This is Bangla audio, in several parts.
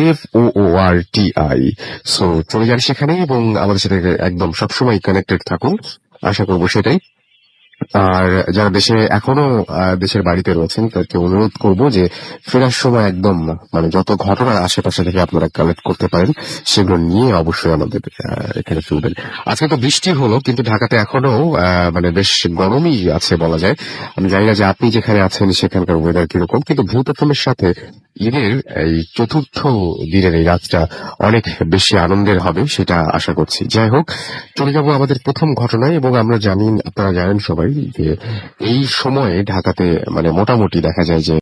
WFOORTI। সো চলে যান সেখানে এবং আমাদের সাথে একদম সবসময় কানেক্টেড থাকুন, আশা করবো সেটাই। আর যারা দেশে এখনো দেশের বাড়িতে রয়েছেন তাদেরকে অনুরোধ করব যে ফেরার সময় একদম মানে যত ঘটনা আশেপাশে থেকে আপনারা কালেক্ট করতে পারেন সেগুলো নিয়ে অবশ্যই আমাদের এখানে ফিরবেন। আজকে তো বৃষ্টি হলো, কিন্তু ঢাকাতে এখনো মানে বেশ গরমই আছে বলা যায়। আমি জানি না যে আপনি যেখানে আছেন সেখানকার ওয়েদার কিরকম, কিন্তু ভূত এফএমের সাথে ঈদের এই চতুর্থ দিনের এই রাতটা অনেক বেশি আনন্দের হবে সেটা আশা করছি। যাই হোক, চলে যাব আমাদের প্রথম ঘটনায়। এবং আমরা জানি, আপনারা জানেন সবাই যে এই সময়ে ঢাকাতে মানে মোটামুটি দেখা যায় যে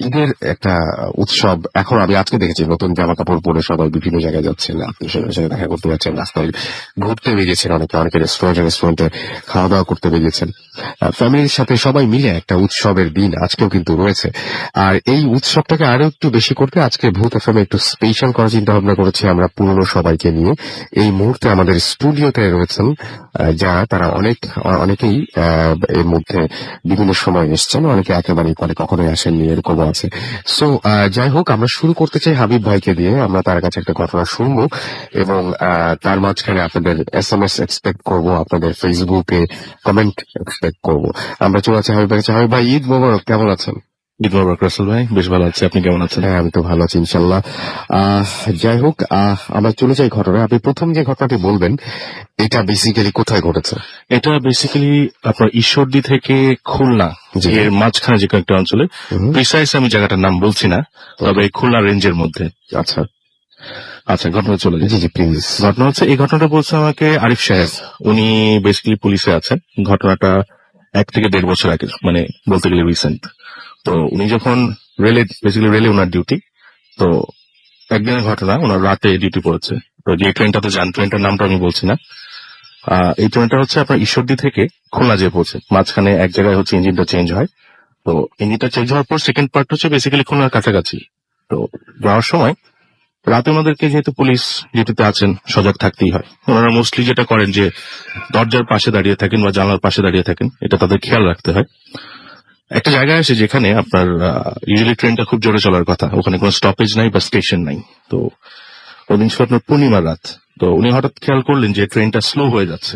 ঈদের একটা উৎসব। এখন আমি আজকে দেখেছি নতুন জামা কাপড় পরে সবাই বিভিন্ন জায়গায় যাচ্ছেন, আত্মীয় স্বজনের সাথে দেখা করতে যাচ্ছেন, রাস্তায় ঘুরতে বেরিয়েছেন, অনেকে রেস্টুরেন্টে খাওয়া দাওয়া করতে বেরিয়েছেন ফ্যামিলির সাথে। সবাই মিলে একটা উৎসবের দিন আজকেও কিন্তু রয়েছে। আর এই উৎসবটাকে আরো একটু বেশি করতে আজকে ভূত এফএম একটু স্পেশাল করার চিন্তা ভাবনা করেছি আমরা পুরনো সবাইকে নিয়ে। এই মুহূর্তে আমাদের স্টুডিওতে রয়েছেন যারা তারা অনেকেই এর মধ্যে বিভিন্ন সময় এসছেন, অনেকে একেবারেই মানে কখনোই আসেননি, এরকমও আছে। সো যাই হোক, আমরা শুরু করতে চাই হাবিব ভাইকে দিয়ে। আমরা তার কাছে একটা ঘটনা শুনবো এবং তার মাঝখানে আপনাদের SMS এক্সপেক্ট করব, আপনাদের ফেসবুকে কমেন্ট এক্সপেক্ট করব। আমরা চলে যাচ্ছি হাবিব ভাই। হাবিব ভাই, ঈদ মোবারক, কেমন আছেন? ঈদ মোবারক রাসেল ভাই, বেশ ভালো আছি, আপনি কেমন আছেন? হ্যাঁ, আমি তো ভালো আছি ইনশাল্লাহ। যাই হোক, আমরা চলে যাই ঘটনায়। আপনি প্রথম যে ঘটনাটি বলবেন এটা বেসিক্যালি কোথায় ঘটেছে? এটা বেসিক্যালি আপনার ঈশ্বরদী থেকে খুলনা এর মাঝখানে যে কয়েকটা অঞ্চলে, প্রিসাইস আমি জায়গাটার নাম বলছি না, তবে খুলনা রেঞ্জের মধ্যে। আচ্ছা আচ্ছা, ঘটনা চলে যায়। জি প্লিজ। ঘটনা হচ্ছে, এই ঘটনাটা বলছে আমাকে আরিফ সাহেব, উনি বেসিক্যালি পুলিশে আছেন। ঘটনাটা 1 থেকে 1.5 বছর আগে, মানে বলতে গেলে রিসেন্ট। তো উনি যখন রেলে ওনার ডিউটি, তো একদিনের ঘটনা, ওনার রাতে ডিউটি পড়েছে। তো যে ট্রেনটাতে যান, ট্রেনটার নামটা আমি বলছি না, এই ট্রেনটা হচ্ছে আপনার ঈশ্বরদী থেকে খুলনা যেয়ে পৌঁছে। মাঝখানে এক জায়গায় হচ্ছে ইঞ্জিনটা চেঞ্জ হয়। তো ইঞ্জিনটা চেঞ্জ হওয়ার পর সেকেন্ড পার্ট হচ্ছে বেসিক্যালি খুলনার কাছাকাছি। তো যাওয়ার সময় রাতে ওনাদেরকে, যেহেতু পুলিশ ডিউটিতে আছেন, সজাগ থাকতেই হয়। ওনারা মোস্টলি যেটা করেন যে দরজার পাশে দাঁড়িয়ে থাকেন বা জানলার পাশে দাঁড়িয়ে থাকেন, এটা তাদের খেয়াল রাখতে হয়। একটা জায়গায় আসে যেখানে আপনার ইউজুয়ালি ট্রেনটা খুব জোরে চলার কথা, ওখানে কোনো স্টপেজ নাই বা স্টেশন নাই। তো ওদিন ছিল আপনার পূর্ণিমার রাত। তো উনি হঠাৎ খেয়াল করলেন যে ট্রেনটা স্লো হয়ে যাচ্ছে।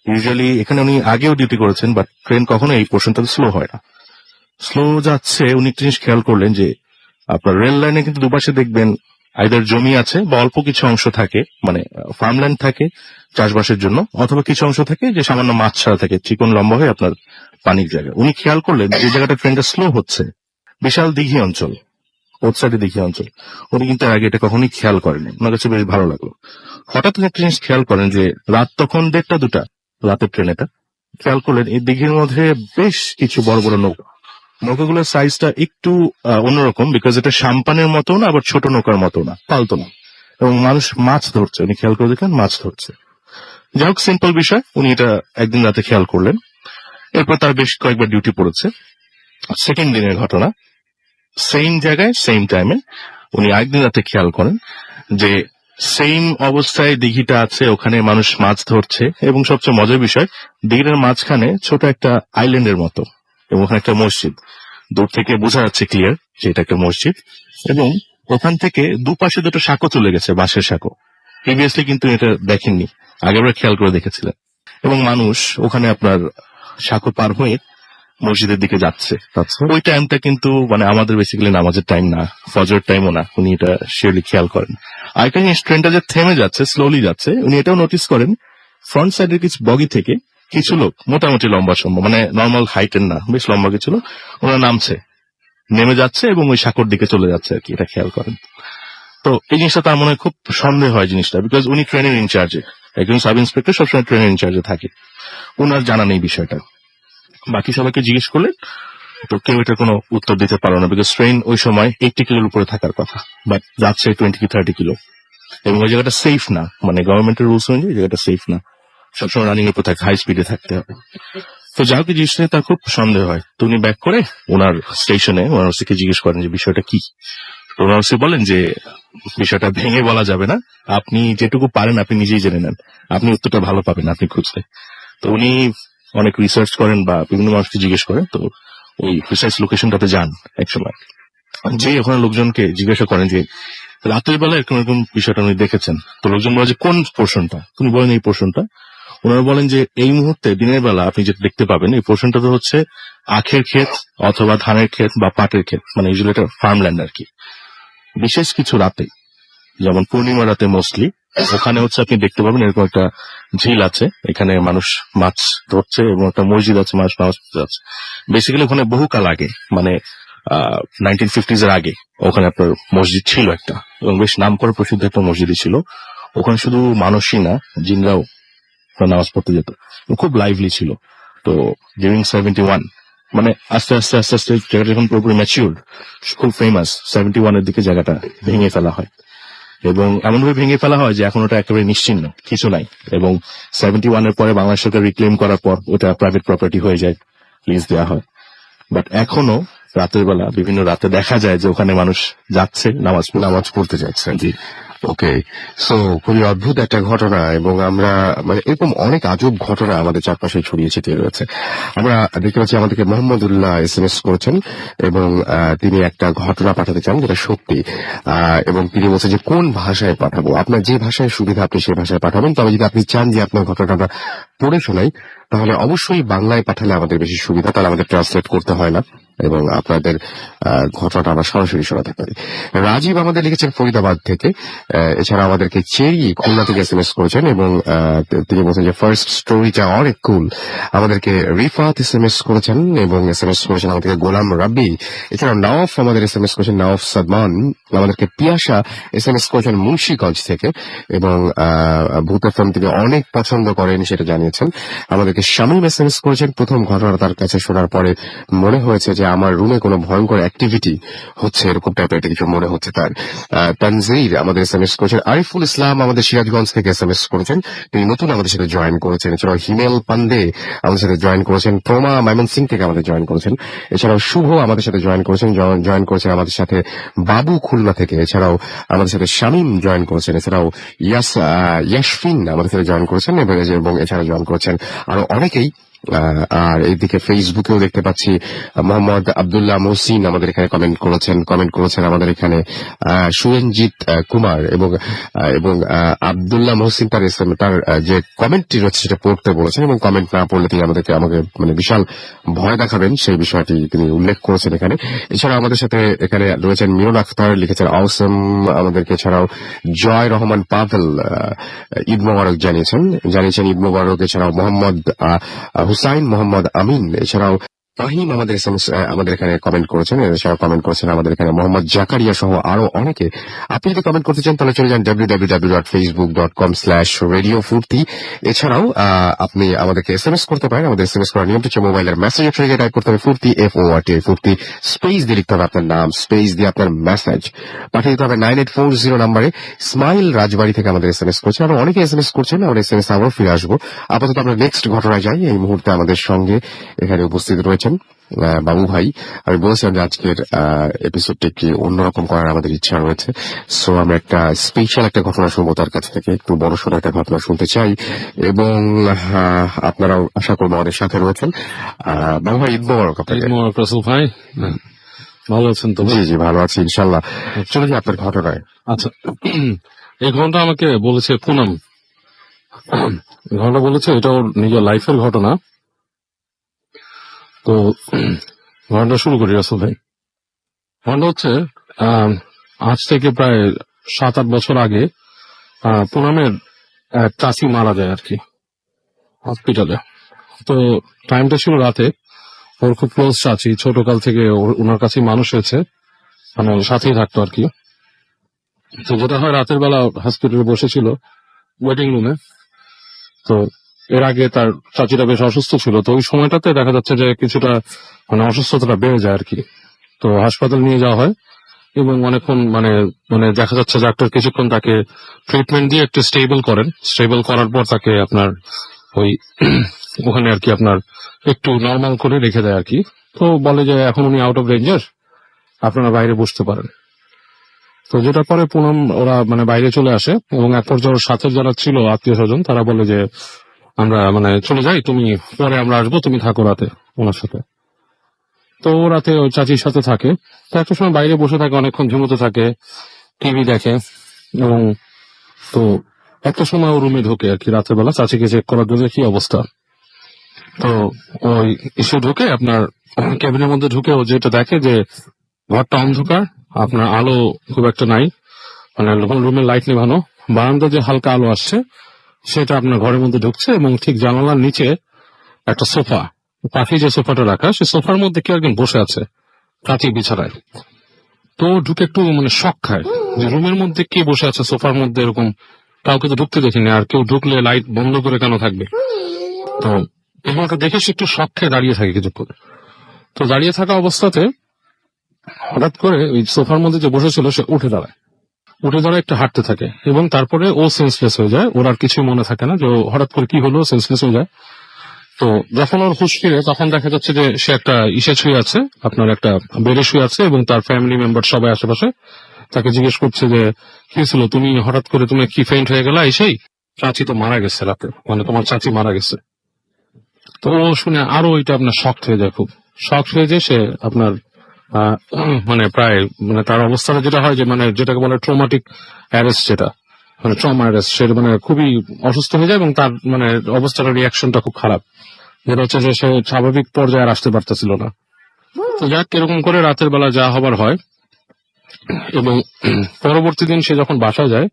ইউজুয়ালি এখানে উনি আগেও ডিউটি করেছেন, বাট ট্রেন কখনো এই পোর্শনটাতে স্লো হয় না। স্লো যাচ্ছে, উনি একটা জিনিস খেয়াল করলেন যে আপনার রেল লাইনে কিন্তু দুপাশে দেখবেন আইদার জমি আছে বা অল্প কিছু অংশ থাকে, মানে ফার্মল্যান্ড থাকে চাষবাসের জন্য, অথবা কিছু অংশ থাকে যে সামান্য মাছ ছাড়া থাকে, চিকন লম্বা হয়ে আপনার পানির জায়গা। উনি খেয়াল করলেন যে জায়গাটা ট্রেনটা স্লো হচ্ছে, বিশাল দিঘি অঞ্চল, ওর সাইডে দিঘি অঞ্চল। উনি কিন্তু আগে এটা কখনোই খেয়াল করেনি, ওনার কাছে বেশ ভালো লাগলো। হঠাৎ একটা জিনিস খেয়াল করেন যে রাত তখন 1:30-2টা, রাতের ট্রেন এটা। খেয়াল করলেন এই দিঘির মধ্যে বেশ কিছু বড় বড় নৌকা। নৌকাগুলোর সাইজটা একটু অন্যরকম, বিকজ এটা সাম্পানের মতো না, আবার ছোট নৌকার মতো না, পালতো না। এবং মানুষ মাছ ধরছে, উনি খেয়াল করে দেখলেন মাছ ধরছে। যাই হোক, সিম্পল বিষয়, উনি এটা একদিন রাতে খেয়াল করলেন। এরপর তার বেশ কয়েকবার ডিউটি পড়েছে। সেকেন্ড দিনের ঘটনা, সেম জায়গায় সেম টাইমে উনি একদিন রাতে খেয়াল করেন যে সেম অবস্থায় দিঘিটা আছে, ওখানে মানুষ মাছ ধরছে। এবং সবচেয়ে মজার বিষয়, দিঘিটার মাঝখানে ছোট একটা আইল্যান্ডের মতো, এবং ওখানে একটা মসজিদ। দূর থেকে বোঝা যাচ্ছে ক্লিয়ার যে এটা একটা মসজিদ। এবং ওখান থেকে দুপাশে দুটো সাঁকো চলে গেছে, বাঁশের সাঁকো। প্রিভিয়াসলি কিন্তু এটা দেখেননি, আগেবার খেয়াল করে দেখেছিলেন। এবং মানুষ ওখানে আপনার সাঁকো পার হয়ে মসজিদের দিকে যাচ্ছে। ওই টাইমটা কিন্তু মানে আমাদের বেসিক্যালি নামাজের টাইম না, ফজর টাইমও না, উনি এটা শিওরলি খেয়াল করেন। আরেকটা জিনিস, ট্রেনটা যে থেমে যাচ্ছে, স্লোলি যাচ্ছে, উনি এটাও নোটিস করেন ফ্রন্ট সাইডের কিছু বগি থেকে কিছু লোক, মোটামুটি লম্বা সম্ভব, মানে নর্মাল হাইটের না, বেশ লম্বা কিছু লোক, ওরা নামছে, নেমে যাচ্ছে এবং ওই সাঁকোর দিকে চলে যাচ্ছে আর কি, এটা খেয়াল করেন। তো এই জিনিসটা তার মনে খুব সন্দেহ হয় জিনিসটা, বিকজ উনি ট্রেনের ইনচার্জে, একজন সাব ইন্সপেক্টর সবসময় ট্রেনের ইনচার্জে থাকে, ওনার জানা নেই বিষয়টা। বাকি সবাইকে জিজ্ঞেস করলে তো কেউ এটা কোনো উত্তর দিতে পারো না, বিকজ ট্রেন ওই সময় 80 কিলোর উপরে থাকার কথা, বাট যাচ্ছে 20-30 কিলো। এবং ওই জায়গাটা সেফ না, মানে গভর্নমেন্টের রুলস অনুযায়ী জায়গাটা সেফ না, সবসময় রানিং এর উপর থাকে, হাই স্পিডে থাকতে হবে। তো যা হোক, জিনিসটা তার খুব সন্দেহ হয়। তো উনি ব্যাক করে ওনার স্টেশনে ওনার ওসিকে জিজ্ঞেস করেন যে বিষয়টা কি। তো ওনার ওসি বলেন যে বিষয়টা ভেঙে বলা যাবে না, আপনি যেটুকু পারেন আপনি নিজেই জেনে নেন, আপনি উত্তরটা ভালো পাবেন আপনি খুঁজলে। তো উনি অনেক রিসার্চ করেন বা বিভিন্ন মানুষকে জিজ্ঞেস করেন, তো ওই প্রিসাইজ লোকেশনটাতে যান এক সময়, যে ওখানে লোকজনকে জিজ্ঞাসা করেন যে রাতের বেলা এরকম এরকম বিষয়টা উনি দেখেছেন। তো লোকজন বলে যে কোন পোর্শনটা, উনি বলেন এই পোর্শনটা। ওনারা বলেন যে এই মুহূর্তে দিনের বেলা আপনি যেটা দেখতে পাবেন এই পোর্শনটা তো হচ্ছে আখের ক্ষেত অথবা ধানের ক্ষেত বা পাটের ক্ষেত, মানে ইউজুয়ালি এটা ফার্মল্যান্ড আর কি। বিশেষ কিছু রাতে, যেমন পূর্ণিমা রাতে মোস্টলি, ওখানে হচ্ছে আপনি দেখতে পাবেন এরকম একটা ঝিল আছে, এখানে মানুষ মাছ ধরছে এবং একটা মসজিদ আছে, মানুষ নামাজ পড়তে যাচ্ছে। বেসিক্যালি ওখানে বহুকাল আগে, মানে 1950s এর আগে ওখানে আপনার মসজিদ ছিল একটা, এবং বেশ নাম করে প্রসিদ্ধ একটা মসজিদই ছিল। ওখানে শুধু মানুষই না, জিনরাও নামাজ পড়তে যেত, খুব লাইভলি ছিল। তো ডিউরিং 71, মানে আস্তে আস্তে আস্তে আস্তে জায়গাটা যখন পুরোপুরি ম্যাচিউর, খুব ফেমাস, 71 এর দিকে জায়গাটা ভেঙে ফেলা হয়, এবং এমনভাবে ভেঙে ফেলা হয় যে এখন ওটা একেবারে নিশ্চিহ্ন, কিছু নাই। এবং 71 এর পরে বাংলাদেশ সরকার রিক্লেম করার পর ওটা প্রাইভেট প্রপার্টি হয়ে যায়, লিজ দেওয়া হয়। বাট এখনো রাতের বেলা বিভিন্ন রাতে দেখা যায় যে ওখানে মানুষ যাচ্ছে নামাজ পড়তে যাচ্ছে। জি। ওকে, সো খুবই অদ্ভুত একটা ঘটনা, এবং আমরা মানে এরকম অনেক আজব ঘটনা আমাদের চারপাশে ছড়িয়ে ছিটিয়ে রয়েছে। আমরা দেখতে পাচ্ছি আমাদেরকে মোহাম্মদুল্লাহ SMS করেছেন, এবং তিনি একটা ঘটনা পাঠাতে চান যেটা সত্যি, এবং তিনি বলছেন যে কোন ভাষায় পাঠাবো। আপনার যে ভাষায় সুবিধা আপনি সেই ভাষায় পাঠাবেন, তবে যদি আপনি চান যে আপনার ঘটনাটা পড়ে শোনাই, তাহলে অবশ্যই বাংলায় পাঠালে আমাদের বেশি সুবিধা, তাহলে আমাদের ট্রান্সলেট করতে হয় না, এবং আপনাদের ঘটনাটা আমরা সরাসরি শোনাতে পারি। রাজীব আমাদের লিখেছেন ফরিদাবাদ থেকে। এছাড়া আমাদেরকে চেরি খুলনা থেকে SMS করেছেন, এবং তিনি বলছেন যে ফার্স্ট স্টোরিটা অনেক কুল। আমাদেরকে রিফাত SMS করেছেন, এবং SMS করেছেন আমাদেরকে গোলাম রাব্বি। এছাড়া নওয়াফ আমাদের SMS করেছেন, নওয়াফ সাদমান। আমাদেরকে পিয়াসা SMS করেছেন মুন্সিগঞ্জ থেকে, এবং ভূত FM তিনি অনেক পছন্দ করেন সেটা জানিয়েছেন। আমাদেরকে শামীম SMS করেছেন, প্রথম ঘটনা তার কাছে শোনার পরে মনে হয়েছে যে আমার রুমে কোনো ভয়ঙ্কর অ্যাক্টিভিটি হচ্ছে, এরকম টাইপের একটা কিছু মনে হচ্ছে তার। তানজির আমাদের SMS করেছেন। আরিফুল ইসলাম আমাদের সিরাজগঞ্জ থেকে SMS করেছেন, তিনি নতুন আমাদের সাথে জয়েন করেছেন। এছাড়াও হিমেল পান্ডে আমাদের সাথে জয়েন করেছেন। প্রমা ময়মনসিং থেকে আমাদের জয়েন করেছেন। এছাড়াও শুভ আমাদের সাথে জয়েন করেছেন আমাদের সাথে বাবু খুলনা থেকে। এছাড়াও আমাদের সাথে শামীম জয়েন করেছেন। এছাড়াও ইয়াসফিন আমাদের সাথে জয়েন করেছেন, এবং এছাড়া জয়েন করেছেন আরো অনেকেই। আর এইদিকে ফেসবুকেও দেখতে পাচ্ছি মোহাম্মদ আব্দুল্লাহ মহসিন আমাদের এখানে কমেন্ট করেছেন আমাদের এখানে সুরঞ্জিত কুমার, এবং আব্দুল্লাহ মহসিন তার যে কমেন্টটি রয়েছে সেটা পড়তে বলেছেন, এবং কমেন্ট না পড়লে তিনি আমাকে মানে বিশাল ভয় দেখাবেন সেই বিষয়টি তিনি উল্লেখ করেছেন এখানে। এছাড়া আমাদের সাথে এখানে রয়েছেন মিরন আখতার, লিখেছেন অসম আমাদেরকে। এছাড়াও জয় রহমান পাভেল ঈদ মোবারক জানিয়েছেন ঈদ মোবারক। এছাড়াও মোহাম্মদ হুসাইন, মোহাম্মদ আমিন, এছাড়াও ফাহিম আমাদের আমাদের এখানে কমেন্ট করেছেন। এছাড়াও কমেন্ট করেছেন আমাদের এখানে মোহাম্মদ জাকারিয়া সহ আরো অনেকে। আপনি যদি কমেন্ট করতে চান তাহলে চলে যান www.facebook.com/radiofurti। এছাড়াও আপনি আমাদেরকে SMS করতে পারেন। আমাদের SMS করার নিয়মটি হচ্ছে মোবাইলের মেসেজ অপশনে টাইপ করতে হবে ফুর্তি, FORT, ফুর্তি স্পেস দিয়ে লিখতে হবে আপনার নাম, স্পেস দিয়ে আপনার মেসেজ পাঠিয়ে দিতে হবে 9840 নম্বরে। ইসমাইল রাজবাড়ি থেকে আমাদের SMS করছে, আরো অনেকে SMS করছেন। আমরা SMS আবার ফিরে আসবো। আপাতত আমরা নেক্সট ঘটনায় যাই। এই মুহূর্তে আমাদের সঙ্গে এখানে উপস্থিত রয়েছেন বাবু ভাই। আমি বলছিলাম যে আজকের এপিসোডটি একটি অন্যরকম করার আমাদের ইচ্ছা রয়েছে, সো আমরা একটা স্পেশাল একটা ঘটনা শুনবো তার কাছ থেকে, একটু বড় সড়ো একটা ঘটনা শুনতে চাই, এবং আপনারাও আশা করবো আমাদের সাথে রয়েছেন। বাবু ভাই, ঈদ মোবারক আপনাকে। রাসেল ভাই, ভালো আছেন তো? জি জি, ভালো আছি ইনশাল্লাহ। চলে যাই আপনার ঘটনায়। আচ্ছা, এই ঘটনা আমাকে বলেছে পুনম। ঘটনা বলেছে এটা ওর নিজের লাইফের ঘটনা। তো ঘটনা শুরু করি রাসেল ভাই। ঘটনা হচ্ছে আজ থেকে প্রায় 7-8 বছর আগে পুনমের এক চাচি মারা যায় আর কি, হসপিটালে। তো টাইমটা ছিল রাতে। ওর খুব ক্লোজ চাচি, ছোটকাল থেকে ওনার কাছে মানুষ হয়েছে, মানে ওর সাথেই থাকতো আর কি। তো যেটা হয়, রাতের বেলা হসপিটালে বসেছিল ওয়েটিং রুমে। তো এর আগে তার চাচিটা বেশ অসুস্থ ছিল, তো ওই সময়টাতে দেখা যাচ্ছে যে কিছুটা মানে অসুস্থতাটা বেড়ে যায় আর কি। তো হাসপাতাল নিয়ে যাওয়া হয়, এবং অনেকক্ষণ মানে মানে দেখা যাচ্ছে ডাক্তার কিছুক্ষণ তাকে ট্রিটমেন্ট দিয়ে একটু স্টেবল করার পর তাকে আপনার ওই ওখানে আর কি আপনার একটু নর্মাল করে রেখে দেয় আর কি। তো বলে যে এখন উনি আউট অফ রেঞ্জার, আপনারা বাইরে বসতে পারেন। তো যেটা পরে পুনম ওরা মানে বাইরে চলে আসে, এবং এক পর্যায়ে ওর সাথে যারা ছিল আত্মীয় স্বজন তারা বলে যে আমরা মানে চলে যাই, তুমি পরে আমরা আসবো, তুমি থাকো রাতে ওনার সাথে। তো ও রাতে ওই চাচির সাথে থাকে। তো একটা সময় বাইরে বসে থাকে, অনেকক্ষণ ঝুমোতে থাকে। টিভি দেখে, এবং তো একটা সময় ও রুমে ঢোকে আর কি রাতের বেলা চাচিকে চেক করার জন্য কি অবস্থা। তো ওই এসে ঢুকে আপনার ক্যাবিনের মধ্যে ঢুকে ও যেটা দেখে যে ঘরটা অন্ধকার, আপনার আলো খুব একটা নাই, মানে রুমের লাইট নেভানো, বারান্দা যে হালকা আলো আসছে সেটা আপনার ঘরের মধ্যে ঢুকছে, এবং ঠিক জানালার নিচে একটা সোফা, পাখি যে সোফাটা রাখা, সে সোফার মধ্যে কেউ একজন বসে আছে কাঠি বিছানায়। তো ও ঢুকে একটু মানে শক খায় যে রুমের মধ্যে কে বসে আছে সোফার মধ্যে, এরকম কাউকে তো ঢুকতে দেখিনি, আর কেউ ঢুকলে লাইট বন্ধ করে কেন থাকবে। তো এগুলোকে দেখে সে একটু শক খেয়ে দাঁড়িয়ে থাকে কিছুক্ষণ। তো দাঁড়িয়ে থাকা অবস্থাতে হঠাৎ করে ওই সোফার মধ্যে যে বসেছিল সে উঠে দাঁড়ায়, উঠে দাঁড়ায় একটু হাঁটতে থাকে, এবং তারপরে ও সেন্সলেস হয়ে যায়। ওর আর কিছুই মনে থাকে না যে ও হঠাৎ করে কি হলো, সেন্সলেস হয়ে যায়। তো যখন ওর হুঁশ ফিরে তখন দেখা যাচ্ছে যে সে একটা ইসে শুয়ে আছে, আপনার একটা বেডে শুয়ে আছে, এবং তার ফ্যামিলি মেম্বার সবাই আশেপাশে তাকে জিজ্ঞেস করছে যে কি ছিল, তুমি হঠাৎ করে তুমি কি ফেইন্ট হয়ে গেলা এসেই, চাচি তো মারা গেছে রাতে, মানে তোমার চাচি মারা গেছে। তো ও শুনে আরো ওইটা আপনার শক হয়ে যায়, খুব শক হয়ে যায় সে আপনার মানে প্রায় মানে তার অবস্থাটা যেটা হয় যে মানে যেটাকে বলে ট্রমাটিক অ্যারেস্ট, যেটা মানে ট্রমা অ্যারেস্ট, সেটা মানে খুবই অসুস্থ হয়ে যায়, এবং তার মানে অবস্থাটার রিয়াকশনটা খুব খারাপ, যেটা হচ্ছে যে সে স্বাভাবিক পর্যায়ে আর আসতে পারতেছিল না। তো যাক, এরকম করে রাতের বেলা যা হবার হয়, এবং পরবর্তী দিন সে যখন বাসায় যায়,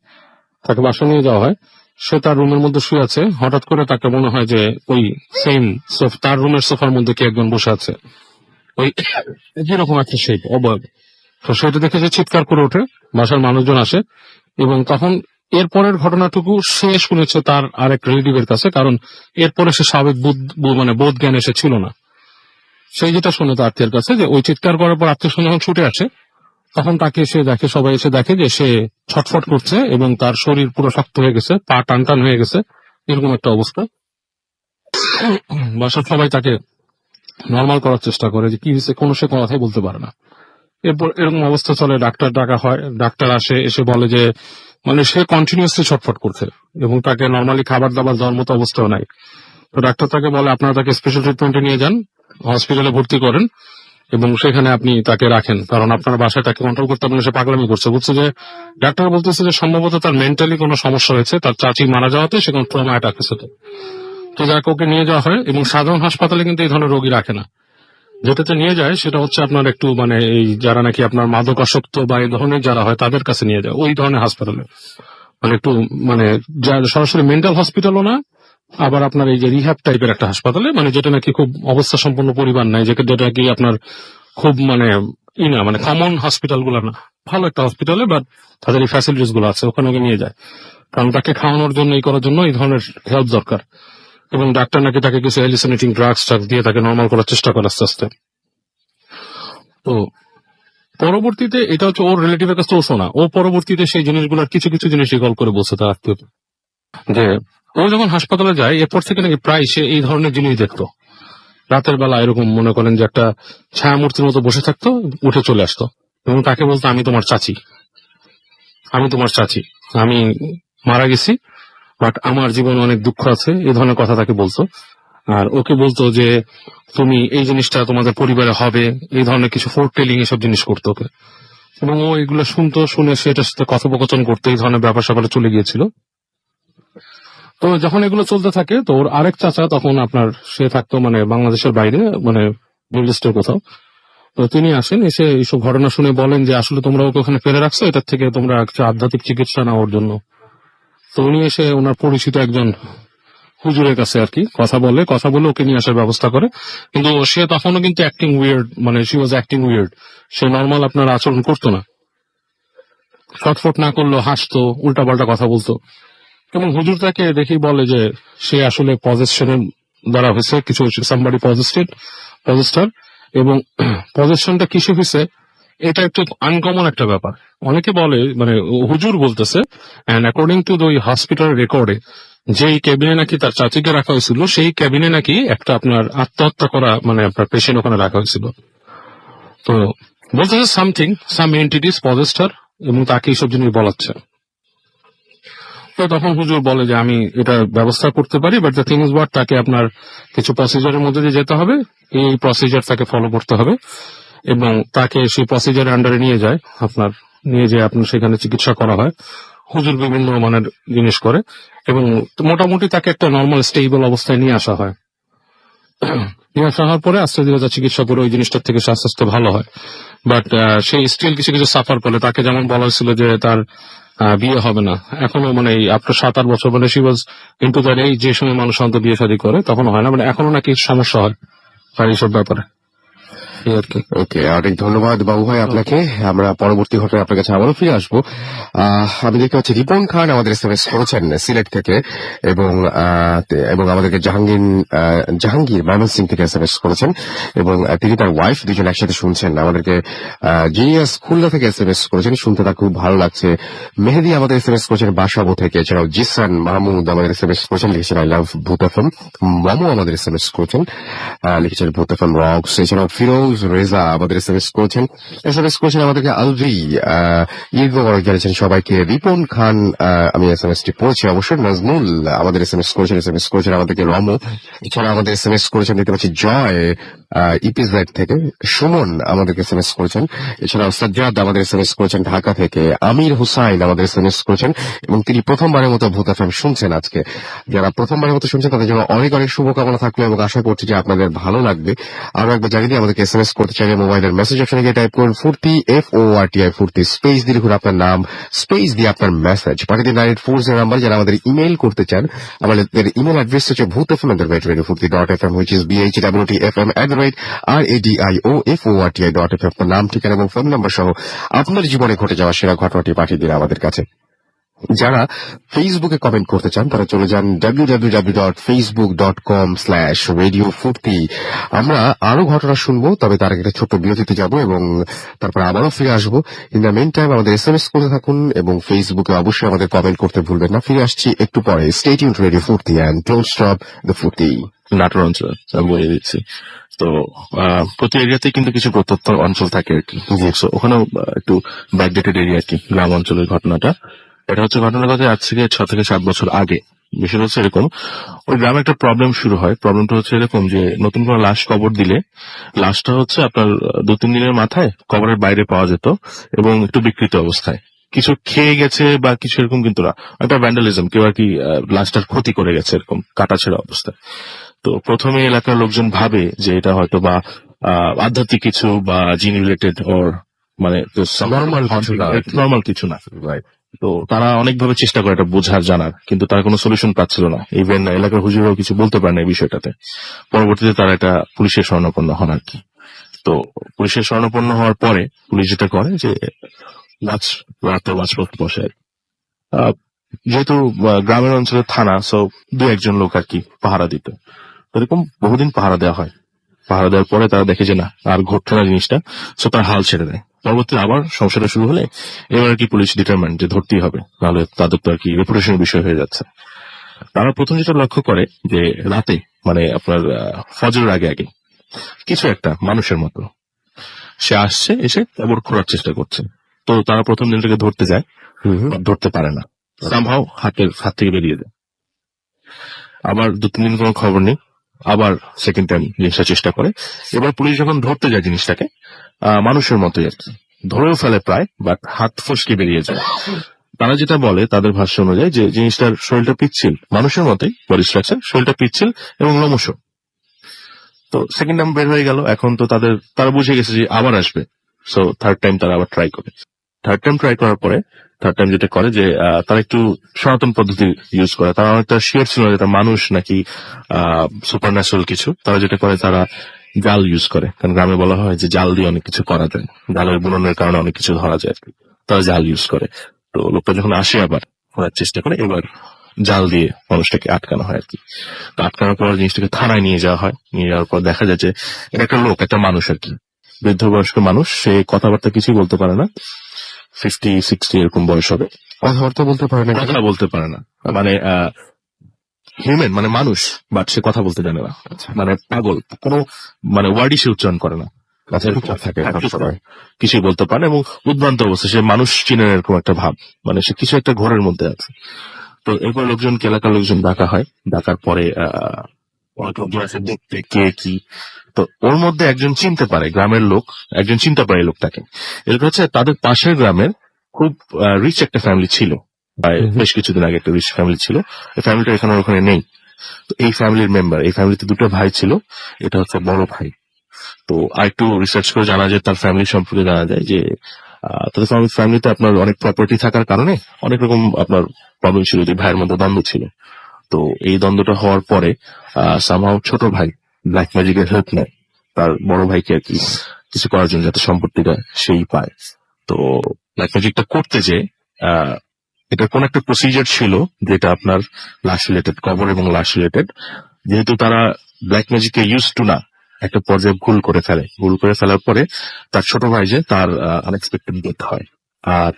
তাকে বাসা নিয়ে যাওয়া হয়, সে তার রুমের মধ্যে শুয়ে আছে, হঠাৎ করে তাকে মনে হয় যে ওই সেম তার রুমের সোফার মধ্যে কে একজন বসে আছে, ওই যেরকম একটা শেপ অবয়ব। তো সেটা দেখে সে চিৎকার করে ওঠে, বাসার মানুষজন আসে, এবং তখন এরপরের ঘটনাটুকু সে শুনেছে তার আরেক রিলেটিভের কাছে, কারণ এরপরে সে স্বাভাবিক মানে বোধ জ্ঞান এসে ছিল না। সেই যেটা শুনে তার আত্মীয়ের কাছে যে ওই চিৎকার করার পর আত্মীয় স্বজন যখন ছুটে আসে, তখন তাকে এসে দেখে, সবাই এসে দেখে যে সে ছটফট করছে, এবং তার শরীর পুরো শক্ত হয়ে গেছে, পা টান টান হয়ে গেছে, এরকম একটা অবস্থা। বাসার সবাই তাকে নর্মাল করার চেষ্টা করে যে কি হয়েছে, কোনো সে কোনো কথাই বলতে পারে না। এরপর এরকম অবস্থা চলে, ডাক্তার ডাকা হয়, ডাক্তার আসে, এসে বলে যে মানে সে কন্টিনিউসলি ছটফট করছে, এবং তাকে নর্মালি খাবার দাবার দেওয়ার মতো অবস্থাও নাই। তো ডাক্তার তাকে বলে আপনারা তাকে স্পেশাল ট্রিটমেন্টে নিয়ে যান, হসপিটালে ভর্তি করেন, এবং সেখানে আপনি তাকে রাখেন, কারণ আপনার বাসায় তাকে কন্ট্রোল করতে আপনার সে পাগলামি করছে। বলছে যে ডাক্তার বলতেছে যে সম্ভবত তার মেন্টালি কোনো সমস্যা হয়েছে, তার চাচি মারা যাওয়াতে সে কোনো ট্রমা অ্যাটাক হয়েছে। তো যাকে ওকে নিয়ে যাওয়া হয়, এবং সাধারণ হাসপাতালে কিন্তু এই ধরনের রোগী রাখে না। যেটাতে নিয়ে যায় সেটা হচ্ছে আপনার একটু মানে এই যারা নাকি আপনার মাদকাসক্ত বা এই ধরনের যারা হয় তাদের কাছে নিয়ে যায়, ওই ধরনের হাসপাতালে, মানে একটু মানে যার সরাসরি মেন্টাল হসপিটালও না, আবার আপনার এই যে রিহ্যাব টাইপের একটা হাসপাতালে, মানে যেটা নাকি খুব অবস্থা সম্পন্ন পরিবার নাই, যেটা নাকি আপনার খুব মানে না মানে কমন হসপিটাল গুলো না, ভালো একটা হসপিটালে, বাট তাদের এই ফ্যাসিলিটিস গুলো আছে, ওখানে ওকে নিয়ে যায়, কারণ তাকে খাওয়ানোর জন্য এই করার জন্য এই ধরনের হেল্প দরকার। এবং ডাক্তার নাকি তাকে কিছু হ্যালুসিনেটিং ড্রাগস দিয়ে তাকে নর্মাল করার চেষ্টা করে আস্তে আস্তে। তো পরবর্তীতে এটা হচ্ছে ওর রিলেটিভের কাছে ও শোনা, ও পরবর্তীতে সেই জিনিসগুলোর কিছু কিছু জিনিস রিকল করে বলছে তার আত্মীয়, যে ও যখন হাসপাতালে যায় এরপর থেকে নাকি প্রায় সে এই ধরনের জিনিস দেখতো, রাতের বেলা এরকম মনে করেন যে একটা ছায়ামূর্তির মতো বসে থাকতো, উঠে চলে আসতো, এবং তাকে বলতো আমি তোমার চাচি, আমি তোমার চাচি, আমি মারা গেছি, বাট আমার জীবনে অনেক দুঃখ আছে, এই ধরনের কথা তাকে বলতো। আর ওকে বলতো যে তুমি এই জিনিসটা তোমাদের পরিবারে হবে, এই ধরনের কিছু ফোরটেলিং এসব জিনিস করতো ওকে, এবং ও এগুলো শুনতো, শুনে সেটার সাথে কথোপকথন করতো, এই ধরনের ব্যাপার স্যাপারে চলে গিয়েছিল। তো যখন এগুলো চলতে থাকে, তো ওর আরেক চাচা তখন আপনার সে থাকতো মানে বাংলাদেশের বাইরে, মানে মিডল ইস্টের কোথাও। তো তিনি আসেন, এসে এইসব ঘটনা শুনে বলেন যে আসলে তোমরা ওকে ওখানে ফেলে রাখছো, এটার থেকে তোমরা একটা আধ্যাত্মিক চিকিৎসা নেওয়ার জন্য। তো উনি এসে ওনার পরিচিত একজন হুজুরের কাছে আর কি কথা বলে ওকে নিয়ে আসার ব্যবস্থা করে, কিন্তু সে তখনও কিন্তু অ্যাক্টিং উইয়ার্ড, মানে she was acting weird, say normal আপনার আচরণ করতো না, ছটফট না করলেও হাসতো, উল্টাপাল্টা কথা বলতো। এবং হুজুর তাকে দেখেই বলে যে সে আসলে পজেশনের দ্বারা হয়েছে, কিছু সামবাডি পজেস্টার, এবং পজেশনটা কিসে হয়েছে এটা একটু আনকমন একটা ব্যাপার। অনেকে বলে মানে হুজুর বলতেছে, এন্ড অ্যাকর্ডিং টু ওই হসপিটাল রেকর্ডে, যেই ক্যাবিনে নাকি তার চাচিকে রাখা হয়েছিল, সেই ক্যাবিনে নাকি একটা আপনার আত্মহত্যা করা মানে আপনার পেশেন্ট ওখানে রাখা হয়েছিল। তো বলতেছে সাম এন্টিটিস পজেস্টার, এবং তাকে এইসব জিনিস বলাচ্ছে। তো তখন হুজুর বলে যে আমি এটা ব্যবস্থা করতে পারি, but the thing is what, তাকে আপনার কিছু প্রসিজারের মধ্যে দিয়ে যেতে হবে, এই প্রসিজার তাকে ফলো করতে হবে, এবং তাকে সেই প্রসিজারের আন্ডারে নিয়ে যায়, নিয়ে যেয়ে আপনার সেখানে চিকিৎসা করা হয়। হুজুর বিভিন্ন মানের জিনিস করে এবং মোটামুটি তাকে একটা নর্মাল স্টেবল অবস্থায় নিয়ে আসা হয়। নিয়ে আসা হওয়ার পরে আস্তে ধীরে তার চিকিৎসা করে ওই জিনিসটার থেকে সে আস্তে আস্তে ভালো হয়। বাট সেই স্টিল কিছু কিছু সাফার করে। তাকে যেমন বলা হয়েছিল যে তার বিয়ে হবে না, এখনো মানে আপনার 7-8 বছর মানে শি ওয়াজ ইনটু দ্যাট এই যে সময় মানুষ অন্ত বিয়ে শাদী করে তখন হয় না, মানে এখনো নাকি সমস্যা হয় আর এইসব ব্যাপারে এই আর কি। ওকে, অনেক ধন্যবাদ বাবু ভাই আপনাকে। আমরা পরবর্তী ঘটনায় আপনার কাছে আবারও ফিরে আসবো। আমি দেখতে পাচ্ছি রিপন খান আমাদের এসএমএস করেছেন সিলেট থেকে, এবং আমাদেরকে জাহাঙ্গীর ময়মনসিংহ থেকে এসএমএস করেছেন, এবং তিনি তার ওয়াইফ দুজন একসাথে শুনছেন। আমাদেরকে জিনিয়াস খুলনা থেকে এসএমএস করেছেন, শুনতে তার খুব ভালো লাগছে। মেহেদি আমাদের এসএমএস করেছেন বাসাবো থেকে। এছাড়াও জিসান মাহমুদ আমাদের এসএমএস করেছেন, লিখেছেন আই লাভ ভূত এফএম। মামু আমাদের এসএমএস করেছেন, লিখেছেন ভূত এফএম রক্স। এছাড়াও ফিরোজ রেজা আমাদের এসএমএস করেছেন আমাদেরকে আলভি ঈদ মোবারক জানিয়েছেন সবাইকে। রিপন খান আমি এসএমএসটি পড়েছি অবশ্যই। নাজমুল আমাদের এসএমএস করেছেন আমাদেরকে রমো। এছাড়া আমাদের এসএমএস করেছেন দেখতে পাচ্ছি জয় ইপিজেড থেকে। সুমন আমাদেরকে এসএমএস করেছেন। এছাড়াও সাজ্জাদ আমাদের এসএমএস করেছেন ঢাকা থেকে। আমির হুসাইন আমাদের এসএমএস করেছেন, এবং তিনি প্রথমবারের মতো ভূত এফএম শুনছেন আজকে। যারা প্রথমবারের মতো শুনছেন তাদের জন্য অনেক অনেক শুভকামনা থাকলো, এবং আশা করছি যে আপনাদের ভালো লাগবে। আরো একবার জানিয়ে দিয়ে আমাদেরকে এসএমএস করতে চাইলে মোবাইলের মেসেজ অপশনে গিয়ে টাইপ করুন ফুর্তি FORTI ফুর্তি, স্পেস দিয়ে লিখুন আপনার নাম, স্পেস দিয়ে আপনার মেসেজ পাঠিয়ে দিন 9840 নাম্বার। যারা আমাদের ইমেইল করতে চান, আমাদের ইমেল অ্যাড্রেস হচ্ছে bhutfm@radiofurti.fm, which is BHWTFM@RADIOFORTI.FM। নাম, ঠিকানা এবং ফোন নাম্বার সহ আপনার জীবনে ঘটে যাওয়া সেরা ঘটনাটি পাঠিয়ে দিন আমাদের কাছে। যারা ফেসবুকে কমেন্ট করতে চান তারা চলে যান www.facebook.com/radiofurti। আমরা আরো ঘটনা শুনবো, তবে তার আগে একটা ছোট্ট বিরতিতে যাব এবং তারপর আবারও ফিরে আসবো। ইন দ্য মেন টাইম আমাদের এসএমএস করতে থাকুন এবং ফেসবুকে অবশ্যই আমাদের কমেন্ট করতে ভুলবেন না। ফিরে আসছি একটু পরে। স্টে টিউনড রেডিও ফুর্তি এন্ড ডোন্ট স্টপ দ্য ফুর্তি। নাটোর অঞ্চল আমি বলে দিচ্ছি। তো প্রতি এরিয়াতেই কিন্তু কিছু প্রত্যন্ত অঞ্চল থাকে আর কি। So, ওখানেও একটু ব্যাকডেটেড এরিয়া আর কি, গ্রাম অঞ্চলের ঘটনাটা। এটা হচ্ছে ঘটনাটা কথা আজ থেকে 6 থেকে 7 বছর আগে। বিষয়টা হচ্ছে এরকম, ওই গ্রামে একটা প্রবলেম শুরু হয়। প্রবলেমটা হচ্ছে এরকম যে নতুন করে লাশ কবর দিলে লাশটা হচ্ছে আপনার 2-3 দিনের মাথায় কবরের বাইরে পাওয়া যেত, এবং একটু বিকৃত অবস্থায়। কিছু খেয়ে গেছে বা কিছু এরকম কিন্তু না, একটা ভ্যান্ডালিজম, কেউ আর কি লাশটার ক্ষতি করে গেছে এরকম কাটাছেড়া অবস্থায়। তো প্রথমে এলাকার লোকজন ভাবে যে এটা হয়তো বা আধ্যাত্মিক কিছু বা জিন রিলেটেড, ওর মানে নর্মাল কিছু না। তো তারা অনেকভাবে চেষ্টা করে এটা বোঝার জানার, কিন্তু তারা কোনো সলিউশন পাচ্ছিল না। ইভেন এলাকার হুজুরও কিছু বলতে পারে না এই বিষয়টাতে। পরবর্তীতে তারা এটা পুলিশের শরণাপন্ন হন আর কি। তো পুলিশের শরণাপন্ন হওয়ার পরে পুলিশ যেটা করে যে রাতে ওয়াচপোস্ট বসে আর কি। যেহেতু গ্রামের অঞ্চলের থানা, সো 2-1 লোক আর কি পাহারা দিত। এরকম বহুদিন পাহারা দেওয়া হয়। পাহারা দেওয়ার পরে তারা দেখে যে না, আর ঘটছে না জিনিসটা, সো তার হাল ছেড়ে দেয়। পরবর্তীতে আবার সমস্যাটা শুরু হলে এবার আর কি পুলিশ ডিটারমাইন্ড যে ধরতেই হবে, নাহলে তাদের তো আর কি রেপুটেশনের বিষয় হয়ে যাচ্ছে। তারা প্রথম যেটা লক্ষ্য করে যে রাতে মানে আপনার ফজরের আগে আগে কিছু একটা মানুষের মতো সে আসছে, এসে কবর খোঁড়ার চেষ্টা করছে। তো তারা প্রথম দিনটাকে ধরতে যায়, ধরতে পারে না, সামহাও হাত থেকে বেরিয়ে যায়। আবার 2-3 দিন কোনো খবর নেই, আবার সেকেন্ড টাইম জিনিসটা চেষ্টা করে। এবার পুলিশ যখন ধরতে যায় জিনিসটাকে, মানুষের মতোই আর কি ধরেও ফেলে প্রায়, বাট হাত ফসকে বেরিয়ে যায়। তারা যেটা বলে তাদের ভাষ্য অনুযায়ী যে জিনিসটার শরীরটা পিচ্ছিল, মানুষের মতোই বডি স্ট্রাকচার, শরীরটা পিচ্ছিল এবং লোমশ। তো সেকেন্ড টাইম বের হয়ে গেল, এখন তো তারা বুঝে গেছে যে আবার আসবে। সো থার্ড টাইম তারা আবার ট্রাই করে। থার্ড টাইম ট্রাই করার পরে থার্ড টাইম যেটা করে যে তারা একটু সনাতন পদ্ধতি ইউজ করে। তারা অনেকটা শিওর ছিল না যেটা মানুষ নাকি সুপার ন্যাচারাল কিছু। তারা যেটা করে তারা জাল ইউজ করে, কারণ গ্রামে বলা হয় যে জাল দিয়ে অনেক কিছু করা যায়, জালের বুননের কারণে অনেক কিছু ধরা যায় আর কি। তারা জাল ইউজ করে। তো লোকটা যখন আসে আবার করার চেষ্টা করে, এবার জাল দিয়ে মানুষটাকে আটকানো হয় আর কি। তো আটকানোর পর জিনিসটাকে থানায় নিয়ে যাওয়া হয়। নিয়ে যাওয়ার পর দেখা যায় যে এটা একটা লোক, একটা মানুষ আর কি, বৃদ্ধ বয়স্ক মানুষ। সে কথাবার্তা কিছুই বলতে পারে না, 50-60 এরকম বয়স হবে। কথাবার্তা বলতে পারে না, কথা বলতে পারে না, মানে হিউম্যান মানে মানুষ, বাট সে কথা বলতে জানে না, মানে পাগল, কোনো মানে ওয়ার্ডই সে উচ্চারণ করে না, কিছুই বলতে পারে না, এবং উদ্ভ্রান্ত অবস্থা, সে মানুষ চিনে এরকম একটা ভাব, মানে সে কিছু একটা ঘোরের মধ্যে আছে। তো এরপর এলাকার লোকজন ডাকা হয়। ডাকার পরে দেখতে কে কি। তো ওর মধ্যে একজন চিনতে পারে, গ্রামের লোক একজন চিনতে পারে এই লোকটাকে। এরকম হচ্ছে তাদের পাশের গ্রামের খুব রিচ একটা ফ্যামিলি ছিল, বেশ কিছুদিন আগে একটা রিচ ফ্যামিলি ছিল। এই ফ্যামিলিটা এখানে ওখানে নেই। তো এই ফ্যামিলির মেম্বার, এই ফ্যামিলিতে দুটো ভাই ছিল, এটা হচ্ছে বড় ভাই। তো আরেকটু রিসার্চ করে জানা যায়, তার ফ্যামিলি সম্পর্কে জানা যায় যে তাদের ফ্যামিলিতে আপনার অনেক প্রপার্টি থাকার কারণে অনেক রকম আপনার প্রবলেম ছিল, যে ভাইয়ের মধ্যে দ্বন্দ্ব ছিল। তো এই দ্বন্দ্বটা হওয়ার পরে সামহাও ছোট ভাই ব্ল্যাক ম্যাজিকের হেল্প নেয় তার বড় ভাইকে আর কি কিছু করার জন্য, যাতে সম্পত্তিটা সেই পায়। তো ব্ল্যাক ম্যাজিকটা করতে যে এটা কোন একটা প্রসিজার ছিল যেটা আপনার লাশ রিলেটেড, কবর এবং লাশ রিলেটেড। যেহেতু তারা ব্ল্যাক ম্যাজিকে ইউজ টু না, একটা পর্যায়ে ভুল করে ফেলার পরে তার ছোট ভাই যে তার আনএক্সপেক্টেড ডেথ হয়। আর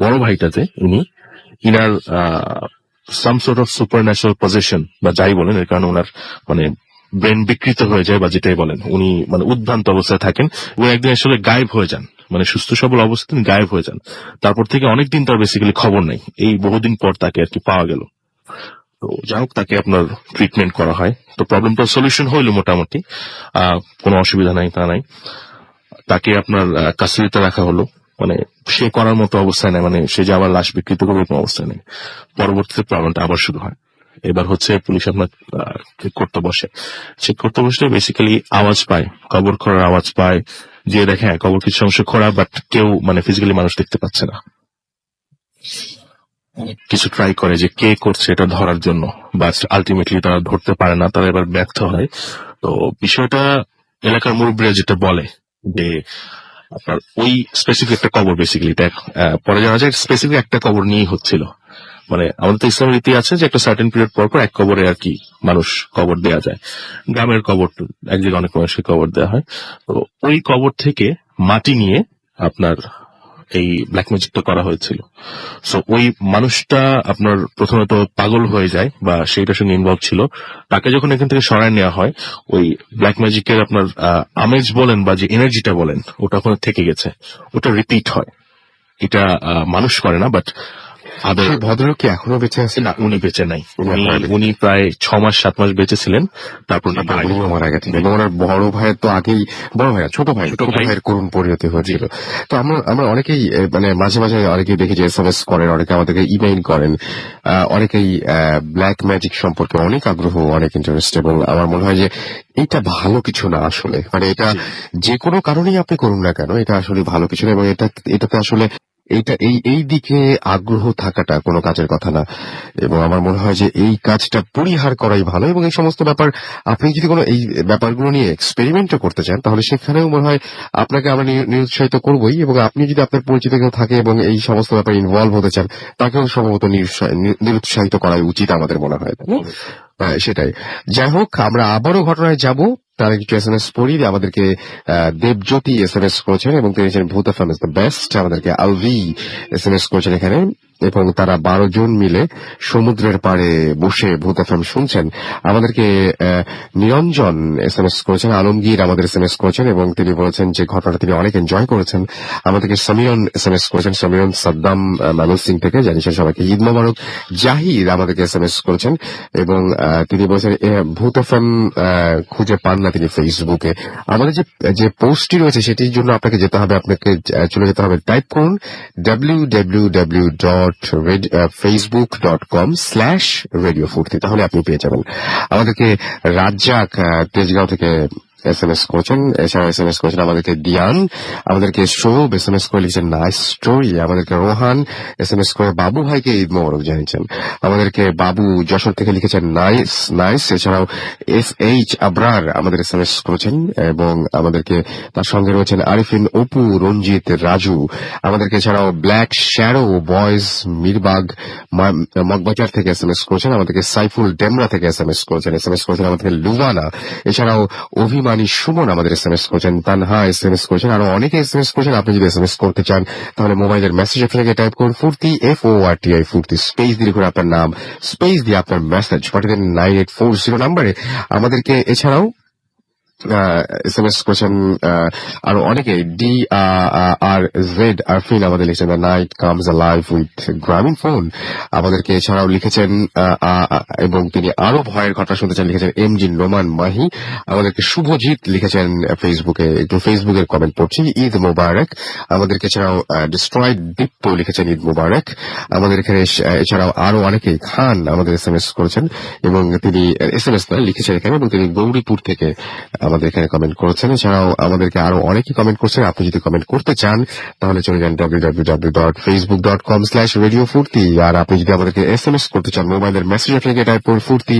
বড় ভাইটা যে inner some sort of super natural position বা যাই বলেন, এর কারণে ওনার মানে ব্রেন বিকৃত হয়ে যায় বা যেটাই বলেন, উনি মানে উদ্ভ্রান্ত অবস্থায় থাকেন এবং একদিন আসলে গায়েব হয়ে যান, মানে সুস্থ সবল অবস্থায় তিনি গায়েব হয়ে যান। তারপর থেকে অনেকদিন তার বেসিক্যালি খবর নেই, এই বহুদিন পর তাকে আর কি পাওয়া গেল। তো যাই হোক, তাকে আপনার ট্রিটমেন্ট করা হয়। তো প্রবলেমটা সলিউশন হইলো মোটামুটি, কোনো অসুবিধা নাই তা নাই। তাকে আপনার কাস্টাডিতে রাখা হলো, মানে সে করার মতো অবস্থায় নেই, মানে সে যে আবার লাশ বিকৃত করবে কোনো অবস্থায় নেই। পরবর্তীতে প্রবলেমটা আবার শুরু হয়। এবার হচ্ছে পুলিশ আপনার চেক করতে বসলে বেসিক্যালি আওয়াজ পায়, কবর খোঁড়ার আওয়াজ পায়, যে দেখে হ্যাঁ কবর কিছু অংশ খোঁড়া, বাট কেউ মানে ফিজিক্যালি মানুষ দেখতে পাচ্ছে না। কিছু ট্রাই করে যে কে করছে এটা ধরার জন্য, বাট আলটিমেটলি তারা ধরতে পারে না, তারা এবার ব্যর্থ হয়। তো বিষয়টা এলাকার মুরব্বীরা যেটা বলে যে আপনার ওই স্পেসিফিক একটা কবর, বেসিক্যালি পরে জানা যায় স্পেসিফিক একটা কবর নিয়েই হচ্ছিল। মানে আমাদের তো ইসলামের রীতি আছে যে একটা সার্টেন পিরিয়ড পর পর এক কবরে আর কি মানুষ কবর দেয়া যায়, গ্রামের কবর এক জায়গায় অনেক মানুষকে কবর দেওয়া হয়। তো ওই কবর থেকে মাটি নিয়ে আপনার এই ব্ল্যাক ম্যাজিকটা করা হয়েছিল। সো ওই মানুষটা আপনার প্রথমে তো পাগল হয়ে যায় বা সেইটার সঙ্গে ইনভলভ ছিল, তাকে যখন এখান থেকে সরায় নেওয়া হয়, ওই ব্ল্যাক ম্যাজিকের আপনার আমেজ বলেন বা যে এনার্জিটা বলেন, ওটা ওখানে থেকে গেছে, ওটা রিপিট হয়। এটা মানুষ করে না, বাট সেই ভদ্রলোক কি এখনো বেঁচে আছে? না, উনি বেঁচে নাই। উনি প্রায় 6 মাস বেঁচে ছিলেন, তারপর উনিও মারা গেছেন। এবং ওনার বড় ভাইয়ের তো আগেই, বড় ভাই ছোট ভাইয়ের করুণ পরিণতি হয়েছিল। তো আমরা অনেকেই মানে মাঝে মাঝে অনেকেই দেখি যে এসএমএস করেন, অনেকে আমাদেরকে ইমেইল করেন, অনেকেই ব্ল্যাক ম্যাজিক সম্পর্কে অনেক আগ্রহ, অনেক ইন্টারেস্ট। এবং আমার মনে হয় যে এটা ভালো কিছু না আসলে, মানে এটা যে কোনো কারণেই আপনি করুন না কেন, এটা আসলে ভালো কিছু না। এবং এটাতে আসলে এই দিকে আগ্রহ থাকাটা কোনো কাজের কথা না। এবং আমার মনে হয় যে এই কাজটা পরিহার করাই ভালো। এবং এই সমস্ত ব্যাপার আপনি যদি কোনো এই ব্যাপারগুলো নিয়ে এক্সপেরিমেন্টও করতে চান, তাহলে সেখানেও মনে হয় আপনাকে আমরা নিরুৎসাহিত করবোই। এবং আপনি যদি আপনার পরিচিত কেউ থাকে এবং এই সমস্ত ব্যাপারে ইনভলভ হতে চান, তাকেও সম্ভবত নিরুৎসাহিত করাই উচিত আমাদের মনে হয়, তাই না? সেটাই। যাই হোক, আমরা আবারও ঘটনায় যাব, তার কিছু এসএমএস পড়ি। আমাদেরকে দেবজ্যোতি এসএমএস করেছেন এবং তিনি ভূত এফএম ইজ দ্য বেস্ট। আমাদেরকে আলভি এসএমএস করেছেন এখানে, এবং তারা 12 জন মিলে সমুদ্রের পাড়ে বসে ভূত এফএম শুনছেন। আমাদেরকে নিরঞ্জন এসএমএস করেছেন, আলমগীর আমাদের এসএমএস করেছেন এবং তিনি বলেছেন যে ঘটনাটা তিনি অনেক এনজয় করেছেন। আমাদেরকে সমীরন এসএমএস করেছেন, সমীরন সাদ্দাম ময়মনসিংহ থেকে, জানিয়েছেন সবাইকে ঈদ মোবারক। জাহির আমাদেরকে এসএমএস করেছেন এবং তিনি বলেছেন ভূত এফএম খুঁজে পান না তিনি ফেসবুকে। আমাদের যে পোস্টটি রয়েছে সেটির জন্য আপনাকে যেতে হবে, আপনাকে চলে যেতে হবে, টাইপ করুন www.facebook.com/radiofuর্তি, তাহলে আপনি পেয়ে যাবেন। আমাদেরকে রাজ্জাক তেজগাঁও থেকে এসএমএস করেছেন, এছাড়া এসএমএস করেছেন আমাদেরকে দিয়ান, আমাদেরকে সৌরভ এসএমএস করে লিখেছেন নাইস স্টোরি, আমাদেরকে রোহান এসএমএস করে বাবু ভাইকে ঈদ মোবারক জানিয়েছেন, আমাদেরকে বাবু যশোর থেকে লিখেছেন নাইস। এছাড়াও SH আবরার আমাদের এসএমএস করেছেন এবং আমাদেরকে তার সঙ্গে রয়েছেন আরিফিন, অপু, রঞ্জিত, রাজু। আমাদেরকে এছাড়াও black shadow boys Mirbagh Moghbazar থেকে এসএমএস করেছেন, আমাদেরকে সাইফুল ডেমরা থেকে এসএমএস করেছেন আমাদেরকে লুবানা। এছাড়াও অভিমানী সুমন আমাদের এসএমএস করেছেন, তানহা এসএমএস করেছেন, আরো অনেকে এসএমএস করেছেন। আপনি যদি এসএমএস করতে চান তাহলে মোবাইলের মেসেজ থেকে টাইপ করুন ফুর্তি, FORTI ফুর্তি, স্পেস দিয়ে লিখুন আপনার নাম, স্পেস দিয়ে আপনার মেসেজ পাঠিয়ে দিন 9840 নম্বরে। আমাদেরকে এছাড়াও এস এম এস করেছেন আরো অনেকে। ডি আর জেড আরফিন আমাদের লিখেছেন the night comes live with গ্রামীণ ফোন আমাদেরকে এছাড়াও লিখেছেন, এবং তিনি আরো ভয়ের ঘটনা শুনতে চান লিখেছেন এম জি নোমান মাহি। আমাদেরকে শুভজিৎ লিখেছেন ফেসবুকে, একটু ফেসবুকের কমেন্ট পড়ছি, ঈদ মোবারক। আমাদেরকে এছাড়াও ডিস্ট্রয়েড দীপ্ত লিখেছেন ঈদ মোবারক। আমাদের এখানে এছাড়াও আরো অনেকে খান আমাদের এস এম এস করেছেন, এবং তিনি এস এম এস না লিখেছেন এখানে, এবং তিনি গৌরীপুর থেকে আমাদের এখানে কমেন্ট করেছেন। এছাড়াও আমাদেরকে আরো অনেকে কমেন্ট করছেন। আপনি যদি কমেন্ট করতে চান তাহলে চলে যান www.facebook.com/radiofurti। আর আপনি যদি আমাদেরকে এস এম এস করতে চান মোবাইলের মেসেজ আপনাকে টাইপ করুন ফুর্তি,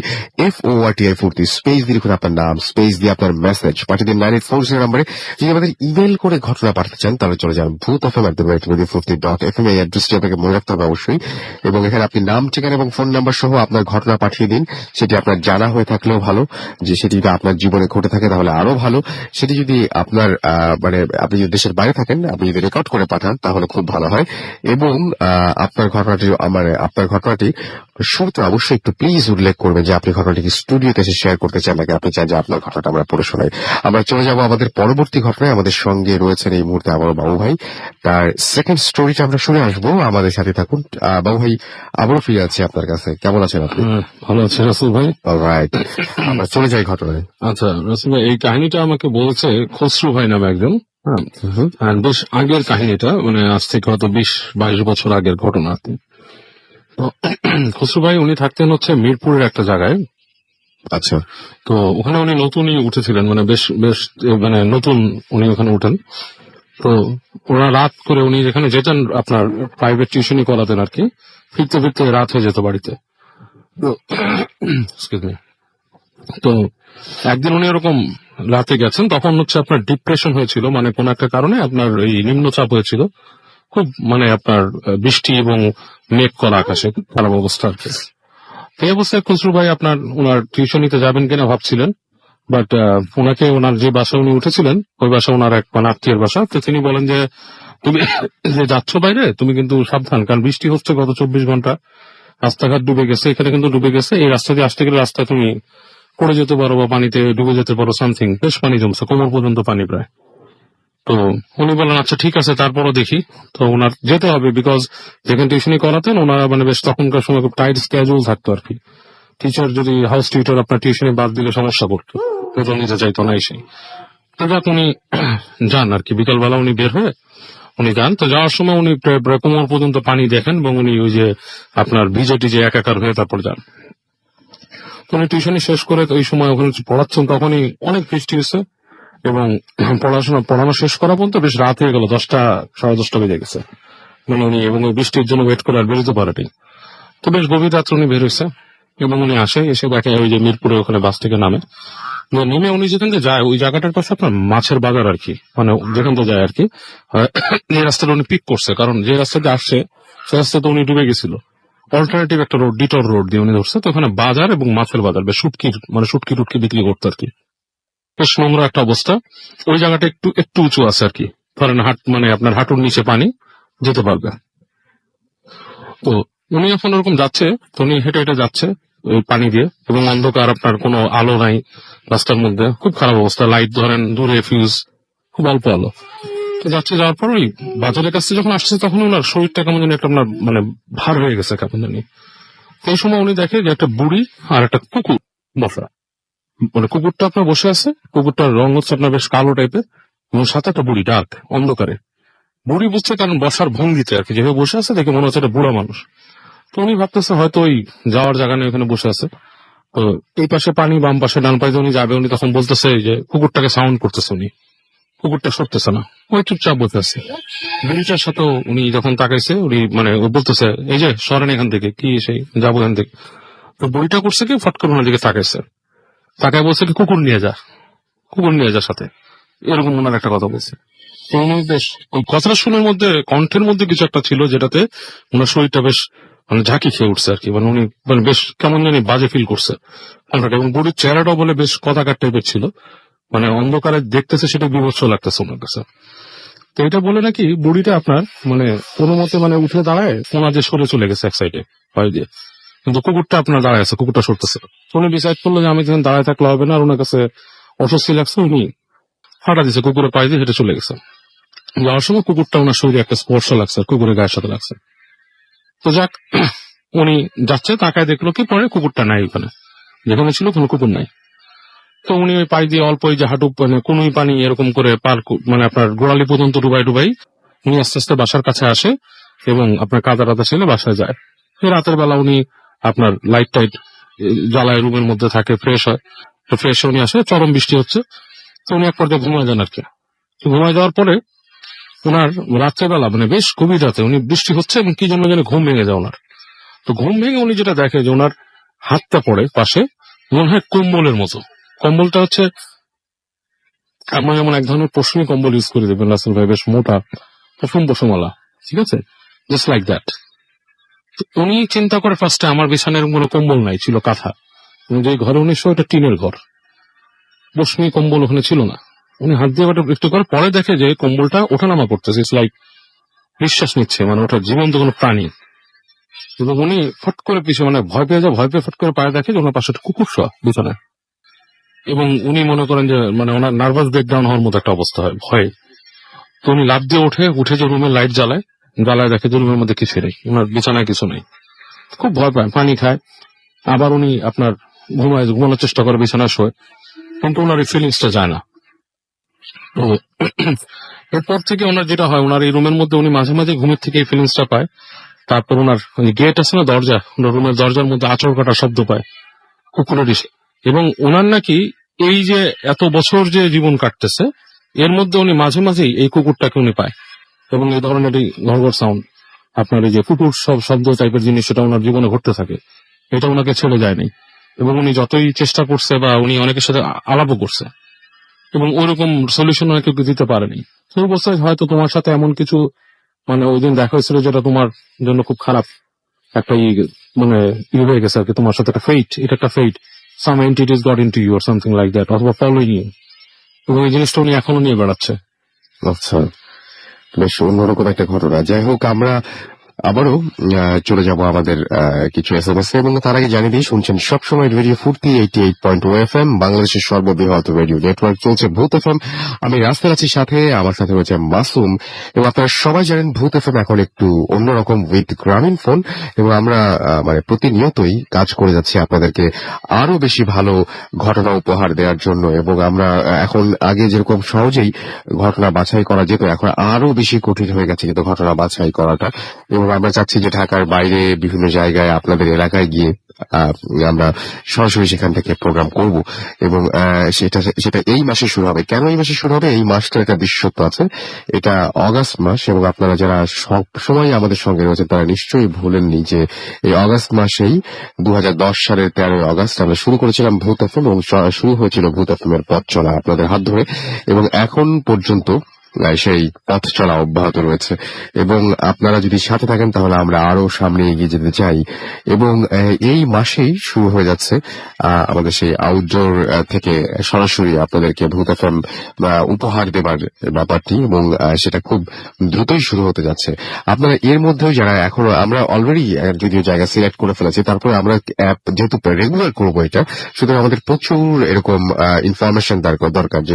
FORTI ফুর্তি, স্পেস দিয়ে লিখুন আপনার নাম, স্পেস দিয়ে আপনার মেসেজ পাঠিয়ে দিন 9840 নম্বরে। যদি আমাদের ইমেল করে ঘটনা পাঠাতে চান তাহলে চলে যান boothfm@radiofurti.fm, এই অ্যাড্রেসটি আপনাকে মনে রাখতে হবে অবশ্যই। এবং এখানে আপনি নাম, ঠিকানা এবং ফোন নাম্বার সহ আপনার ঘটনা পাঠিয়ে দিন। সেটি আপনার জানা হয়ে থাকলেও ভালো, যে সেটি যদি আপনার জীবনে ঘটে থাকে তাহলে আরো ভালো। সেটি যদি আপনার মানে আপনি যদি দেশের বাইরে থাকেন, আপনি যদি রেকর্ড করে পাঠান তাহলে খুব ভালো হয়। এবং আপনার ঘটনাটি শুরুতে অবশ্যই একটু প্লিজ উল্লেখ করবেন যে আপনি ঘটনাটিকে স্টুডিওতে এসে শেয়ার করতে চান, নাকি আপনি চান যে আপনার ঘটনাটা আমরা পড়ে শোনাই। আমরা চলে যাব আমাদের পরবর্তী ঘটনায়। আমাদের সঙ্গে রয়েছেন এই মুহূর্তে আবারও বাবু ভাই, তার সেকেন্ড স্টোরিটা আমরা শুনে আসবো। আমাদের সাথে থাকুন। বাবু ভাই, আবারও ফিরে আছি আপনার কাছে। কেমন আছেন আপনি? ভালো আছে রাসেল ভাই। অলরাইট, আমরা চলে যাই ঘটনায়। আচ্ছা রাসেল ভাই, এই কাহিনীটা আমাকে বলছে খসরু ভাই নামে একজন। হ্যাঁ, আর বেশ আগের কাহিনীটা, মানে আজ থেকে হয়তো 20-22 বছর আগের ঘটনা আর কি। তো খসরু ভাই উনি থাকতেন হচ্ছে মিরপুরের একটা জায়গায়। আচ্ছা, তো ওখানে উনি নতুনই উঠেছিলেন, মানে বেশ বেশ মানে নতুন উনি ওখানে উঠেন। তো ওরা রাত করে উনি যেখানে যেতেন আপনার প্রাইভেট টিউশনই করাতেন আর কি, ফিরতে ফিরতে রাত হয়ে যেত বাড়িতে। তো excuse me। তো একদিন উনি এরকম রাতে গেছেন, তখন হচ্ছে আপনার ডিপ্রেশন হয়েছিল, মানে কোন একটা কারণে আপনার এই নিম্নচাপ হয়েছিল খুব, মানে আপনার বৃষ্টি এবং মেঘ করা আকাশে, খুব খারাপ অবস্থা আর কি। এই অবস্থায় খসরু ভাই আপনার ওনার টিউশনিতে যাবেন কিনা ভাবছিলেন, বাট ওনাকে ওনার যে বাসা উনি উঠেছিলেন ওই বাসা ওনার এক মানে আত্মীয়ের বাসা। তো তিনি বলেন যে তুমি যে যাচ্ছ বাইরে তুমি কিন্তু সাবধান, কারণ বৃষ্টি হচ্ছে গত 24 ঘন্টা, রাস্তাঘাট ডুবে গেছে, এখানে কিন্তু ডুবে গেছে, এই রাস্তা দিয়ে আসতে গেলে রাস্তায় তুমি পড়ে যেতে পারো বা পানিতে ডুবে যেতে পারো, সামথিং, বেশ পানি জমছে, কোমর পর্যন্ত পানি প্রায়। তো উনি বলেন আচ্ছা ঠিক আছে, তারপরও দেখি। তো ওনার যেতে হবে, বিকজ যেখানে টিউশনি করাতেন ওনারা মানে বেশ তখনকার সময় খুব টাইট স্কেজুল থাকতো আর কি। টিচার যদি হাউস টিউটর আপনার টিউশনি বাদ দিলে সমস্যা করতো, বেতন নিতে চাইতো না এসে। তো যাক উনি যান আর কি, বিকালবেলা উনি বের হয়ে উনি যান। তো যাওয়ার সময় উনি প্রায় কোমর পর্যন্ত পানি দেখেন, এবং উনি ওই যে আপনার ভিজেটি যে একাকার হয়ে তারপর যান। তো উনি টিউশনি শেষ করে ওই সময় ওখানে পড়াচ্ছেন, তখনই অনেক বৃষ্টি হয়েছে, এবং পড়ানো শেষ করা পর্যন্ত বেশ রাত হয়ে গেল, 10টা 10:30 বেজে গেছে। মানে উনি এবং ওই বৃষ্টির জন্য ওয়েট করে আর বেরোতে পারেনি। তো বেশ গভীর রাত্রে উনি বের হয়েছে, এবং উনি এসে দেখে ওই যে মিরপুরে ওখানে বাস থেকে নামে। নেমে উনি যেখান থেকে যায় ওই জায়গাটার পাশে আপনার মাছের বাজার আর কি, মানে যেখান থেকে যায় আর কি। এই রাস্তাটা উনি পিক করছে, কারণ যে রাস্তাতে আসছে সে রাস্তাতে উনি ডুবে গেছিল। অল্টারনেটিভ একটা রোড, ডিটর রোড দিয়ে উনি ধরছে। তো ওখানে বাজার এবং মাছের বাজার, বেশ শুটকি টুটকি বিক্রি করতো আর কি। বেশ নোংরা একটা অবস্থা। ওই জায়গাটা একটু একটু উঁচু আছে আর কি, ধরেন মানে আপনার হাঁটুর নিচে পানি যেতে পারবে। তো উনি এখন ওরকম যাচ্ছে, তো উনি হেঁটে হেঁটে যাচ্ছে ওই পানি দিয়ে, এবং অন্ধকার, আপনার কোনো আলো নাই রাস্তার মধ্যে, খুব খারাপ অবস্থা, লাইট ধরেন দূরে ফিউজ, খুব অল্প আলো। তো যাওয়ার পর ওই বাজারের কাছে যখন আসছে তখন ওনার শরীরটা কেমন জানি একটা আপনার মানে ভার হয়ে গেছে কেমন জানি। এই সময় উনি দেখে যে একটা বুড়ি আর একটা কুকুর বসা, মানে কুকুরটা আপনার বসে আছে, কুকুরটার রং হচ্ছে আপনার বেশ কালো টাইপের, এবং সাথে একটা বুড়ি ডাক অন্ধকারে। বুড়ি বুঝছে কারণ বসার ভঙ্গিতে আর কি, যেভাবে বসে আছে দেখে মনে হচ্ছে একটা বুড়া মানুষ। তো উনি ভাবতেছে হয়তো ওই যাওয়ার জায়গা নেই, ওখানে বসে আছে। তো এই পাশে পানি, বাম পাশে ডান পাশে উনি যাবে, উনি তখন বলতেছে যে কুকুরটাকে সাউন্ড করতেছে উনি, কুকুরটা সরতেছে না, ওই চুপচাপ বসে আছে। বুড়িটার সাথেও উনি যখন তাকাইছে উনি মানে ও বলতেছে এই যে সরেন এখান থেকে, কি সেই যাবো এখান থেকে। তো বুড়িটা করছে কি, ফট করে ওনার দিকে তাকাইছে, তাকায় বলছে কি কুকুর নিয়ে যা সাথে, এরকম ওনার একটা কথা বলছে। তো উনি বেশ ওই কথাটা শুনের মধ্যে কণ্ঠের মধ্যে কিছু একটা ছিল যেটাতে ওনার শরীরটা বেশ মানে ঝাঁকি খেয়ে উঠছে আর কি, মানে উনি মানে বেশ কেমন জানি বাজে ফিল করছে কণ্ঠটা। এবং বুড়ির চেহারাটাও বলে বেশ কথাকার টাইপের ছিল, মানে অন্ধকারে দেখতেছে সেটা বিভৎস লাগতেছে ওনার কাছে। তো এটা বলে নাকি বুড়িটা আপনার মানে কোনো মতে মানে উঠে দাঁড়ায়, ওনা যে সরে চলে গেছে এক সাইডে ভয় দিয়ে, কিন্তু কুকুরটা আপনার দাঁড়ায় আছে, কুকুরটা সরতেছে। উনি ডিসাইড করলো যে আমি যখন দাঁড়ায় থাকলে হবে না, আর ওনার কাছে অস্বস্তি লাগছে, উনি হাঁটা দিচ্ছে, কুকুরের পায়ে দিয়ে হেঁটে চলে গেছে। যাওয়ার সময় কুকুরটা ওনার শরীরে একটা স্পর্শ লাগছে, কুকুরের গায়ের সাথে লাগছে। তো যাক, উনি যাচ্ছে, তাকায় দেখলো কি পরে কুকুরটা নাই ওখানে, যেখানে ছিল কোনো কুকুর নাই। তো উনি ওই পাই দিয়ে অল্প এই যে হাঁটু মানে কোনোই পানি এরকম করে মানে আপনার গোড়ালি পর্যন্ত ডুবাই ডুবাই উনি আস্তে আস্তে বাসার কাছে আসে এবং আপনার কাদা টাদা ছেলে বাসায় যায়। এই রাতের বেলা উনি আপনার লাইট টাইট জ্বালায় রুমের মধ্যে থাকে, ফ্রেশ হয়। তো ফ্রেশ উনি আসে, চরম বৃষ্টি হচ্ছে, তো উনি এক পর্যায়ে ঘুমায় যান আর কি। তো ঘুমায় যাওয়ার পরে ওনার রাত্রেবেলা মানে বেশ গভীর রাতে উনি বৃষ্টি হচ্ছে এবং কি জন্য যেন ঘুম ভেঙে যায় ওনার। তো ঘুম ভেঙে উনি যেটা দেখে যে ওনার হাতটা পড়ে পাশে, মনে হয় কম্বলের মতো। কম্বলটা হচ্ছে আপনার যেমন এক ধরনের পশমি কম্বল ইউজ করে দেবেন রাসেল ভাই, বেশ মোটা পশম পশমওয়ালা, ঠিক আছে, জাস্ট লাইক দ্যাট। উনি চিন্তা করে ফার্স্টে আমার বিছানায় এরকম কোনো কম্বল নাই, ছিল কাঁথা। যে ঘরে উনি শো এটা টিনের ঘর, পশমি কম্বল ওখানে ছিল না। উনি হাত দিয়ে একটু করে পরে দেখে যে কম্বলটা ওঠানামা করতেছে, ইটস লাইক নিঃশ্বাস নিচ্ছে, মানে ওটা জীবন্ত কোনো প্রাণী। এবং উনি ফট করে পিছিয়ে মানে ভয় পেয়ে ফট করে পায়ে দেখে যে ওনার পাশে একটা কুকুর শোয়া বিছানায়। এবং উনি মনে করেন যে মানে ওনার নার্ভাস ব্রেকডাউন হওয়ার মতো একটা অবস্থা হয় ভয়ে। তো উনি লাফ দিয়ে উঠে যে রুমের লাইট জ্বালায় দেখে যে রুমের মধ্যে কিছু নেই, ওনার বিছানায় কিছু নেই। খুব ভয় পায়, পানি খায়, আবার উনি আপনার ঘুমানোর চেষ্টা করে, বিছানায় শোয়, কিন্তু ওনার এই ফিলিংসটা যায় না। তো এরপর থেকে ওনার যেটা হয়, ওনার এই রুমের মধ্যে উনি মাঝে মাঝে ঘুমের থেকে এই ফিলিংসটা পায়। তারপর ওনার গেট আছে না, দরজা, ওনার রুমের দরজার মধ্যে আঁচড় কাটার শব্দ পায় কুকুরের এসে। এবং ওনার নাকি এই যে এত বছর যে জীবন কাটতেছে এর মধ্যে উনি মাঝে মাঝেই এই কুকুরটাকে উনি পায়, এবং এই ধরনের এই ঘড়ঘড় সাউন্ড, আপনার এই যে কুকুর সব শব্দ টাইপের জিনিস, সেটা ওনার জীবনে ঘটতে থাকে। এটা ওনাকে ছেড়ে যায়নি, এবং উনি যতই চেষ্টা করছে বা উনি অনেকের সাথে আলাপও করছে, এবং ওইরকম সলিউশন অনেকে দিতে পারেনি। কেউ বলছে হয়তো তোমার সাথে এমন কিছু মানে ওই দিন দেখা হয়েছিল যেটা তোমার জন্য খুব খারাপ একটা মানে হয়ে গেছে আর কি, তোমার সাথে একটা ফেট, এটা একটা fate, some entities got into you or something like that, অথবা ফলোইং ইউ। এবং এই জিনিসটা উনি এখনো নিয়ে বেড়াচ্ছে। আচ্ছা, বেশ অন্যরকম একটা ঘটনা। যাই হোক, আমরা আবারও চলে যাব আমাদের কিছু এসএমএস এবং তার আগে জানিয়ে দিই, শুনছেন সবসময় রেডিও ফুর্তি 88.2 FM, বাংলাদেশের সর্ববৃহৎ রেডিও নেটওয়ার্ক, চলছে ভূত এফএম। আমি রাস্তায় আছি, সাথে আমার সাথে রয়েছে মাসুম। এবং আপনারা সবাই জানেন ভূত এফএম এখন একটু অন্যরকম উইথ গ্রামীণ ফোন, এবং আমরা মানে প্রতিনিয়তই কাজ করে যাচ্ছি আপনাদেরকে আরো বেশি ভালো ঘটনা উপহার দেওয়ার জন্য। এবং আমরা এখন আগে যেরকম সহজেই ঘটনা বাছাই করা যেত, এখন আরো বেশি কঠিন হয়ে গেছে কিন্তু ঘটনা বাছাই করাটা। এবং আমরা চাচ্ছি যে ঢাকার বাইরে বিভিন্ন জায়গায় আপনাদের এলাকায় গিয়ে আমরা সরাসরি সেখান থেকে প্রোগ্রাম করব। এবং সেটা এই মাসে শুরু হবে। কেন এই মাসে শুরু হবে? এই মাসটার একটা বিশেষত্ব আছে, এটা অগাস্ট মাস। এবং আপনারা যারা সব সময় আমাদের সঙ্গে রয়েছেন তারা নিশ্চয়ই ভুলেননি যে এই অগাস্ট মাসেই 2010 সালের 13 অগাস্ট আমরা শুরু করেছিলাম ভূত এফএম, এবং শুরু হয়েছিল ভূত এফএম এর পথ চলা আপনাদের হাত ধরে, এবং এখন পর্যন্ত সেই পথ চলা অব্যাহত রয়েছে। এবং আপনারা যদি সাথে থাকেন তাহলে আমরা আরো সামনে এগিয়ে যেতে চাই। এবং এই মাসেই শুরু হয়ে যাচ্ছে আমাদের সেই আউটডোর থেকে সরাসরি আপনাদেরকে ভূত এফএম উপহার দেবার ব্যাপারটি, এবং সেটা খুব দ্রুতই শুরু হতে যাচ্ছে। আপনারা এর মধ্যেও যারা এখনো, আমরা অলরেডি যদিও জায়গা সিলেক্ট করে ফেলেছি, তারপরে আমরা যেহেতু রেগুলার করবো এটা, সুতরাং আমাদের প্রচুর এরকম ইনফরমেশন দরকার যে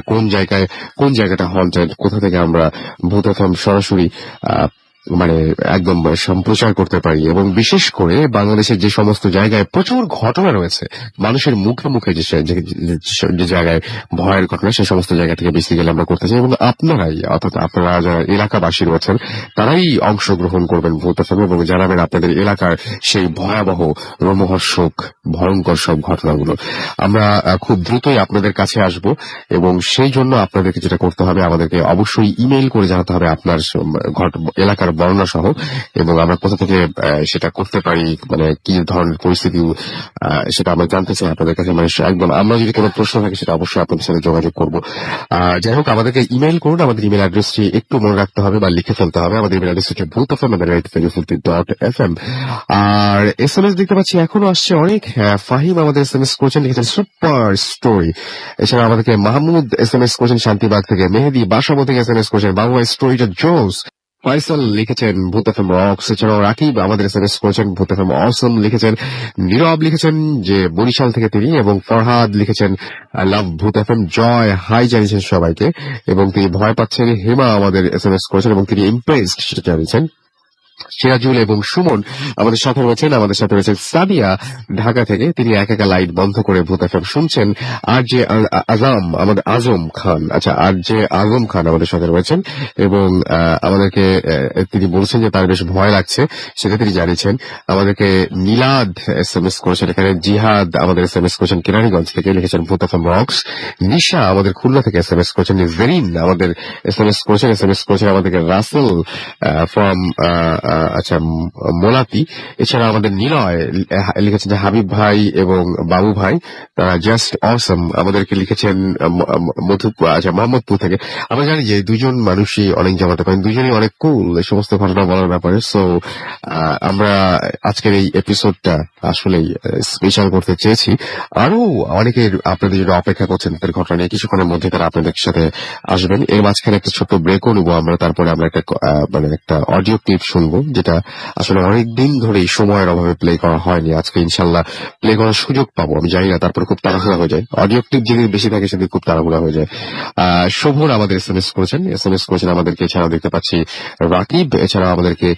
কোন জায়গাটা হন্টেড, কোথা থেকে আমরা ভূত এফএম সরাসরি মানে একদম সম্প্রচার করতে পারি। এবং বিশেষ করে বাংলাদেশের যে সমস্ত জায়গায় প্রচুর ঘটনা রয়েছে, মানুষের মুখে মুখে যে জায়গায় ভয়ের ঘটনা, সেই সমস্ত জায়গা থেকে বেসিক্যালি আমরা করতে চাই। এবং আপনারাই, অর্থাৎ আপনারা যারা এলাকাবাসী রয়েছেন তারাই অংশগ্রহণ করবেন ভূত এফএম, এবং জানাবেন আপনাদের এলাকার সেই ভয়াবহ, রোমহর্ষক, ভয়ঙ্কর সব ঘটনাগুলো। আমরা খুব দ্রুতই আপনাদের কাছে আসব, এবং সেই জন্য আপনাদেরকে যেটা করতে হবে, আমাদেরকে অবশ্যই ইমেইল করে জানাতে হবে আপনার এলাকার বর্ণনা সহ, এবং আমরা কোথা থেকে সেটা করতে পারি, মানে কি ধরনের পরিস্থিতি সেটা আমরা জানতে চাই আপনাদের কাছে। মানে একদম আমরা যদি কোনো প্রশ্ন থাকে সেটা অবশ্যই আপনাদের সাথে যোগাযোগ করব। যাই হোক, আমাদেরকে ইমেইল করুন। আমাদের ইমেল অ্যাড্রেসটি একটু মনে রাখতে হবে বা লিখে ফেলতে হবে। আমাদের ইমেল অ্যাড্রেস হচ্ছে ভূতফম@radio40.fm। আর এসএমএস দেখতে পাচ্ছি এখনো আসছে অনেক। ফাহিম আমাদের এসএমএস করেছেন, লিখেছেন সুপার স্টোরি। এছাড়া আমাদেরকে মাহমুদ এসএমএস করেছেন শান্তিবাগ থেকে, মেহেদি বাসাবো থেকে এসএমএস করেছেন, বাংলা স্টোরিটা জোস। ফয়সাল লিখেছেন ভূত এফএম রক্স, এছাড়াও রাকিব আমাদের এসএমএস করেছেন ভূত এফএম অসম লিখেছেন, নীরব লিখেছেন যে বরিশাল থেকে তিনি, এবং ফরহাদ লিখেছেন আই লাভ ভূত এফএম, জয় হাই জানিয়েছেন সবাইকে, এবং তিনি ভয় পাচ্ছেন, হেমা আমাদের এসএমএস করেছেন এবং তিনি ইমপ্রেসড সেটা জানিয়েছেন। সিরাজুল এবং সুমন আমাদের সাথে রয়েছেন, আমাদের সাথে রয়েছেন সাদিয়া ঢাকা থেকে, তিনি একা লাইট বন্ধ করে ভূত এফএম শুনছেন। আর যে আজম খান, আচ্ছা আর যে আজম খান আমাদের সাথে রয়েছেন, এবং আমাদেরকে তিনি বলছেন যে তার বেশ ভয় লাগছে, সেটা তিনি জানিয়েছেন। আমাদেরকে নীলাদ এসএমএস করেছেন, এখানে জিহাদ আমাদের এসএমএস করেছেন কেরানীগঞ্জ থেকে, লিখেছেন ভূত এফএম রক্স। নিশা আমাদের খুলনা থেকে এসএমএস করেছেন, জেরিন আমাদের এসএমএস করেছেন আমাদেরকে রাসেল ফ্রম আচ্ছা মোলাতি। এছাড়া আমাদের নিলয় লিখেছেন যে হাবিব ভাই এবং বাবু ভাই তারা জাস্ট অসম আমাদেরকে লিখেছেন মোহাম্মদপুর থেকে। আমরা জানি যে দুজন মানুষই অনেক জমাতে পারেন, দুজনই অনেক কুল এই সমস্ত ঘটনা বলার ব্যাপারে। সো আমরা আজকের এই এপিসোডটা আসলেই স্পেশাল করতে চেয়েছি। আরো অনেকের আপনাদের জন্য অপেক্ষা করছেন তাদের ঘটনা নিয়ে, কিছুক্ষণের মধ্যে তারা আপনাদের সাথে আসবেন। এর মাঝখানে একটা ছোট্ট ব্রেকও নেবো আমরা, তারপরে আমরা একটা অডিও ক্লিপ শুনবো, যেটা আসলে অনেকদিন ধরে এই সময়ের অভাবে প্লে করা হয়নি। আজকে ইনশাল্লাহ প্লে করার সুযোগ পাবো, আমি জানি না, তারপরে খুব তাড়াহুড়া হয়ে যায়। অডিও ক্লিপ যেদিন বেশি থাকে সেদিন খুব তাড়াহুড়া হয়ে যায়। শোভন আমাদের এসএমএস করেছেন আমাদেরকে, এছাড়াও দেখতে পাচ্ছি রাকিব, এছাড়াও আমাদেরকে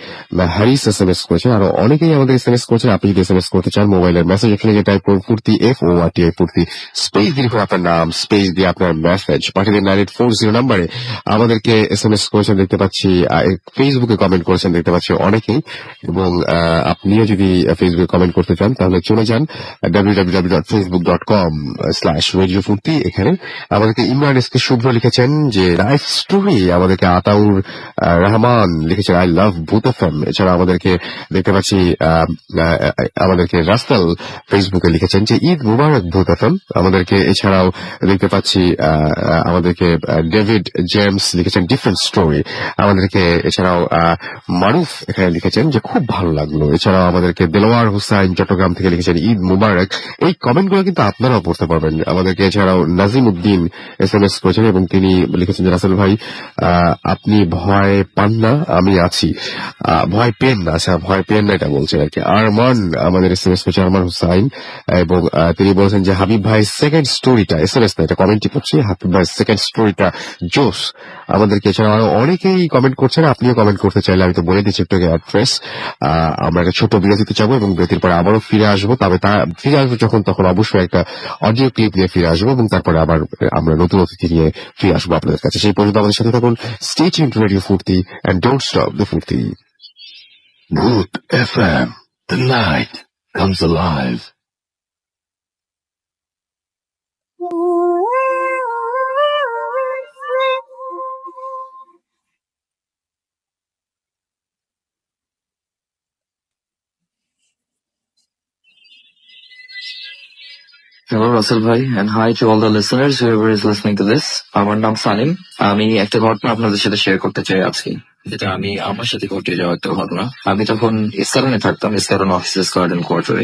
হ্যারিস এসএমএস করেছেন, আরো অনেকেই আমাদের এসএমএস করেছেন। আপনি যদি এসএমএস করতে চান মোবাইলের মেসেজ এখানে যে টাইপ করুন ফুর্তি FORTI ফুর্তি, স্পেস দিয়ে লিখুন আপনার নাম, স্পেস দিয়ে আপনার মেসেজ পাঠিয়ে দিন 9840 নাম্বারে। আমাদেরকে এসএমএস করেছেন দেখতে পাচ্ছি, ফেসবুকে কমেন্ট করেছেন দেখতে পাচ্ছি অনেকেই, এবং আপনিও যদি ফেসবুকে কমেন্ট করতে চান তাহলে চলে যান www.facebook.com/radiofurti। এখানে আমাদেরকে ইমরান এসকে শুভ্র লিখেছেন যে লাইফ স্টোরি, আমাদেরকে আতাউর রহমান লিখেছেন আই লাভ ভূত এফএম। এছাড়া আমাদেরকে দেখতে পাচ্ছি আমাদেরকে রাস্তাল ফেসবুকে লিখেছেন যে ঈদ মুবারক ভূত এফএম আমাদেরকে। এছাড়াও দেখতে পাচ্ছি আমাদেরকে ডেভিড জেমস লিখেছেন ডিফারেন্ট স্টোরি আমাদেরকে। এছাড়াও মারুফ এখানে লিখেছেন যে খুব ভালো লাগলো। এছাড়াও আমাদেরকে দেলোয়ার হুসাইন চট্টগ্রাম থেকে লিখেছেন ঈদ মুবারক। এই কমেন্টগুলো কিন্তু আপনারাও পড়তে পারবেন আমাদেরকে। এছাড়াও নাজিম উদ্দিন এসএমএস করেছেন এবং তিনি লিখেছেন যে রাসেল ভাই আপনি ভয় পান না, আমি আছি। ভয় পেন না, আচ্ছা ভয় পেন না এটা বলছেন আর কি। আরমান আমাদের এসএমএস করেছে আরমান হুসাইন, এবং তিনি বলছেন যে হাবিব ভাই সেকেন্ড স্টোরিটা, এসএমএস না এটা কমেন্টই করছি, হাবিব ভাই সেকেন্ড স্টোরিটা জোস আমাদেরকে। এছাড়া আরো অনেকেই কমেন্ট করছেন, আপনিও কমেন্ট করতে চাইলে আমি তো বলে দিচ্ছি একটু অ্যাড্রেস। আমরা একটা ছোট বিরতিতে যাবো এবং বিরতির পরে আবারও ফিরে আসবো, তবে ফিরে আসবো তখন অবশ্যই একটা অডিও ক্লিপ নিয়ে ফিরে আসবো, এবং তারপরে আবার আমরা নতুন অতিথি নিয়ে ফিরে আসবো আপনাদের কাছে। সেই পর্যন্ত আমাদের সাথে থাকুন। স্টে টিউনড টু রেডিও ফুর্তি এন্ড ডোন্ট স্টপ দ্য ফুর্তি। Root FM, the night comes alive. Hello Russell bhai, and hi to all the listeners whoever is listening to this. আমার নাম সানিম। আমি একটা ঘটনা আপনাদের সাথে শেয়ার করতে চাই আজকে, যেটা আমার সাথে ঘটে যাওয়া একটা ঘটনা। আমি তখন ইস্কারনে থাকতাম, ইস্কারন অফিসেস গার্ডেন কোয়ার্টারে।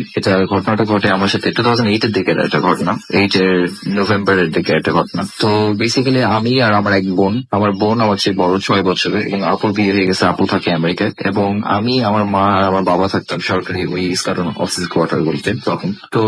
ঘটনাটা ঘটে আমার সাথে 2008 এর দিকের একটা ঘটনা, 8 নভেম্বরের দিকে একটা ঘটনা। তো বেসিক্যালি আমি আর আমার এক বোন, আমার চেয়ে বড় 6 বছরের, এবং আপুর বিয়ে হয়ে গেছে, আপু থাকে আমেরিকায়, এবং আমি, আমার মা আর আমার বাবা থাকতাম সরকারি ওই ইস্কারন অফিস কোয়ার্টার বলতে তখন। তো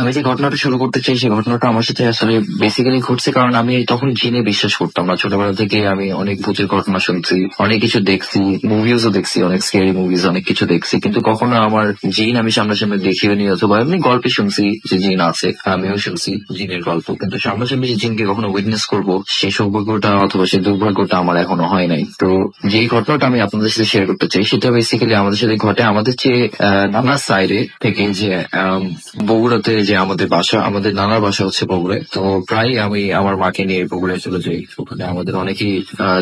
আমি যে ঘটনাটা শুরু করতে চাই, সেই ঘটনাটা আমার সাথে আসলে বেসিক্যালি ঘটছে কারণ আমি তখন জিনে বিশ্বাস করতাম না। ছোটবেলা থেকে আমি অনেক ভূতের ঘটনা শুনছি, অনেক কিছু দেখছি, মুভিজও দেখছি, অনেক স্কেরি মুভিজ অনেক কিছু দেখছি, কিন্তু কখনো আমার জিন আমি সামনাসামনি দেখিও নি, অথবা এমনি গল্পে শুনছি যে জিন আছে, আমিও শুনছি জিনের গল্প, কিন্তু সামনাসামনি যে জিনকে কখনো উইটনেস করবো সেই সৌভাগ্যটা অথবা সেই দুর্ভাগ্যটা আমার এখনো হয় নাই। তো যে ঘটনাটা আমি আপনাদের সাথে শেয়ার করতে চাই সেটা বেসিক্যালি আমাদের সাথে ঘটে আমাদের যে নানা সাইডে থেকে, যে বগুড়াতে যে আমাদের বাসা, আমাদের নানার বাসা হচ্ছে বগুড়ায়। তো প্রায় আমি আমার মাকে নিয়ে বগুড়ায় চলে যাই। ওখানে আমাদের অনেকেই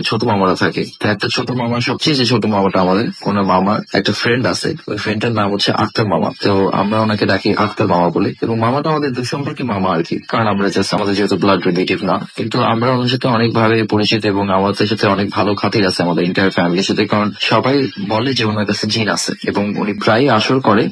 ছোট মামারা থাকে। তো একটা ছোট মামা, সবচেয়ে যে ছোট মামাটা আমাদের, ওনার মামার একটা ফ্রেন্ড আছে, ওই ফ্রেন্ডটার নাম হচ্ছে আক্তার মামা। তো আমরা ওনাকে ডাকি আক্তার মামা বলে, এবং মামাটা আমাদের দুঃসম্পর্কে মামা আর কি, কারণ আমরা জাস্ট আমাদের যেহেতু ব্লাড রিলেটিভ না, কিন্তু আমরা ওনার সাথে অনেকভাবে পরিচিত, এবং আমাদের সাথে অনেক ভালো খাতির আছে আমাদের এন্টায়ার ফ্যামিলির সাথে, কারণ সবাই বলে যে ওনার কাছে জিন আছে, এবং উনি প্রায় আসর করে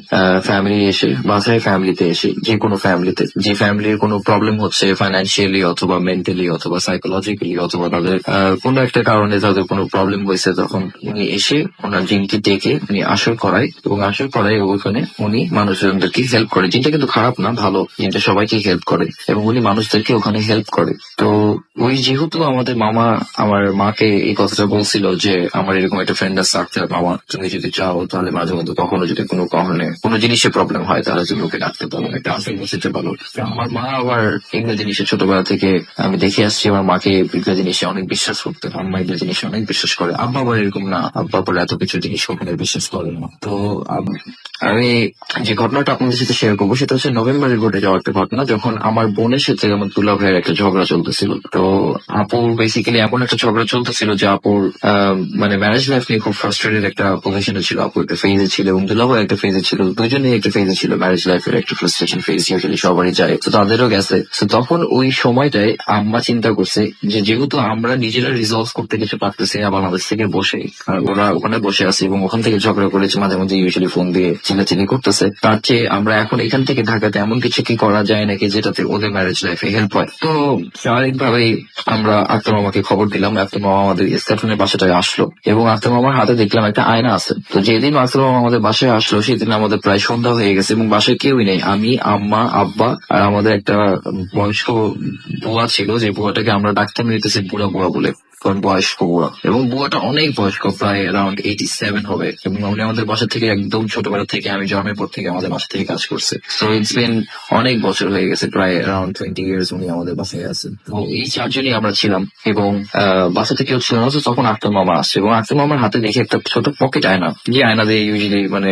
ফ্যামিলি এসে, বাসায় ফ্যামিলিতে এসে, যে কোনো ফ্যামিলিতে, যে ফ্যামিলির কোনো প্রবলেম হচ্ছে ফাইন্যান্সিয়ালি অথবা মেন্টালি অথবা অথবা সাইকোলজিক্যালি অথবা তাদের কোনো একটা কারণে তাদের কোনো প্রবলেম হয়েছে, তখন উনি এসে ওনার জিনকে ডেকে উনি আসর করায়, এবং আসর করায় ওখানে উনি মানুষজনদেরকে হেল্প করে। জিনটা কিন্তু খারাপ না, ভালো, জিনটা সবাইকে হেল্প করে এবং উনি মানুষদেরকে ওখানে হেল্প করে। তো ওই যেহেতু আমাদের মামা আমার মাকে এই কথাটা বলছিল যে আমার এরকম একটা ফ্রেন্ড আছে আক্তার মামা, তুমি যদি চাও তাহলে মাঝে মধ্যে কখনো যদি কোনো কারণে কোনো জিনিসের প্রবলেম হয় তাহলে তুমি ওকে ডাকতে পারো, একটা আসর বসিতে পারো। তো আমার মা আবার এগুলো জিনিসে ছোটবেলা থেকে আমি দেখে আসছি, আমার মাকে এগুলো জিনিসে অনেক বিশ্বাস করতে, আম্মা এগুলো জিনিসে অনেক বিশ্বাস করে। আব্বা আবার এরকম না, আব্বা আবার এত কিছু জিনিস ওখানে বিশ্বাস করে না। তো আমি যে ঘটনাটা আপনাদের সাথে শেয়ার করবো সেটা হচ্ছে নভেম্বরে ঘটে যাওয়া একটা ঘটনা, যখন আমার বোনের সাথে আমার দুলা ভাইয়ের একটা ঝগড়া চলতেছিল। তো আপুর বেসিক্যালি এমন একটা ঝগড়া চলতেছিল যে আপুর মানে ম্যারেজ লাইফ নিয়ে খুব ফ্রাস্ট্রেটেড একটা পজিশনে ছিল। আপু একটা ফেজে ছিল এবং দুলা ভাই একটা ফেজে ছিল, দুজনেই একটা ফেজে ছিল। ম্যারেজ লাইফের একটা ফ্রাস্ট্রেশন ফেজ ইউজুয়ালি সবারই যায়, তো তাদেরও গেছে। তো তখন ওই সময়টায় আম্মা চিন্তা করছে যে যেহেতু আমরা নিজেরা রিজলভ করতে কিছু পারতেছি না বাংলাদেশ থেকে বসে, আর ওরা ওখানে বসে আছে এবং ওখান থেকে ঝগড়া করেছে, মাঝে মাঝে ইউজুয়ালি ফোন দিয়ে চিল্লাচিল্লি করতেছে, তার চেয়ে আমরা এখন এখান থেকে ঢাকাতে এমন কিছু কি করা যায় নাকি যেটাতে ওদের ম্যারেজ লাইফে হেল্প হয়। তো স্বাভাবিকভাবেই আমরা আক্তার মামাকে খবর দিলাম। আক্তার মামা আমাদের স্টেফনের বাসাটায় আসলো এবং আক্তার মামার হাতে দেখলাম একটা আয়না আছে। তো যেদিন আক্তার মামা আমাদের বাসায় আসলো সেদিন আমাদের প্রায় সন্ধ্যা হয়ে গেছে এবং বাসায় কেউই নেই, আমি, আম্মা, আব্বা আর আমাদের একটা বয়স্ক বুয়া ছিল, যে বুয়াটাকে আমরা ডাক্তার নিতেছি বুড়া বুয়া বলে, কারণ বয়স্ক বুড়া, এবং বুয়াটা অনেক বয়স্ক, প্রায় অ্যারাউন্ড 87 হবে। এবং উনি আমাদের বাসা থেকে একদম ছোটবেলা থেকে, আমি জন্মের পর থেকে আমাদের বাসা থেকে কাজ করছে। তো ইটস বিন অনেক বছর হয়ে গেছে, প্রায় অ্যারাউন্ড 20 ইয়ার্স উনি আমাদের বাসায় আছেন। তো এই চারজনই আমরা ছিলাম এবং বাসাতে কেউ ছিল না। তো তখন আক্তার মামা আসছে এবং আক্তার মামার হাতে দেখে একটা ছোট পকেট আয়না, যে আয়না দিয়ে ইউজুয়ালি মানে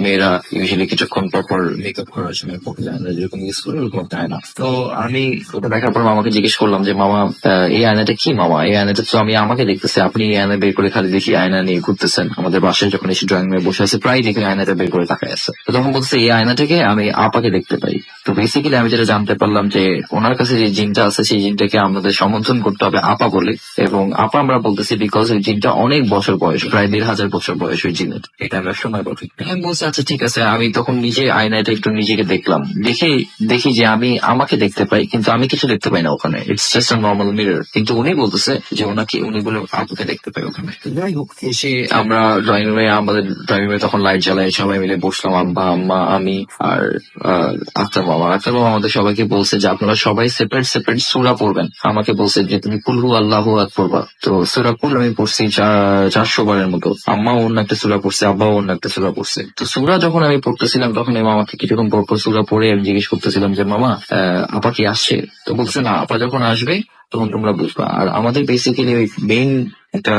মেয়েরা ইউজুয়ালি কিছুক্ষণ পর মেকআপ করার সময় পকেট আয়না যেরকম ইউজ করে ওরকম একটা আয়না। তো আমি ওটা দেখার পর মামাকে জিজ্ঞেস করলাম যে মামা এই আয়নাটা কি মামা? এই আয়নাটা তো আমি আমাকে দেখতেছি, আপনি এই আয়না বের করে খালি দেখি আয়না নিয়ে ঘুরতেছেন। আমাদের বাসায় যখন এসে ড্রয়িং রুমে বসে আছে প্রায় দেখি আয়নাটা বের করে তাকায় আছে। তো তখন বলছে এই আয়নাটাকে আমি আপাকে দেখতে পাই। তো বেসিক্যালি আমি যেটা জানতে পারলাম যে ওনার কাছে যে জিনটা আছে সেই জিনটাকে আমাদের সমর্থন করতে হবে আপা বলে, এবং আপা আমরা বলতেছি বিকজ ওই জিনটা অনেক বছর বয়স, প্রায় 1500 বছর বয়স ওই জিনের, এটা আমরা সময় পাবো। আমি বলছি আচ্ছা ঠিক আছে। আমি তখন নিজে আয়নাটা একটু নিজেকে দেখলাম, দেখি যে আমি আমাকে দেখতে পাই কিন্তু আমি কিছু দেখতে পাই না ওখানে, it's just a normal mirror. কিন্তু উনি বলতেছে যে উনি বলে আপুকে দেখতে পাই ওখানে। যাই হোক, এসে আমরা ড্রয়িং রুমে, আমাদের ড্রয়িং রুমে তখন লাইট জ্বালাই, সবাই মিলে বসলাম, আব্বা, আম্মা, আমি আর আক্তার মামা আমাদের সবাইকে বলছে যে আপনারা সবাই সেপারেট সেপারেট সূরা পড়বেন। আমাকে বলছে যে তুমি কুল হু আল্লাহু আহাদ পড়বা। তো সূরা কুল আমি পড়ছি 400 বারের মতো। আম্মা অন্য একটা সূরা পড়ছে, আব্বাও অন্য একটা সূরা পড়ছে। তো সূরা যখন আমি পড়তেছিলাম তখন এই মামাকে কিছুক্ষণ পর পর সূরা পড়ে আমি জিজ্ঞেস করতেছিলাম যে মামা আপা কি আসছে? তো বলছে না, আপা যখন আসবে তখন তোমরা বুঝবা। আর আমাদের বেসিক্যালি ওই একটা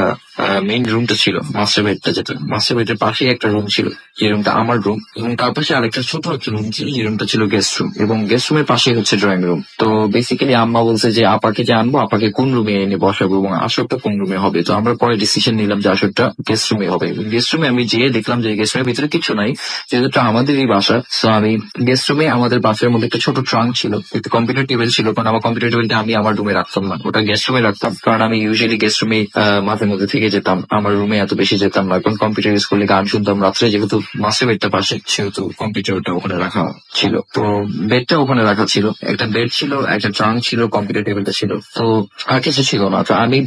মেইন রুমটা ছিল মাস্টার বেডটা, যেটা মাস্টার বেডের পাশে একটা রুম ছিল, যে রুমটা আমার রুম, এবং তার পাশে আরেকটা ছোট একটা রুম ছিল, যে রুমটা ছিল গেস্ট রুম, এবং গেস্ট রুমের পাশে হচ্ছে ড্রয়িং রুম। তো বেসিক্যালি আম্মা বলছে যে আপাকে যে আনবো, আপাকে কোন রুমে এনে বসাবো এবং আসরটা কোন রুমে হবে। তো আমরা পরে ডিসিশন নিলাম যে আসরটা গেস্ট রুমে হবে। গেস্ট রুমে আমি যেয়ে দেখলাম যে গেস্ট রুমের ভিতরে কিছু নাই, যেহেতু আমাদেরই বাসা। তো আমি গেস্ট রুমে, আমাদের বাসার মধ্যে একটা ছোট ট্রাঙ্ক ছিল, একটা কম্পিউটার টেবিল ছিল, কারণ আমার কম্পিউটার টেবিলটা আমি আমার রুমে রাখতাম না, ওটা গেস্ট রুমে রাখতাম, কারণ আমি ইউজুয়ালি গেস্ট রুমে মাঝে মধ্যে থেকে যেতাম, আমার রুমে এত বেশি যেতাম না, কারণ কম্পিউটার ইউজ করলে গান শুনতাম রাত্রে, যেহেতু মাস্টার বেডটা পাশে, সেহেতু কম্পিউটারটা ওখানে রাখা ছিল। তো বেডটা ওখানে রাখা ছিল, একটা বেড ছিল, একটা ট্রাঙ্ক ছিল, কম্পিউটার টেবিলটা ছিল, তো আর কিছু ছিল না। তো আমি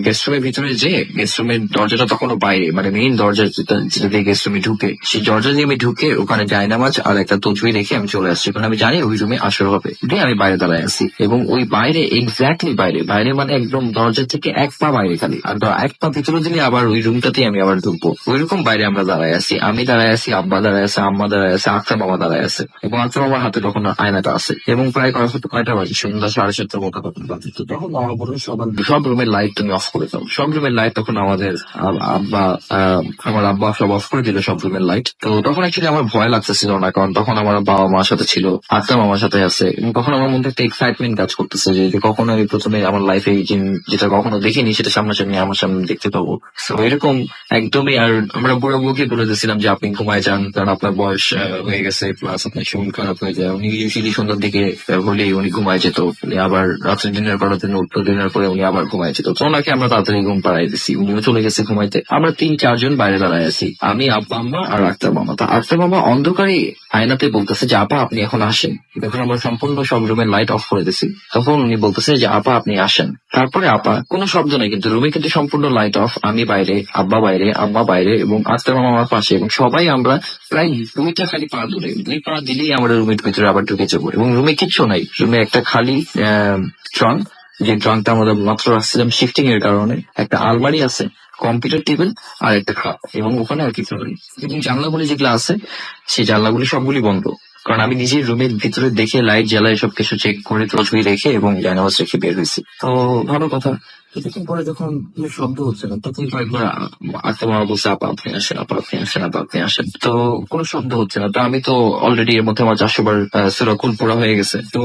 গেস্ট রুমের ভিতরে যে গেস্ট রুমের দরজাটা তখনও বাইরে, মানে মেইন দরজা যেটা দিয়ে গেস্ট রুমে ঢুকে, সেই দরজা দিয়ে আমি ঢুকে ওখানে জায়নামাজ আর একটা তসবিহ রেখে আমি চলে আসছি, কারণ আমি জানি ওই রুমে আসর হবে। দিয়ে আমি বাইরে দাঁড়ায় আছি এবং ওই বাইরে, এক্স্যাক্টলি বাইরে মানে একদম দরজা থেকে এক পা বাইরে খালি, আর এক পা ভিতরে দিলে আবার ওই রুমটাতেই আমি আবার ঢুকবো, ওইরকম বাইরে আমরা দাঁড়ায় আছি। আমি দাঁড়ায় আছি, আব্বা দাঁড়ায় আছে, আম্মা দাঁড়ায় আছে, আক্তার মামা দাঁড়ায় আছে, এবং আক্তার মামার হাতে তখন আয়নাটা আছে, এবং প্রায় কয়টা বাজে, সন্ধ্যা 7:30 মতো বাজে। তো তখন মামা বলল সব রুমের লাইট তুমি অফ করে দাও। সব রুমের লাইট তখন আমাদের আমার আব্বা সব অফ করে দিল, সব রুমের লাইট। তো তখন অ্যাকচুয়ালি আমার ভয় লাগতেছিল না, কারণ তখন আমার বাবা মার সাথে ছিল, আক্তার মামার সাথে আছে, এবং তখন আমার মধ্যে একটা এক্সাইটমেন্ট কাজ করতেছে যে কখনো আমি প্রথমে আমার লাইফে যেটা কখনো দেখিনি সেটা সামনাসামনি আমি আমার সামনে দেখতে পাবো। তো এরকম একদমই। আর আমরা বুড়ো বউকে বলে দিয়েছিলাম যে আপনি ঘুমায় যান, কারণ আপনার বয়স হয়ে গেছে, প্লাস আপনার শরীর খারাপ হয়ে যায়। উনি ইউজুয়ালি সন্ধ্যার দিকে হলেই উনি ঘুমায় যেত, উনি আবার রাত্রে ডিনার করার জন্য উঠতো, ডিনার করে উনি আবার ঘুমায় যেত। তো ওনাকে আমরা তাড়াতাড়ি ঘুম পাড়াই দিছি, উনিও চলে গেছে ঘুমাইতে। আমরা 3-4 জন বাইরে দাঁড়ায় আছি, আমি, আব্বা, আম্মা আর আক্তার মামা। তো আক্তার মামা অন্ধকারে আয়নাতে বলতেছে যে আপা আপনি এখন আসেন। যখন আমরা সম্পূর্ণ সব রুমের লাইট অফ করে দিছি তখন উনি বলতেছে যে আপা আপনি আসেন। তারপরে আপা কোনো শব্দ নেই, কিন্তু রুমে কিন্তু সম্পূর্ণ লাইট অফ, আমি বাইরে, আব্বা বাইরে, আম্মা বাইরে এবং আক্তার মামা আমার পাশে, এবং সবাই আমরা প্রায় 2টা খালি পা দূরে, 2 পা দিলেই আমরা রুমের ভিতরে আবার ঢুকে যাবো। এবং রুমে কিচ্ছু নাই, রুমে একটা খালি ট্রাঙ্ক, যে ট্রাঙ্কটা আমরা মাত্র রাখছিলাম শিফটিং এর কারণে, একটা আলমারি আছে, কম্পিউটার টেবিল আর একটা খাট, এবং ওখানে আর কিছু নেই। এবং জানলাগুলি যেগুলো আছে সেই জানলাগুলি সবগুলি বন্ধ, কারণ আমি নিজেই রুমের ভিতরে দেখে লাইট জ্বালায় সবকিছু চেক করে তসবি রেখে এবং জানাওয়াজ রেখে বের হয়েছি। তো ভালো কথা। কিছুক্ষণ পরে যখন কোনো শব্দ হচ্ছে না তখন কয়েকবার আক্তার মামা বলছে আপা আপনি আসেন, আপা আপনি আসেন, আপা আপনি আসেন। তো কোনো শব্দ হচ্ছে না, তো আমি তো অলরেডি এর মধ্যে আমার 400 বার সূরা কুল পড়া হয়ে গেছে। তো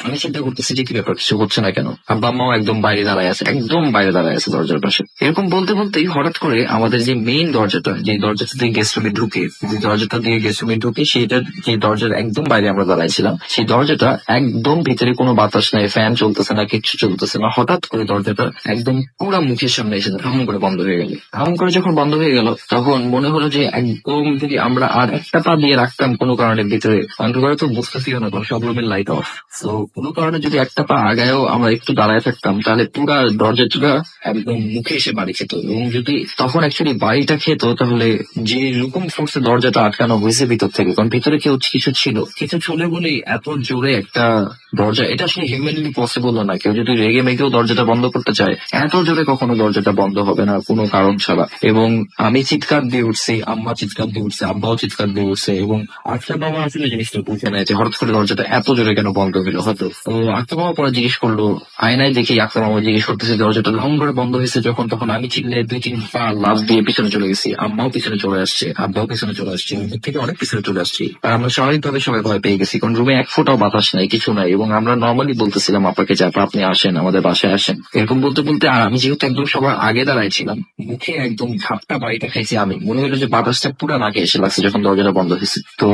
আমি চিন্তা করতেছি যে কি ব্যাপার, কিছু হচ্ছে না কেন। আব্বা আম্মাও একদম বাইরে দাঁড়ায় আছে, একদম বাইরে দাঁড়ায় আছে দরজার পাশে। এরকম বলতে বলতেই হঠাৎ করে আমাদের যে মেইন দরজাটা, যে দরজাটা দিয়ে গেস্ট রুমে ঢুকে, যে দরজাটা দিয়ে গেস্ট রুমে ঢুকে সেটা, যে দরজার একদম বাইরে আমরা দাঁড়াইছিলাম, সেই দরজাটা একদম ভিতরে কোনো বাতাস নাই, ফ্যান চলতেছে না, কিচ্ছু চলতেছে না। হঠাৎ করে দরজাটা একদম পুরা মুখের সামনে এসে ধাম করে বন্ধ হয়ে গেল। ধাম করে যখন বন্ধ হয়ে গেল তখন মনে হলো যে একদম যদি আমরা আর একটা পা দিয়ে রাখতাম কোনো কারণে ভিতরে, অন্ধকারে তো বুঝতেছিও না, কারণ সব রুমের লাইট অফ, তো কোনো কারণে যদি একটা পা আগায়ও আমরা একটু দাঁড়ায় থাকতাম তাহলে পুরা দরজাটা একদম মুখে এসে বাড়ি খেত। এবং যদি তখন অ্যাকচুয়ালি বাড়িটা খেত তাহলে যে রকম ফোর্সে দরজাটা আটকানো হয়েছে ভিতর থেকে, কারণ ভিতরে কেউ কিছু ছিল, কিছু চলে বলেই এত জোরে একটা দরজা, এটা আসলে হিউম্যানলি পসিবল না। কেউ যদি রেগে মেগেও দরজাটা বন্ধ করতে চায়, এত জোরে কখনো দরজাটা বন্ধ হবে না কোনো কারণ ছাড়া। এবং আমি চিৎকার দিয়ে উঠছি, আম্মা চিৎকার দিয়ে উঠছে, আব্বাও চিৎকার দিয়ে উঠছে, এবং আক্তার মামা আসলে জিনিসটা বুঝে নেয় যে হঠাৎ করে দরজাটা এত জোরে কেন বন্ধ হলো হয়তো। তো আক্তার মামা পরে জিজ্ঞেস করলো, আয়নায় দেখে আক্তার মামা জিজ্ঞেস করতেছে দরজাটা লং করে বন্ধ হয়েছে যখন, তখন আমি চিল্লে 2-3 পা লাফ দিয়ে পিছনে চলে গেছি, আম্মাও পিছনে চলে আসছে, আব্বাও পিছনে চলে আসছে, রুমের থেকে অনেক পিছনে চলে আসছি। আর আমরা স্বাভাবিকভাবে সবাই ভয় পেয়ে গেছি, কারণ রুমে 1 ফোঁটাও বাতাস নাই, কিছু নাই। এবং আমরা নর্মালি বলতেছিলাম আপনাকে যে আপা আপনি আসেন, আমাদের বাসায় আসেন, এরকম বলতে বলতে। আর আমি যেহেতু একদম সবার আগে দাঁড়াইছিলাম, মুখে একদম ঝাপটা বাড়িটা খাইছি আমি, মনে হলো যে বাতাসটা পুরো নাকে এসে লাগছে যখন দরজাটা বন্ধ হয়েছে। তো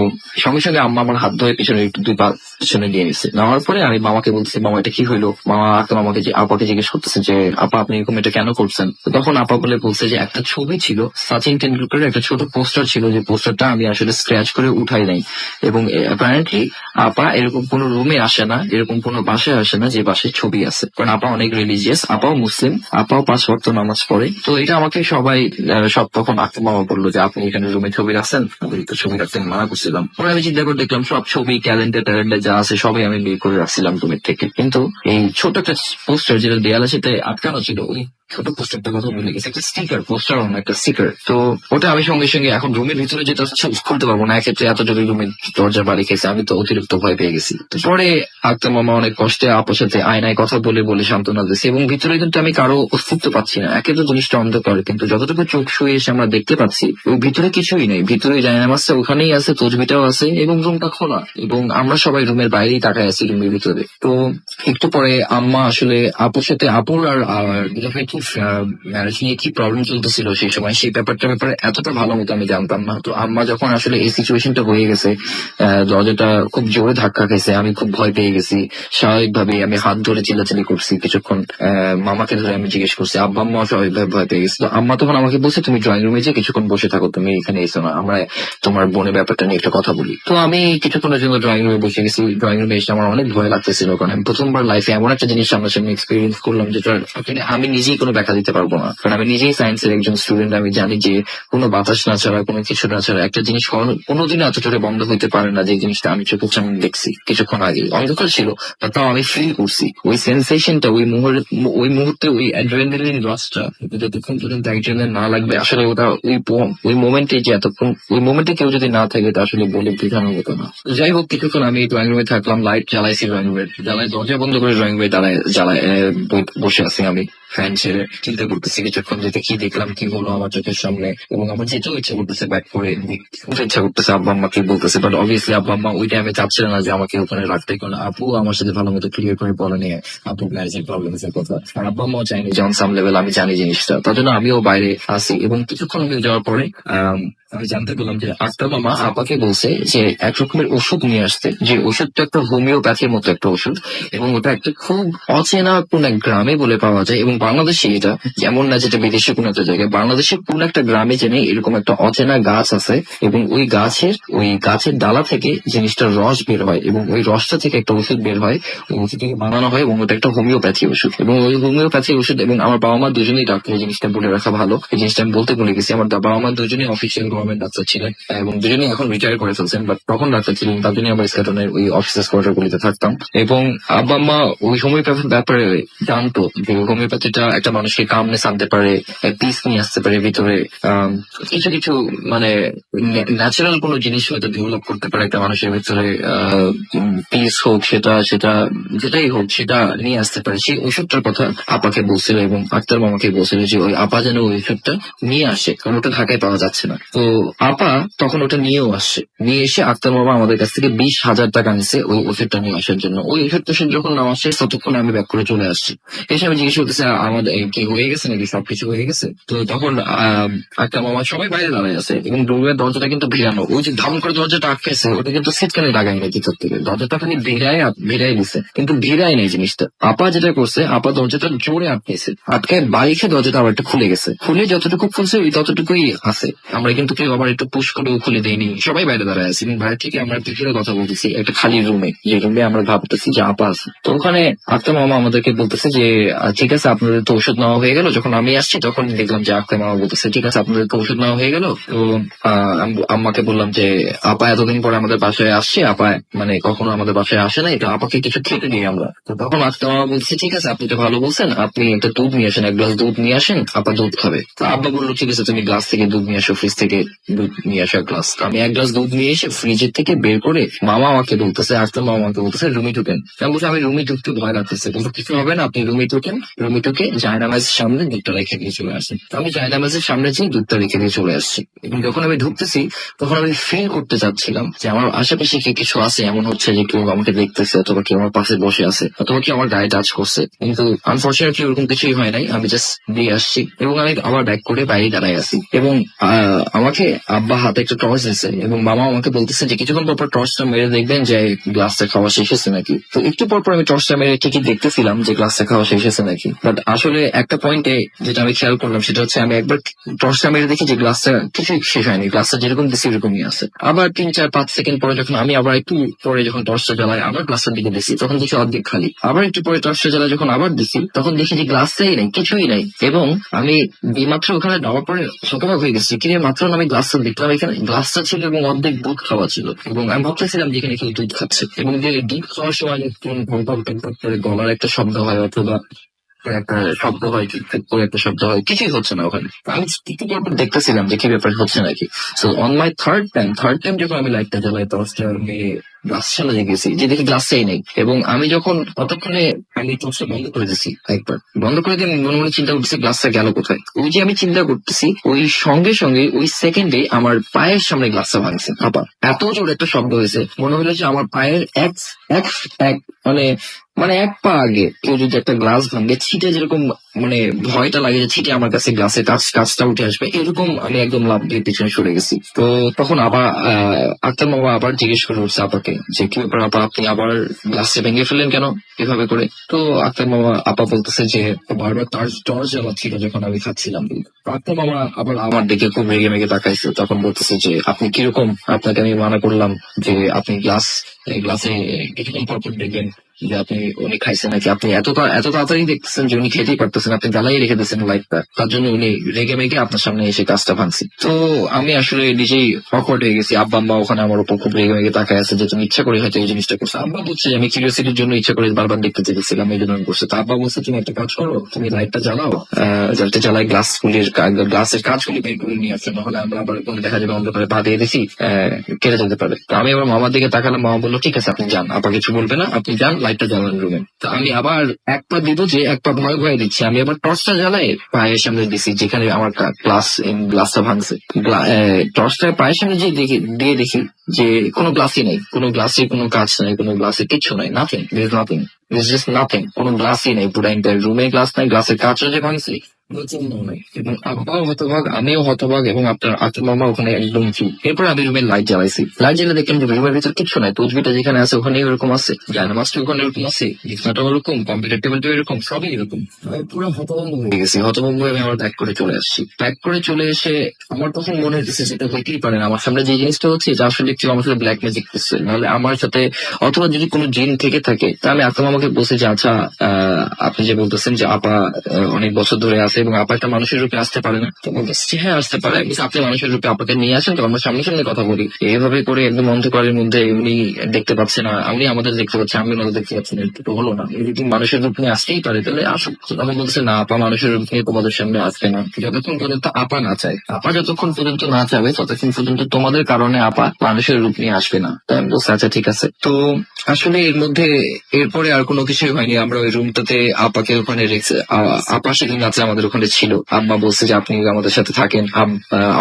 সঙ্গে সঙ্গে আম্মা আমার হাত ধরে পিছনে একটু 2 পা পিছনে নিয়ে নিচ্ছে। নেওয়ার পরে আমি মামাকে বলছি, মামা এটা কি হইলো। মামা তো মামাকে আপাকে জিজ্ঞেস করতেছে যে আপা আপনি এরকম এটা কেন করছেন। তো তখন আপা বলছে যে একটা ছবি ছিল, সচিন টেন্ডুলকারের একটা ছোট পোস্টার ছিল, যে পোস্টারটা আমি আসলে স্ক্র্যাচ করে উঠাই নাই। এবং অ্যাপারেন্টলি আপা এরকম কোন রুমে আসে না, এরকম কোন বাসায় আসে না যে বাসায় ছবি আছে, কারণ আপা অনেক রিলিজিয়াস, আপাও মুসলিম, আপাও 5 ওয়াক্ত নামাজ পড়ে। তো এটা আমাকে সবাই সব তখন আক্তার মামা বললো যে আপনি এখানে রুমে ছবি রাখছেন, তো ছবি রাখতে মানা করছিলাম। পরে আমি চিন্তা করে দেখলাম সব ছবি, ক্যালেন্ডার ট্যালেন্ডার যা আছে সবাই আমি বের করে রাখছিলাম রুমের থেকে, কিন্তু এই ছোট একটা পোস্টার যেটা দেয়ালের সাথে আটকানো ছিল, ওই ছোট পোস্টারটা কথা বলে গেছে, একটা স্টিকার, পোস্টার না একটা স্টিকার। তো ওটা আমি সঙ্গে সঙ্গে এখন রুমের ভিতরে যেটা খুলতে পারবো না, এক্ষেত্রে এত জোরে রুমের দরজা বাড়ি খেয়েছে, আমি তো অতিরিক্ত ভয় পেয়ে গেছি। তো পরে আক্তার মামা অনেক কষ্টে আপুর সাথে আয়নায় কথা বলে বলে সান্ত্বনা দিয়েছে, এবং ভিতরে কিন্তু আমি কারো অস্তিত্ব পাচ্ছি না, একে তো জিনিসটা অন্ধকার, কিন্তু যতটুকু চোখ শুয়ে এসে আমরা দেখতে পাচ্ছি ওই ভিতরে কিছুই নেই, ভিতরে জানাম আছে, ওখানেই আছে, তসবিটাও আছে, এবং রুমটা খোলা, এবং আমরা সবাই রুমের বাইরেই তাকায় আছি রুমের ভিতরে। তো একটু পরে আম্মা আসলে আপুর সাথে, আপুর আর ম্যারেজ নিয়ে কি প্রবলেম চলতেছিল সেই সময়, সেই ব্যাপারে এতটা ভালো মতো আমি জানতাম না। তো আম্মা যখন আসলে এই সিচুয়েশনটা হয়ে গেছে, দরজাটা খুব জোরে ধাক্কা খেয়েছে, আমি খুব ভয় পেয়ে গেছি। স্বাভাবিকভাবে আমি হাত ধরে চিল্লাচিল্লি করছি কিছুক্ষণ, মামাকে ধরে আমি জিজ্ঞেস করছি, আব্বা আম্মা স্বাভাবিকভাবে ভয় পেয়ে গেছে। তো আম্মা তখন আমাকে বলছে তুমি ড্রয়িং রুমে যে কিছুক্ষণ বসে থাকো, তুমি এখানে এসো না, আমরা তোমার বোনের ব্যাপারটা নিয়ে একটা কথা বলি। তো আমি কিছুক্ষণের জন্য ড্রয়িং রুমে বসে গেছি। ড্রয়িং রুমে এসে আমার অনেক ভয় লাগতেছিল, কারণ আমি প্রথমবার লাইফে এমন একটা জিনিস সামনাসামনি এক্সপিরিয়েন্স করলাম যেটা আমি নিজেই কোনো ব্যাখ্যা দিতে পারবো না, কারণ আমি নিজেই সায়েন্সের একজন স্টুডেন্ট। আমি জানি যে কোনো বাতাস না ছাড়া, কোনো কিছু না ছাড়া একটা জিনিস কোনোদিন এত জোরে বন্ধ হইতে পারে না, যে জিনিসটা আমি চোখের সামনে দেখছি কিছুক্ষণ আগে। অন্ধকার ছিল, তাও আমি ফিল করছি ওই সেন্সেশনটা, ওই মুহূর্তে ওই অ্যাড্রেনালিন রাশটা যতক্ষণ পর্যন্ত একজনের না লাগবে, আসলে ওটা ওই মোমেন্টে, যে এতক্ষণ ওই মোমেন্টে কেউ যদি না থাকে তা আসলে বলে বোঝানো হতো না। যাই হোক, কিছুক্ষণ আমি ড্রয়িং রুমে থাকলাম, লাইট জ্বালাইছি, ড্রয়িং রুমের জ্বালায়, দরজা বন্ধ করে ড্রয়িং রুমে জ্বালায় বসে আছি আমি, ফ্যান ছেড়ে। ছেড়ে চিন্তা করতেছি কিছুক্ষণ, যেতে কি দেখলাম, কি হলো আমার চোখের সামনে, এবং আমার যেতেও ইচ্ছা করতেছে, ব্যাক করে দেখতে ইচ্ছা করতেছে আব্বা আম্মা কি বলতেছে। বাট অবভিয়াসলি আব্বা আম্মা ওই টাইমে চাচ্ছিল না যে আমাকে ওখানে রাখতে, কারণ আপু আমার সাথে ভালো মতো ক্লিয়ার করে বলে নিয়ে আপু ম্যারেজের প্রবলেম এর কথা, আর আব্বা আম্মাও চাইনি যে অন সাম লেভেল আমি জানি জিনিসটা। তার জন্য আমিও বাইরে আসি, এবং কিছুক্ষণ হয়ে যাওয়ার পরে আমি জানতে পারলাম যে আক্তার মামা আপাকে বলছে যে এক রকমের ওষুধ নিয়ে আসতে, যে ওষুধটা একটা হোমিওপ্যাথির মতো একটা ওষুধ, এবং ওটা একটা খুব অচেনা কোন এক গ্রামে বলে পাওয়া যায়। এবং বাংলাদেশে এটা যেমন না যেটা বিদেশে কোন একটা জায়গায়, বাংলাদেশের কোন একটা গ্রামে জেনে এরকম একটা অচেনা গাছ আছে, এবং ওই গাছের ডালা থেকে জিনিসটার রস বের হয়, এবং ওই রসটা থেকে একটা ওষুধ বের হয়, ওই ওষুধটাকে বানানো হয়, এবং ওটা একটা হোমিওপ্যাথি ওষুধ। এবং ওই হোমিওপ্যাথি ওষুধ, এবং আমার বাবা মা দুজনেই ডাক্তার, এই জিনিসটা বলে রাখা ভালো, এই জিনিসটা আমি বলতে ভুলে গেছি। আমার বাবা মা দুজনেই অফিসিয়াল গভর্নমেন্ট ডাক্তার ছিলেন, এবং দুজনেই এখন রিটায়ার করে ফেলছেন, বাট তখন ডাক্তার ছিলেন। তার জন্য আমরা স্কাটনের ওই অফিসার্স কোয়ার্টার গুলিতে থাকতাম, এবং আব্বা আম্মা ওই হোমিওপ্যাথির ব্যাপারে জানতো যে হোমিওপ্যাথিটা একটা মানুষকে কামনেস আনতে পারে, পিস নিয়ে আসতে পারে ভিতরে, কিছু কিছু মানে ন্যাচারাল কোনো জিনিস হয়তো ডেভেলপ করতে পারে একটা মানুষের ভিতরে, পিস হোক, সেটা সেটা যেটাই হোক সেটা নিয়ে আসতে পারে। সেই ওষুধটার কথা আপাকে বলছিল, এবং আক্তার মামাকে বলছিল যে ওই আপা যেন ওই ওষুধটা নিয়ে আসে, কারণ ওটা ঢাকায় পাওয়া যাচ্ছে না। তো আপা তখন ওটা নিয়েও আসছে, নিয়ে এসে আক্তার মামা আমাদের কাছ থেকে 20,000 টাকা নিছে ওই ওষুধটা নিয়ে আসার জন্য। ওই ওষুধটা সে যখন নাম আসে ততক্ষণ আমি ব্যাক করে চলে আসছি। এসে আমি জিজ্ঞেস করতেছি আমাদের কি হয়ে গেছে নাকি, সবকিছু হয়ে গেছে? তো তখন আক্তার মামা সবাই বাইরে দাঁড়ায় আছে, এবং ডোরের দরজাটা কিন্তু ভিড়ানো, ওই যে ধাম করে দরজাটা আটকেছে ওটা কিন্তু সিটকানে লাগাই নাই ভিতর থেকে, দরজাটা খালি ভিড়াই দিছে, কিন্তু ভিড়াই নাই জিনিসটা। আপা যেটা করছে, আপা দরজাটা জোরে আটকেছে, আটকে বাইকে দরজাটা আবার একটা খুলে গেছে, খুলে যতটুকু খুলছে ওই ততটুকুই আছে। আমরা কিন্তু কেউ আবার একটু পুশ করেও খুলে দেয়নি, সবাই বাইরে দাঁড়ায় আছি, এবং বাইরে থেকে আমরা ভিতরে কথা বলতেছি একটা খালি রুমে, যে রুমে আমরা ভাবতেছি যে আপা আছে। তো ওখানে আক্তার মামা আমাদেরকে বলতেছে যে ঠিক আছে আপনাদের তো ওষুধ নেওয়া হয়ে গেল। যখন আমি আসছি তখন দেখলাম যে আক্তার মামা বলতেছে ঠিক আছে আপনাদের তো ওষুধ নেওয়া হয়ে গেল। তো আম্মাকে বললাম যে আপা এতদিন পরে আমাদের বাসায় আসছে, আপা মানে কখনো আমাদের বাসায় আসে নাই, তো আপাকে কিছু খেতে দিই আমরা। তো তখন আক্তার মামা বলছে ঠিক আছে আপনি তো ভালো বলছেন, আপনি একটা দুধ নিয়ে আসেন, এক গ্লাস দুধ নিয়ে আসেন, আপা দুধ খাবে। তো আব্বা বললো ঠিক আছে তুমি গ্লাস থেকে দুধ নিয়ে আসো, ফ্রিজ থেকে দুধ নিয়ে আসো এক গ্লাস। আমি এক গ্লাস দুধ নিয়ে এসে ফ্রিজের থেকে বের করে মামা আমাকে বলতেছে, আক্তার মামা আমাকে বলতেছে রুমে ঢুকেন। আমি বলছি আমি রুমে ঢুকতে ভয় লাগতেছে, কিন্তু কিছু হবে না, আপনি রুমে ঢুকেন, রুমে ঢুকে জায়নামাজের সামনে দুধটা রেখে দিয়ে চলে আসেন। তো আমি জায়নামাজের সামনে যেয়ে দুধটা রেখে দিয়ে চলে আসছি, এবং যখন আমি ঢুকতেছি তখন আমি ফিল করতে চাচ্ছিলাম যে আমার আশেপাশে কি কিছু আছে, এমন হচ্ছে যে কেউ আমাকে দেখতেছে, অথবা কেউ আমার পাশে বসে আছে, অথবা কেউ আমার গায়ে টাচ করছে, কিন্তু আনফর্চুনেটলি ওরকম কিছুই হয় নাই। আমি জাস্ট দিয়ে আসছি, এবং আমি আবার ব্যাক করে বাইরে দাঁড়ায় আছি, এবং আমাকে আব্বা হাতে একটা টর্চ দিচ্ছে, এবং মামা আমাকে বলতেছে যে কিছুক্ষণ পর টর্চটা মেরে দেখবেন যে গ্লাসটা খাওয়া শেষ হয়েছে নাকি। তো একটু পর আমি টর্চটা মেরে ঠিকই দেখতেছিলাম যে গ্লাসটা খাওয়া শেষ হয়েছে নাকি, বাট আসলে একটা পয়েন্টে যেটা আমি খেয়াল করলাম সেটা হচ্ছে আমি একবার টর্চটা মেরে দেখি যে গ্লাসটা কিছুই শেষ হয়নি, গ্লাসটা যেরকম দিচ্ছি এরকমই আছে। আবার 3-4-5 সেকেন্ড পরে যখন আমি আবার একটু পরে যখন টর্চটা জ্বালাই আবার গ্লাসটার দিকে দিচ্ছি, তখন দেখি অর্ধেক খালি। আবার একটু পরে টর্চটা জ্বালাই যখন আবার দিচ্ছি, তখন দেখি যে গ্লাসটাই নেই, কিছুই নাই। এবং আমি মাত্র ওখানে যাওয়ার পরে শতভাগ হয়ে গেছি, কিরে মাত্র আমি গ্লাসটা দেখলাম এখানে গ্লাসটা ছিল এবং অর্ধেক দুধ খাওয়া ছিল, এবং আমি ভাবতেছিলাম যে এখানে কেউ দুধ খাচ্ছে, এবং যে দুধ খাওয়ার সময় করে গলার একটা শব্দ হয়, অথবা একটা শব্দ হয়, করে একটা শব্দ হয়, কিছুই হচ্ছে না ওখানে। আমি একটু পর দেখতেছিলাম যে কি ব্যাপার হচ্ছে নাকি। So on my third time যখন আমি লাইটটা জ্বালাই টর্চটা মেরে গ্লাস চালাতে গেছি, যে দেখি গ্লাসটাই নেই, এবং আমি যখন ততক্ষণে আমি টর্চটা বন্ধ করে দিচ্ছি, একবার বন্ধ করে দিয়ে মনে মনে চিন্তা করতেছি গ্লাসটা গেল কোথায়। ওই যে আমি চিন্তা করতেছি ওই সঙ্গে সঙ্গে ওই সেকেন্ডে আমার পায়ের সামনে গ্লাসটা ভাঙছে। আপা এত জোর একটা শব্দ হয়েছে, মনে হলো যে আমার পায়ের এক এক এক মানে মানে এক পা আগে কেউ যদি একটা গ্লাস ভাঙে, ছিটে যেরকম মানে ভয়টা লাগে যে ছিটে আমার কাছে গ্লাসের কাজটা উঠে আসবে, এরকম আমি একদম লাভ দিয়ে পিছনে সরে গেছি। তো তখন আবার আক্তার মামা আবার জিজ্ঞেস করে উঠছে আপাকে যে কি ব্যাপার আপা, আপনি আবার গ্লাসটা ভেঙে ফেললেন কেন, এভাবে করে? তো আক্তার মামা আপা বলতেছে যে বারবার টর্চ জ্বালাচ্ছিল যখন আমি খাচ্ছিলাম। আক্তার মামা আবার আমার দিকে খুব রেগে মেগে তাকাইছে, তখন বলতেছে যে আপনি কিরকম, আপনাকে আমি মানা করলাম যে আপনি গ্লাসে কিছুক্ষণ পর দেখবেন যে আপনি উনি খাইছেন নাকি, আপনি এত তাড়াতাড়ি দেখতেছেন যে উনি খেতেই পারতেছেন, আপনি জ্বালাই রেখে দিচ্ছেন লাইটটা, তার জন্য উনি রেগে মেগে আপনার সামনে এসে কাজটা ভাঙছি। তো আমি আসলে নিজেই অকওয়ার্ড হয়ে গেছি। আব্বা আম্মা ওখানে আমার উপর খুব রেগে মেগে তাকায় আছে যে তুমি ইচ্ছা করে হয়তো এই জিনিসটা করছো। আব্বা বলছে আমি কিউরিওসিটির জন্য ইচ্ছা করে বারবার দেখতে চেয়েছিলাম, এই জন্য আমি করছি। তো আব্বা বলছে তুমি একটা কাজ করো, তুমি লাইটটা জ্বালাও, লাইটটা জ্বালাই গ্লাসের কাজগুলি বের করে নিয়ে আসছো, নাহলে আমরা আবার দেখা যাবে অন্ধকারে পা দিয়ে দেখি কেটে যেতে পারে। তো আমি আবার মামার দিকে তাকালাম, মামা বললো ঠিক আছে আপনি যান, আপা কিছু বলবে না, আপনি যান, লাইটটা জ্বালান রুমে। তো আমি আবার এক পা দিব, যে এক পা ভয় ভয় দিচ্ছি, আমি আবার টর্চটা জ্বালাই পায়ের সামনে দিছি যেখানে আমার গ্লাসটা ভাঙছে। টর্চটা পায়ের সামনে দিয়ে দেখি যে কোনো গ্লাসই নেই, কোনো গ্লাসে কোনো কাজ নাই, কোনো গ্লাসে কিচ্ছু নাই, নাথিং, নাথিং, জাস্ট নাথিং, কোনো গ্লাসই নেই। পুরো এন্টায়ার রুমে গ্লাস নাই, গ্লাসের কাজও যে ভাঙছে এবং আব্বাও হতবাক, আমিও হতবাক, এবং আপনার আত্ম মামা ওখানে একদম চুপ। এরপর আমি রুমের লাইট জ্বালাইছি, লাইট জ্বালিয়ে দেখলাম যে রুমের ভিতরে কিচ্ছু নাই, তসবিটা যেখানে আছে ওখানে এরকম আছে, জায়নামাজটা ওখানে এরকম আছে, বিছানাটাও এরকম, কম্পিউটার টেবিলটাও এরকম, সবই এরকম। আমি পুরো হতভম্ব হয়ে গেছি, হতভম্ব হয়ে আমি আমার ব্যাক করে চলে আসছি। ব্যাক করে চলে এসে আমার তখন মনে হচ্ছে যেটা হইতেই পারে না, আমার সামনে যে জিনিসটা হচ্ছে এটা আসলে কেউ আমার সাথে ব্ল্যাক ম্যাজিক করছে, নাহলে আমার সাথে অথবা যদি কোনো জিন থেকে থাকে তাহলে আত্মা আমাকে বলছে যে আচ্ছা আপনি যে বলতেছেন যে আপা অনেক বছর ধরে আছে এবং আপা একটা মানুষের রূপে আসতে পারে না, তো বলতেছি হ্যাঁ আসতে পারে, আপনি মানুষের রূপে আপনাকে নিয়ে আসেন তো আমরা সামনে সামনে কথা বলি। এইভাবে করে একদম অন্ধকারের মধ্যে উনি দেখতে পাচ্ছে না, উনি আমাদের দেখতে পাচ্ছে, আমি ওনাদের দেখতে পাচ্ছি না, এটা হলো না। যদি মানুষের রূপ নিয়ে আসতেই পারে তাহলে আসুক। আমি বলছে না, আপা মানুষের রূপ নিয়ে তোমাদের সামনে আসবে না, যতক্ষণ পর্যন্ত আপা না চায়, আপা যতক্ষণ পর্যন্ত না চাবে ততক্ষণ পর্যন্ত তোমাদের কারণে আপা মানুষের রূপ নিয়ে আসবে না। তাই আমি বলছি আচ্ছা ঠিক আছে। তো আসলে এর মধ্যে এরপরে আর কোনো কিছুই হয়নি, আমরা ওই রুমটাতে আপাকে ওখানে রেখেছে। আপা সেদিন রাত্রে আমাদের ওখানে ছিল, আম্মা বলছে যে আপনি আমাদের সাথে থাকেন।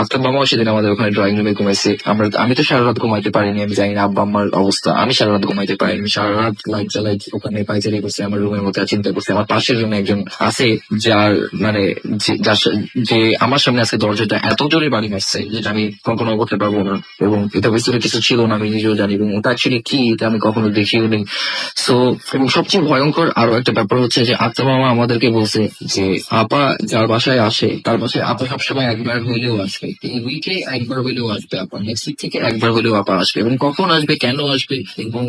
আফতার মামাও সেদিন আমাদের ওখানে ড্রয়িং রুমে ঘুমাইছে। আমি তো সারা রাত ঘুমাইতে পারিনি, আমি জানি না আব্বা আম্মার অবস্থা, আমি সারা রাত ঘুমাইতে পারিনি, সারা রাত লাইট জ্বালাই ওখানে পাইচারি করছে আমার রুমের মধ্যে, চিন্তা করছে। আমার পাশের রুমে একজন আছে যার মানে যে আমার সামনে আজকে দরজাটা এত জোরে বাড়ি মারছে যেটা আমি কখনো করতে পারবো না, এবং এটা ভিতরে কিছু ছিল না আমি নিজেও জানি, এবং ওটা অ্যাকচুয়ালি কি এটা আমি কখনো দেখিও নি। সো এবং সবচেয়ে ভয়ঙ্কর আরো একটা ব্যাপার হচ্ছে যে আত্মা মামা আমাদেরকে বলছে যে আপা যার বাসায় আসে তার বাসায় আপা সবসময় একবার হইলেও আসবে, এই উইকে একবার হইলেও আসবে আপা, নেক্সট উইক থেকে একবার হইলেও আপা আসবে, এবং কখন আসবে, কেন আসবে, এবং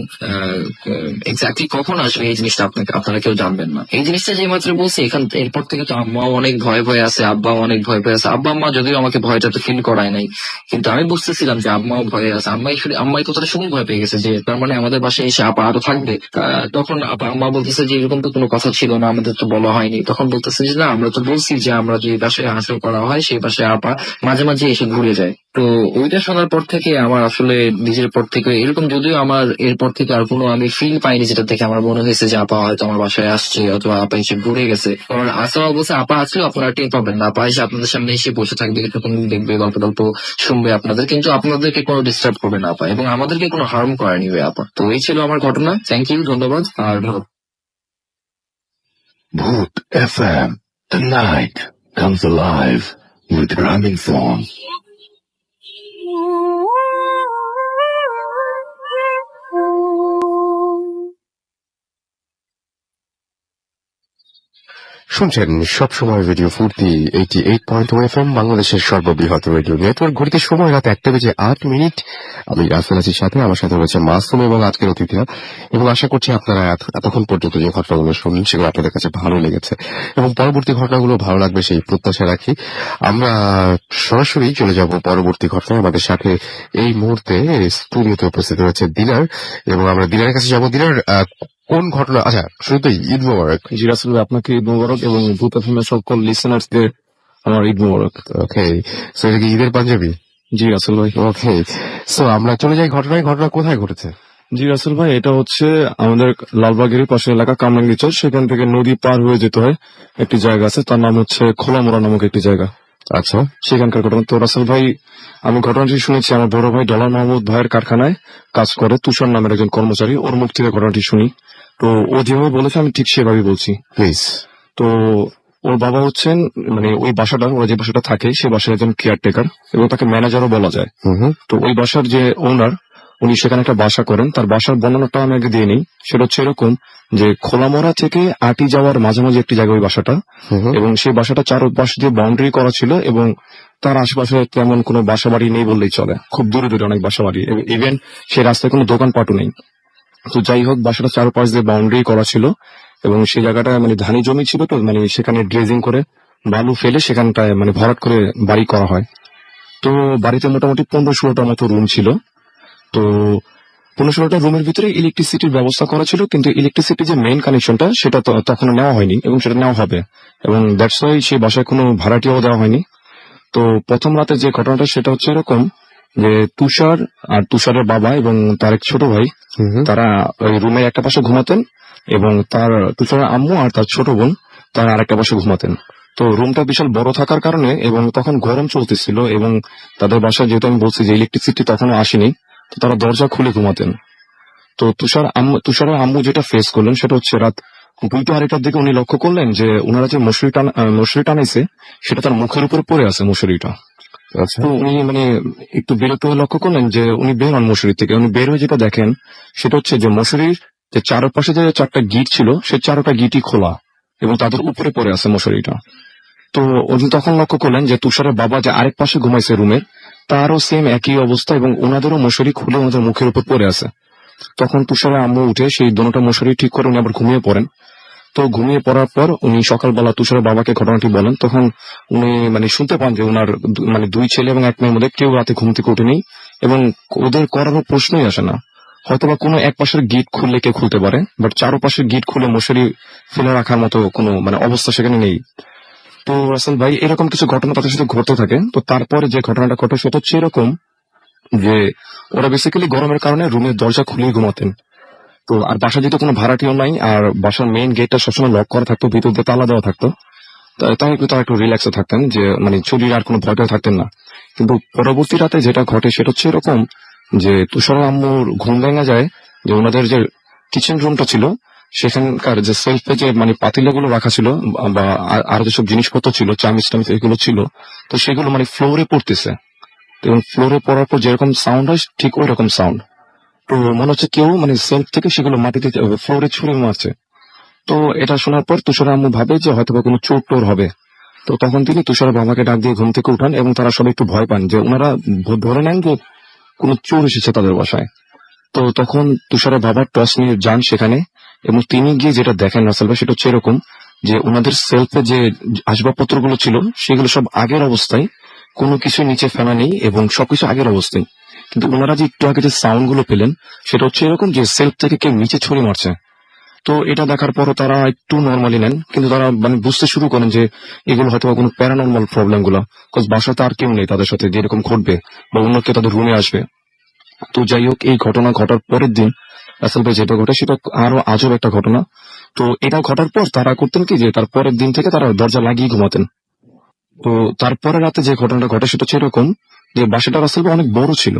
এক্স্যাক্টলি কখন আসবে এই জিনিসটা আপনারা কেউ জানবেন না। এই জিনিসটা যে মাত্র বলছে এরপর থেকে তো আম্মাও অনেক ভয় ভয়ে আছে, আব্বাও অনেক ভয় পেয়ে আছে। আব্বা আম্মা যদিও আমাকে ভয়টা তো ফিল করায় নাই, কিন্তু আমি বুঝতেছিলাম যে আম্মাও ভয়ে আছে। আম্মাই কথাটা শুনে ভয় পেয়ে গেছে যে তার মানে আমাদের বাসায় এসে আপা আরো থাকবে। তখন আম্মা বলতেছে যে এরকম তো কোনো কথা ছিল না, আমাদের তো বলা হয়নি। তখন বলতেছে যে না, আমরা তো বলছি যে আমরা যে বাসায় হাসিল করা হয় সেই বাসায় আপা মাঝে মাঝে এসে ঘুরে যায়। তো ওইটা শোনার পর থেকে আমার আসলে নিজের পর থেকে এরকম, যদিও আমার এরপর থেকে আর কোনো আমি ফিল পাইনি যেটা থেকে আমার মনে হয়েছে যে আপা হয়তো আমার বাসায় আসছে অথবা আপা এসে ঘুরে গেছে। কারণ আসলে অবশ্যই আপা আসলেও আপনারা টের পাবেন না, আপা এসে আপনাদের সামনে এসে বসে থাকবে, তখন দেখবে, গল্প টল্প শুনবে আপনাদের, কিন্তু আপনাদেরকে কোনো ডিস্টার্ব করবে না আপা, এবং আমাদেরকে কোনো হার্ম করেনি আপা। তো এই ছিল আমার ঘটনা। থ্যাংক ইউ, ধন্যবাদ। আর Boot FM. The night comes alive with Gramophone. শুনছেন সবসময় রেডিও ফুর্তি 88.1 FM, বাংলাদেশের সর্ববৃহৎ রেডিও নেটওয়ার্ক। ঘড়িতে সময় রাত 1:08। আমি রাসেল আছির সাথে, আমার সাথে রয়েছে মাসুম এবং আজকের অতিথিরা, এবং আশা করছি আপনারা এতক্ষণ পর্যন্ত যে ঘটনাগুলো শুনলেন সেগুলো আপনাদের কাছে ভালো লেগেছে এবং পরবর্তী ঘটনাগুলো ভালো লাগবে সেই প্রত্যাশা রাখি। আমরা সরাসরি চলে যাব পরবর্তী ঘটনায়। আমাদের সাথে এই মুহূর্তে স্টুডিওতে উপস্থিত রয়েছে দিনার, এবং আমরা দিনারের কাছে যাবো। দিনার, কোন ঘটনা? আচ্ছা, শুরুতেই ঈদ মোবারক। জি রাসেল ভাই, আপনাকে ঈদ মোবারক এবং ভূত এফএমের সকল লিসেনার্সদের আমার ঈদ মোবারক। ওকে, সো এটা কি ঈদের পাঞ্জাবি? জি রাসেল ভাই। ওকে, সো আমরা চলে যাই ঘটনায়। ঘটনা কোথায় ঘটেছে? জি রাসেল ভাই, এটা হচ্ছে আমাদের লালবাগের পাশে এলাকা কামরাঙ্গীচর, সেখান থেকে নদী পার হয়ে যেতে হয় একটি জায়গা আছে, তার নাম হচ্ছে খোলামোড়া নামক একটি জায়গা। আচ্ছা, সেখানকার ঘটনা। তো রাসেল ভাই, আমি ঘটনাটি শুনেছি আমার বড় ভাই ডলার মাহমুদ ভাইয়ের কারখানায় কাজ করে তুষার নামের একজন কর্মচারী, ওর মুখ থেকে ঘটনাটি শুনি। তো ও যেভাবে বলেছে আমি ঠিক সেভাবে বলছি। প্লিজ। তো ওর বাবা হচ্ছেন মানে ওই বাসাটা, ওরা যে বাসাটা থাকে সে বাসার একজন কেয়ারটেকার, এবং তাকে ম্যানেজারও বলা যায়। তো ওই বাসার যে ওনার, উনি সেখানে একটা বাসা করেন। তার বাসার বর্ণনাটা আমি আগে দিয়ে নিই। সেটা হচ্ছে এরকম যে খোলামোড়া থেকে আটি যাওয়ার মাঝামাঝি একটি জায়গা ওই বাসাটা, এবং সেই বাসাটা চারপাশ দিয়ে বাউন্ডারি করা ছিল, এবং তার আশেপাশে তেমন কোনো বাসা বাড়ি নেই বললেই চলে, খুব দূরে দূরে অনেক বাসা বাড়ি, ইভেন সেই রাস্তায় কোনো দোকানপাটও নেই। তো যাই হোক, বাসাটা চারপাশ দিয়ে বাউন্ডারি করা ছিল, এবং সেই জায়গাটা মানে ধানি জমি ছিল, তো মানে সেখানে ড্রেজিং করে বালু ফেলে সেখানটায় মানে ভরাট করে বাড়ি করা হয়। তো বাড়িতে মোটামুটি 15-16টার মতো রুম ছিল। তো 15-16টা রুমের ভিতরে ইলেকট্রিসিটির ব্যবস্থা করা ছিল, কিন্তু ইলেকট্রিসিটি যে মেইন কানেকশনটা সেটা তো তখনও নেওয়া হয়নি, এবং সেটা নেওয়া হবে, এবং দ্যাটস ওয়াই সেই বাসায় কোনো ভাড়াটিও দেওয়া হয়নি। তো প্রথম রাতে যে ঘটনাটা সেটা হচ্ছে এরকম যে তুষার আর তুষারের বাবা এবং তার এক ছোট ভাই, তারা ওই রুমের একটা পাশে ঘুমাতেন, এবং তার তুষারের আম্মু আর তার ছোট বোন তার আরেকটা পাশে ঘুমাতেন। তো রুমটা বিশাল বড় থাকার কারণে এবং তখন গরম চলতেছিল এবং তাদের বাসায় যেহেতু আমি বলছি যে ইলেকট্রিসিটি তখনও আসেনি, তো তারা দরজা খুলে ঘুমাতেন। তো তুষারের আম্মু যেটা ফেস করলেন সেটা হচ্ছে রাত 2টা-2:30টার দিকে উনি লক্ষ্য করলেন যে ওনারা যে মশারি টানাইছে সেটা তার মুখের উপরে পড়ে আছে মশারিটা। আচ্ছা। তো উনি মানে একটু বিরক্ত হয়ে লক্ষ্য করলেন যে উনি বের হন মশারি থেকে। উনি বের হয়ে যেটা দেখেন সেটা হচ্ছে যে মশারির যে চারপাশে যে 4টা গিট ছিল সেই 4টা গিটই খোলা এবং তাদের উপরে পড়ে আছে মশারিটা। তো উনি তখন লক্ষ্য করলেন যে তুষারের বাবা যে আরেক পাশে ঘুমাইছে রুমের তারও সেম একই অবস্থা এবং ওনাদেরও মশারি খুলে ওনাদের মুখের উপর পড়ে আছে। তখন তুষারের আম্মু উঠে সেই দোনোটা মশারি ঠিক করে উনি আবার ঘুমিয়ে পড়েন। তো ঘুমিয়ে পড়ার পর উনি সকালবেলা তুষারের বাবাকে ঘটনাটি বলেন। তখন উনি মানে শুনতে পান যে ওনার মানে 2 ছেলে এবং 1 মেয়ের মধ্যে কেউ রাতে ঘুম থেকে ওঠেনি এবং ওদের করারও প্রশ্নই আসে না। হয়তোবা কোনো এক পাশের গিট খুললে কেউ খুলতে পারে, বাট চারপাশের গিট খুলে মশারি ফেলে রাখার মতো কোনো মানে অবস্থা সেখানে নেই। তো রাসেল ভাই এরকম কিছু ঘটনা তাদের সাথে ঘটতে থাকে। তো তারপরে যে ঘটনাটা ঘটে সেটা হচ্ছে এরকম যে ওরা বেসিক্যালি গরমের কারণে রুমের দরজা খুলেই ঘুমাতেন। তো আর বাসা যেহেতু কোনো ভাড়াটিও নাই আর বাসার মেইন গেটটা সবসময় লক করা থাকতো, ভিতর দিয়ে তালা দেওয়া থাকতো, তাই একটু তারা একটু রিল্যাক্সে থাকতেন যে মানে চুরির আর কোনো ভয়টাও থাকতেন না। কিন্তু পরবর্তী রাতে যেটা ঘটে সেটা হচ্ছে এরকম যে তুষার আম্মুর ঘুম ভেঙে যায় যে ওনাদের যে কিচেন রুমটা ছিল সেখানকার যে সেলফে যে মানে পাতিলাগুলো রাখা ছিল বা আরো যেসব জিনিসপত্র ছিল চামিচ টামিচ এগুলো ছিল, তো সেগুলো মানে ফ্লোরে পড়তেছে এবং ফ্লোরে পড়ার পর যেরকম সাউন্ড হয় ঠিক ওই রকম সাউন্ড। তো মনে হচ্ছে কেউ মানে সেলফ থেকে সেগুলো মাটিতে ফ্লোরে ছুঁড়ে মারছে। তো এটা শোনার পর তুষার আম্মু ভাবে যে হয়তো কোনো চোর টোর হবে। তো তখন তিনি তুষারের বাবাকে ডাক দিয়ে ঘুম থেকে উঠান এবং তারা সবাই একটু ভয় পান যে ওনারা ধরে নেন যে কোনো চোর এসেছে তাদের বাসায়। তো তখন তুষারের বাবা টর্চ নিয়ে যান সেখানে এবং তিনি গিয়ে যেটা দেখেন রাসেল ভাই সেটা হচ্ছে এরকম যে ওনাদের সেলফে যে আসবাবপত্রগুলো ছিল সেগুলো সব আগের অবস্থায়, কোনো কিছু নিচে ফেলা নেই এবং সবকিছু আগের অবস্থায়। কিন্তু ওনারা যে একটু আগে যে সাউন্ড গুলো পেলেন সেটা হচ্ছে এরকম যে সেলফ থেকে কেউ নিচে ছড়ে মারছে। তো এটা দেখার পরও তারা একটু নর্মালি নেন, কিন্তু তারা মানে বুঝতে শুরু করেন যে এগুলো হয়তো কোনো প্যারানর্মাল প্রবলেম গুলা, বিকজ বাসাতে আর কেউ নেই তাদের সাথে যেরকম ঘটবে বা অন্য কেউ তাদের রুমে আসবে। তো যাই হোক এই ঘটনা ঘটার পরের দিন রাসেল ভাই যেটা ঘটে সেটা আরো আজব একটা ঘটনা। তো এটা ঘটার পর তারা করতেন কি যে তার পরের দিন থেকে তারা দরজা লাগিয়ে ঘুমাতেন। তো তারপরে রাতে যে ঘটনাটা ঘটে সেটা হচ্ছে এরকম যে বাসাটা রাসেল ভাই অনেক বড় ছিল।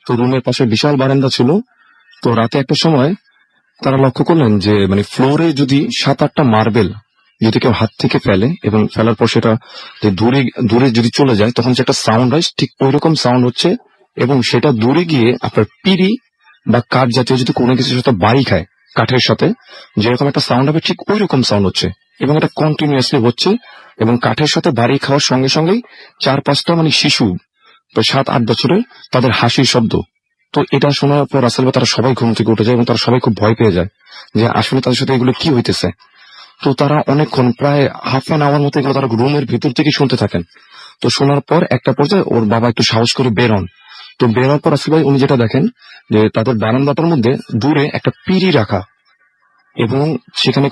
তো রুমের পাশে বিশাল বারান্দা ছিল। তো রাতে একটা সময় তারা লক্ষ্য করলেন যে মানে ফ্লোরে যদি 7-8টা মার্বেল যদি কেউ হাত থেকে ফেলে এবং ফেলার পর সেটা যে দূরে দূরে যদি চলে যায় তখন যে একটা সাউন্ড হয় ঠিক ওই রকম সাউন্ড হচ্ছে এবং সেটা দূরে গিয়ে আপনার পিড়ি বা কাঠ জাতীয় যদি কোনো কিছুর সাথে বাড়ি খায় কাঠের সাথে যেরকম একটা সাউন্ড হবে ঠিক ওই রকম সাউন্ড হচ্ছে এবং এটা কন্টিনিউয়াসলি হচ্ছে এবং কাঠের সাথে বাড়ি খাওয়ার সঙ্গে সঙ্গেই 4-5টা মানে শিশু 7-8 বছরের তাদের হাসির শব্দ। তো এটা শোনার পর রাসেল ভাই তারা সবাই ঘুম থেকে উঠে যায় এবং তারা সবাই খুব ভয় পেয়ে যায় যে আসলে তাদের সাথে এগুলো কি হইতেছে। তো তারা অনেকক্ষণ প্রায় হাফ অ্যান আওয়ার মতো এগুলো তারা রুমের ভিতর থেকে শুনতে থাকেন। তো শোনার পর একটা পর্যায়ে ওর বাবা একটু সাহস করে বের হন। তো বের হওয়ার পর রাসেল ভাই উনি যেটা দেখেন যে তাদের বারান্দাটার মধ্যে দূরে একটা পিঁড়ি রাখা এবং সেখানে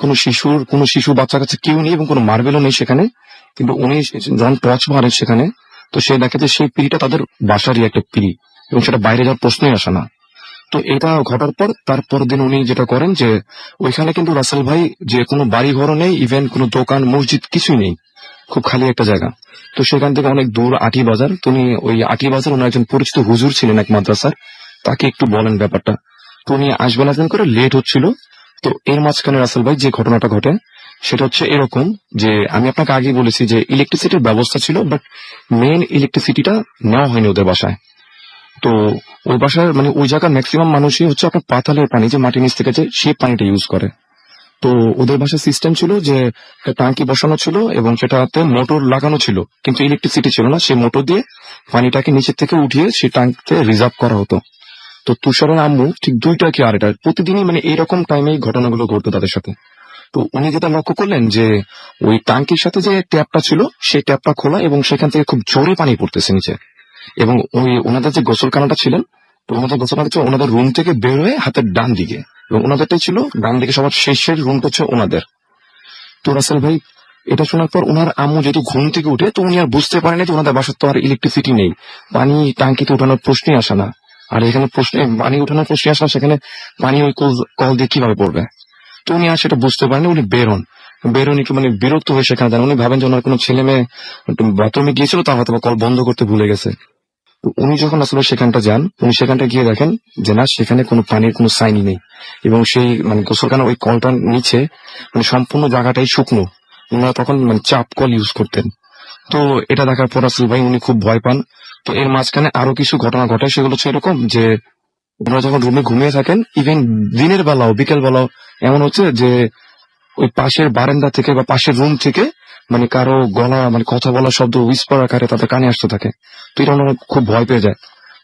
কোনো শিশু বাচ্চা কাছে কেউ নেই এবং কোনো মার্বেলও নেই সেখানে। কিন্তু উনি যখন টর্চ মারেন সেখানে তো সে দেখে যে সেই পিঁড়িটা তাদের বাসারই একটা পিঁড়ি এবং সেটা বাইরে যাওয়ার প্রশ্নই আসে না। তো এটা ঘটার পর তারপর দিন উনি যেটা করেন যে ওইখানে কিন্তু রাসেল ভাই যে কোনো বাড়ি ঘরও নেই, ইভেন কোনো দোকান মসজিদ কিছুই নেই, খুব খালি একটা জায়গা। তো সেখান থেকে অনেক দূর আটি বাজার। তো উনি ওই আটি বাজার ওনার একজন পরিচিত হুজুর ছিলেন এক মাদ্রাসার, তাকে একটু বলেন ব্যাপারটা। তো উনি আসবেন আসবেন করে লেট হচ্ছিল। তো এর মাঝখানে রাসেল ভাই যে ঘটনাটা ঘটে সেটা হচ্ছে এরকম যে আমি আপনাকে আগে বলেছি যে ইলেকট্রিসিটির ব্যবস্থা ছিল, বাট মেন ইলেকট্রিসিটিটা নেওয়া হয়নি ওদের বাসায়। তো ওই বাসার মানে ওই জায়গার ম্যাক্সিমাম মানুষই হচ্ছে আপনার পাতালের পানি যে মাটির নিচ থেকে সেই পানিটা ইউজ করে। তো ওদের বাসার সিস্টেম ছিল যে টাঙ্কি বসানো ছিল এবং সেটাতে মোটর লাগানো ছিল, কিন্তু ইলেকট্রিসিটি ছিল না। সেই মোটর দিয়ে পানিটাকে নিচের থেকে উঠিয়ে সেই ট্যাঙ্কিতে রিজার্ভ করা হতো। তো তুষারের আম্মু ঠিক 2টা কি আড়াইটা প্রতিদিনই মানে এইরকম টাইমে ঘটনাগুলো ঘটতো তাদের সাথে। তো উনি যেটা লক্ষ্য করলেন যে ওই ট্যাঙ্কির সাথে যে ট্যাপটা ছিল সেই ট্যাপটা খোলা এবং সেখান থেকে খুব জোরে পানি পড়তেছে নিচে। এবং ওই ওনাদের যে গোসলখানাটা ছিলেন, তো ওনাদের গোসলখানা ছিল ওনাদের রুম থেকে বের হয়ে হাতের ডান দিকে এবং ওনাদেরটাই ছিল ডান দিকে সবার শেষের রুমটা হচ্ছে ওনাদের। তো রাসেল ভাই এটা শোনার পর ওনার আম্মু যেহেতু ঘুম থেকে উঠে তো উনি আর বুঝতে পারেন যে ওনাদের বাসার তো আর ইলেকট্রিসিটি নেই, পানি টাঙ্কিতে উঠানোর প্রশ্নই আসে না। আর এখানে পানি উঠানোর প্রশ্নই আসে না, সেখানে পানি ওই কল দিয়ে কিভাবে পড়বে। তো উনি আর সেটা বুঝতে পারেন, উনি বের হন একটু মানে বিরক্ত হয়ে সেখানে যান। উনি ভাবেন যে ওনার কোনো ছেলে মেয়ে বাথরুমে গিয়েছিল, তার হয়তো কল বন্ধ করতে ভুলে গেছে। তো উনি যখন আসলে সেখানটা যান, উনি সেখানটা গিয়ে দেখেন যে না, সেখানে কোনো পানির কোনো সাইনই নেই, এবং সেই মানে গোসলখানা ওই কলটার নিচে মানে সম্পূর্ণ জায়গাটাই শুকনো। উনারা তখন মানে চাপ কল ইউজ করতেন। তো এটা দেখার পর আসলে ভাই উনি খুব ভয় পান। তো এর মাঝখানে আরো কিছু ঘটনা ঘটে, সেগুলো হচ্ছে এরকম যে ওনারা যখন রুমে ঘুমিয়ে থাকেন, ইভেন দিনের বেলাও বিকেল বেলাও এমন হচ্ছে যে ওই পাশের বারান্দা থেকে বা পাশের রুম থেকে মানে কারো গলা মানে কথা বলার শব্দ উইসপার আকারে তাদের কানে আসতে থাকে। তো এটা ওনারা খুব ভয় পেয়ে যায়।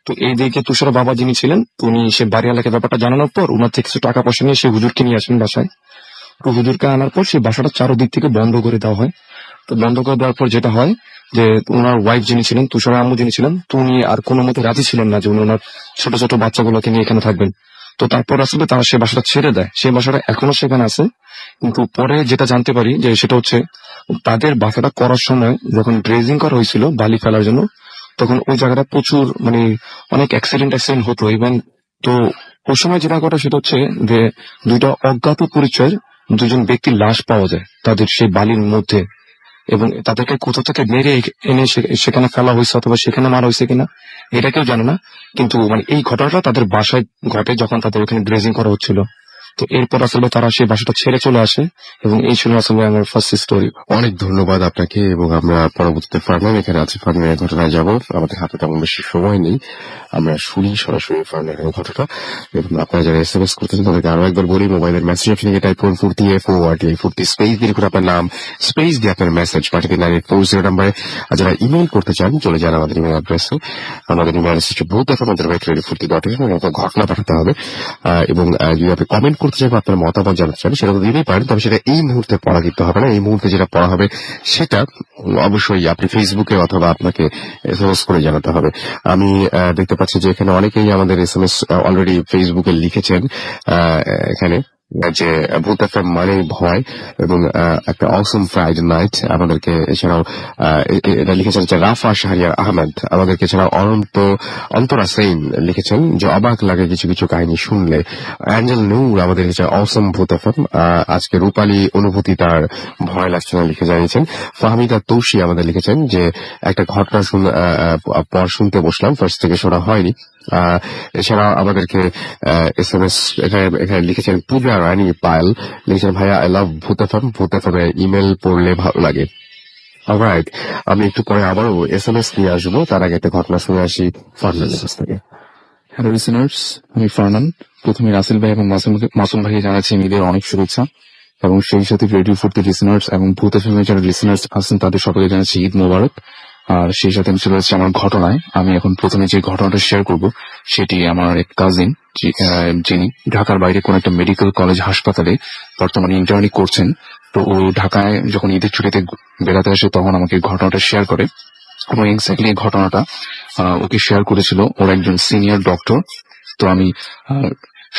তো এই দিকে তুষার বাবা যিনি ছিলেন, তো উনি সে বাড়িওয়ালাকে ব্যাপারটা জানানোর পর ওনার থেকে কিছু টাকা পয়সা নিয়ে সে হুজুরকে নিয়ে আসেন বাসায়। তো হুজুরকে আনার পর সেই বাসাটা চারোদিক থেকে বন্ধ করে দেওয়া হয়। তো বন্ধ করে দেওয়ার পর যেটা হয় যে ওনার ওয়াইফ যিনি ছিলেন, তুষারের আম্মু যিনি ছিলেন, তো উনি আর কোনো মতে রাজি ছিলেন না যে উনি ওনার ছোট ছোট বাচ্চাগুলোকে নিয়ে এখানে থাকবেন। তো তারপর আসলে তারা সে বাসাটা ছেড়ে দেয়, সেই বাসাটা এখনো সেখানে আছে। কিন্তু পরে যেটা জানতে পারি যে সেটা হচ্ছে তাদের বাসাটা করার সময় যখন ড্রেজিং করা হয়েছিল বালি ফেলার জন্য, তখন ওই জায়গাটা প্রচুর মানে অনেক অ্যাক্সিডেন্ট হতো। এবং তো ওই সময় যেটা ঘটে সেটা হচ্ছে যে দুইটা অজ্ঞাত পরিচয়ের দুজন ব্যক্তির লাশ পাওয়া যায় তাদের সেই বালির মধ্যে, এবং তাদেরকে কোথা থেকে মেরে এনে সেখানে ফেলা হয়েছে অথবা সেখানে মারা হয়েছে কিনা এটা কেউ জানে না। কিন্তু মানে এই ঘটনাটা তাদের বাসায় ঘটে যখন তাদের ওখানে ড্রেজিং করা হচ্ছিল। তো এরপর আসলে তারা সেই বাসাটা ছেড়ে চলে আসে, এবং এই ছিল আসলে আমার ফার্স্ট স্টোরি। অনেক ধন্যবাদ আপনাকে, এবং আমরা পরবর্তীতে ফারনান এখানে আছি, ফারনানের ঘটনায় যাব। আমাদের হাতে তেমন বেশি সময় নেই, আমরা শুনি সরাসরি ফারনানের ঘটনা। এবং আপনারা যারা SMS করতেছেন তাদেরকে আরো একবার বলি, মোবাইলের মেসেজ অপশনে গিয়ে টাইপ করুন 40F40 স্পেস দিয়ে লিখুন আপনার নাম, স্পেস দিয়ে আপনার মেসেজ পাঠিয়ে দিন 9840 নাম্বারে। আর যারা ইমেল করতে চান চলে যান আমাদের ইমেল অ্যাড্রেসে। আমাদের ইমেল অ্যাড্রেস হচ্ছে both@radio40.in, আপনার ঘটনা পাঠাতে হবে। এবং যদি আপনি কমেন্ট করতে চান, আপনার মতামত জানাতে চান, সেটা তো দিতেই পারেন, তবে সেটা এই মুহূর্তে পড়া দিতে হবে না। এই মুহূর্তে যেটা পড়া হবে সেটা অবশ্যই আপনি ফেসবুকে অথবা আপনাকে SMS করে জানাতে হবে। আমি দেখতে পাচ্ছি যে এখানে অনেকেই আমাদের SMS অলরেডি ফেসবুকে লিখেছেন এখানে যে ভূত এফএম মানে ভয়, এবং একটা অসম ফ্রাইডে নাইট আমাদেরকে। এছাড়াও এটা লিখেছেন যে রাফা শাহরিয়ার আহমেদ আমাদেরকে, এছাড়াও অন্তরা সেইন লিখেছেন যে অবাক লাগে কিছু কিছু কাহিনী শুনলে। অ্যাঞ্জেল নূর আমাদের লিখেছেন অসম ভূত এফএম, আজকে রূপালী অনুভূতি তার ভয় লাগছে না লিখে জানিয়েছেন। ফাহমিদা তৌসি আমাদের লিখেছেন যে একটা ঘটনা পর শুনতে বসলাম, ফার্স্ট থেকে শোনা হয়নি। এছাড়া আমাদেরকে SMS এখানে লিখেছেন পূজা রানী পায়েল, লিখেছেন ভাইয়া আই লাভ ভূত এফএম, ভূত এফএম ইমেল পড়লে ভালো লাগে। অলরাইট, আমি একটু পরে আবারও SMS নিয়ে আসবো, তার আগে একটা ঘটনা শুনে আসি ফারনানের কাছ থেকে। হ্যালো লিসেনার্স, আমি ফারনান। প্রথমে রাসেল ভাই এবং মাসুম ভাইকে জানাচ্ছি ঈদের অনেক শুভেচ্ছা, এবং সেই সাথে রেডিও 40 লিসেনার্স এবং ভূত এফএম যারা লিসেনার্স আছেন তাদের সকলকে জানাচ্ছি ঈদ মোবারক। আর সেই সাথে আমি চলে যাচ্ছি আমার ঘটনায়। আমি এখন প্রথমে যে ঘটনাটা শেয়ার করব সেটি আমার এক কাজিন, যিনি ঢাকার বাইরে কোন একটা মেডিকেল কলেজ হাসপাতালে বর্তমানে ইন্টার্নি করছেন। তো ও ঢাকায় যখন ঈদের ছুটিতে বেড়াতে আসে তখন আমাকে ঘটনাটা শেয়ার করে, এবং এক্স্যাক্টলি এই ঘটনাটা ওকে শেয়ার করেছিল ওর একজন সিনিয়র ডক্টর। তো আমি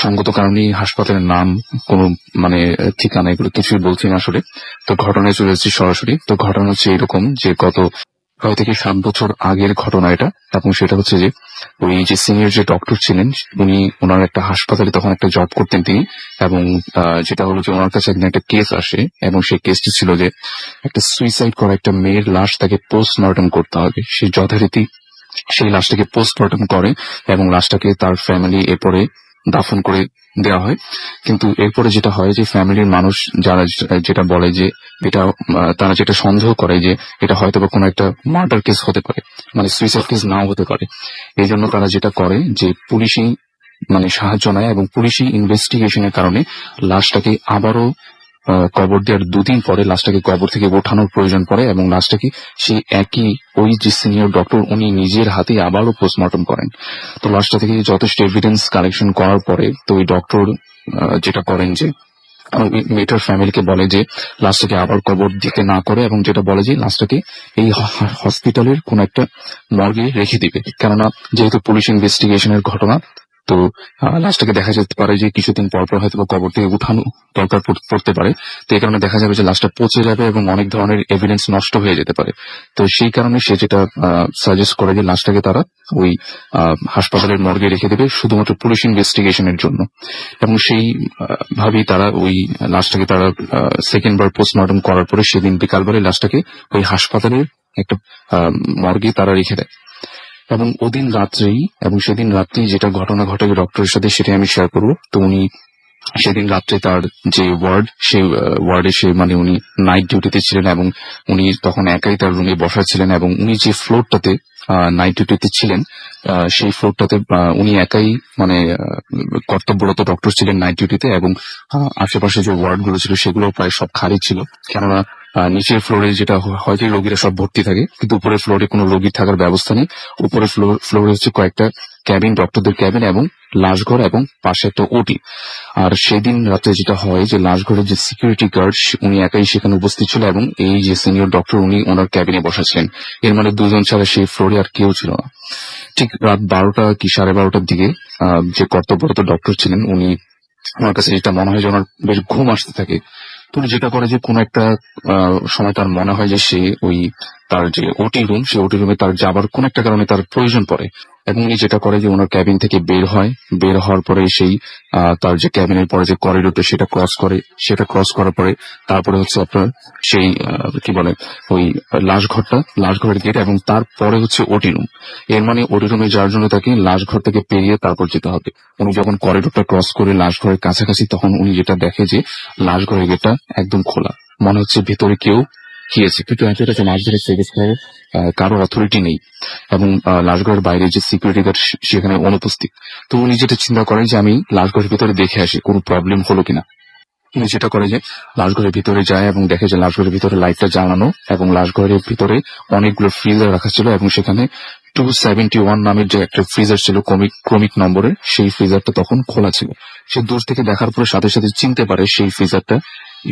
সঙ্গত কারণে হাসপাতালের নাম, কোনো মানে ঠিকানা, এগুলো কিছুই বলছি না আসলে। তো ঘটনায় চলে যাচ্ছি সরাসরি। তো ঘটনা হচ্ছে এরকম যে গত 6 থেকে 7 বছর আগের ঘটনা এটা, এবং সেটা হচ্ছে যে ওই যে সিনিয়র যে ডক্টর ছিলেন উনি ওনার একটা হাসপাতালে তখন একটা জব করতেন তিনি, এবং যেটা হলো যে ওনার কাছে একদিন একটা কেস আসে, এবং সেই কেসটি ছিল যে একটা সুইসাইড করা একটা মেয়ের লাশ তাকে পোস্টমর্টম করতে হবে। সে যথারীতি সেই লাশটাকে পোস্টমর্টম করে, এবং লাশটাকে তার ফ্যামিলি এরপরে দাফন করে দেওয়া হয়। কিন্তু এরপরে যেটা হয় যে ফ্যামিলির মানুষ যারা যেটা বলে যে এটা তারা যেটা সন্দেহ করে যে এটা হয়তো বা কোনো একটা মার্ডার কেস হতে পারে, মানে সুইসাইড কেস নাও হতে পারে। এই জন্য তারা যেটা করে যে পুলিশি মানে সাহায্য নেয়, এবং পুলিশি ইনভেস্টিগেশনের কারণে লাশটাকে আবারও কবর দেওয়ার 2 দিন পরে লাশটাকে কবর থেকে ওঠানোর প্রয়োজন পড়ে, এবং লাশটাকে সেই একই ওই যে সিনিয়র ডক্টর উনি নিজের হাতে আবারও পোস্টমর্টম করেন। তো লাশটা থেকে যথেষ্ট এভিডেন্স কালেকশন করার পরে তো ওই ডক্টর যেটা করেন যে মেয়েটার ফ্যামিলিকে বলে যে লাশটাকে আবার কবর দিতে না করে, এবং যেটা বলে যে লাশটাকে এই হসপিটালের কোন একটা মর্গে রেখে দিবে, কেননা যেহেতু পুলিশ ইনভেস্টিগেশনের ঘটনা তো লাশটাকে দেখা যেতে পারে যে কিছুদিন পর পর হয়তো বা কবর থেকে উঠানো দরকার পড়তে পারে। তো এই কারণে দেখা যাবে যে লাশটা পচে যাবে এবং অনেক ধরনের এভিডেন্স নষ্ট হয়ে যেতে পারে। তো সেই কারণে সে যেটা সাজেস্ট করে যে লাশটাকে তারা ওই হাসপাতালের মর্গে রেখে দেবে শুধুমাত্র পুলিশ ইনভেস্টিগেশনের জন্য। এবং সেই ভাবেই তারা ওই লাশটাকে তারা সেকেন্ড বার পোস্টমর্টম করার পরে সেদিন বিকালবেলায় লাশটাকে ওই হাসপাতালের একটা মর্গে তারা রেখে দেয়। এবং ওদিন রাত্রেই এবং সেদিন রাত্রেই যেটা ঘটনা ঘটে ডক্টরের সাথে সেটাই আমি শেয়ার করবো। তো উনি সেদিন রাত্রে তার যে ওয়ার্ড সেই ওয়ার্ডে সে মানে উনি নাইট ডিউটিতে ছিলেন এবং উনি তখন একাই তার রুমে বসা ছিলেন এবং উনি যে ফ্লোরটাতে নাইট ডিউটিতে ছিলেন সেই ফ্লোরটাতে উনি একাই মানে কর্তব্যরত ডক্টর ছিলেন নাইট ডিউটিতে এবং আশেপাশে যে ওয়ার্ড গুলো ছিল সেগুলো প্রায় সব খালি ছিল। কেননা নিচের ফ্লোরে যেটা হয় যে রোগীরা সব ভর্তি থাকে, কিন্তু উপরের ফ্লোরে কোনো রোগী থাকার ব্যবস্থা নেই। উপরের ফ্লোরে হচ্ছে কয়েকটা ক্যাবিন, ডক্টরদের ক্যাবিন এবং লাশঘর এবং পাশে একটা ওটি। আর সেদিন রাতে যেটা হয় যে লাশঘরের যে সিকিউরিটি গার্ড উনি একাই সেখানে উপস্থিত ছিল এবং এই যে সিনিয়র ডক্টর উনি ওনার ক্যাবিনে বসাছিলেন। এর মানে দুজন ছাড়া সেই ফ্লোরে আর কেউ ছিল না। ঠিক রাত 12টা কি 12:30টার দিকে যে কর্তব্যরত ডক্টর ছিলেন উনি, আমার কাছে যেটা মনে হয় যে ওনার বেশ ঘুম আসতে থাকে। তো উনি যেটা করে যে কোনো একটা সময় তার মনে হয় যে সে ওই তার যে ওটি রুম সেই ওটি রুমে তার যাবার কোন একটা কারণে তার প্রয়োজন পড়ে এবং উনি যেটা করে যে ওনার ক্যাবিন থেকে বের হওয়ার পরে সেই তার যে ক্যাবিনের পরে যে করিডোরটা সেটা ক্রস করার পরে তারপরে হচ্ছে আপনার সেই কি বলে ওই লাশঘরের গেট এবং তারপরে হচ্ছে ওটি রুম। এর মানে ওটি রুমে যাওয়ার জন্য তাকে লাশঘর থেকে পেরিয়ে তারপর যেতে হবে। উনি যখন করিডোরটা ক্রস করে লাশঘরের কাছাকাছি তখন উনি যেটা দেখে যে লাশঘরের গেটটা একদম খোলা, মনে হচ্ছে ভেতরে কেউ গিয়েছে, কিন্তু এতটা লাশঘরের সেখানে কারো অথরিটি নেই এবং লাশঘরের বাইরে যে সিকিউরিটি গার্ড সেখানে অনুপস্থিত। তো উনি যেটা চিন্তা করেন যে আমি লাশঘরের ভিতরে দেখে আসি কোনো প্রবলেম হলো কিনা। উনি যেটা করে যে লাশঘরের ভিতরে যায় এবং দেখে যে লাশঘরের ভিতরে লাইটটা জ্বালানো এবং লাশঘরের ভিতরে অনেকগুলো ফ্রিজার রাখা ছিল এবং সেখানে 271 নামের যে একটা ফ্রিজার ছিল ক্রমিক নম্বরের, সেই ফ্রিজারটা তখন খোলা ছিল। সে দূর থেকে দেখার পরে সাথে সাথে চিনতে পারে সেই ফ্রিজারটা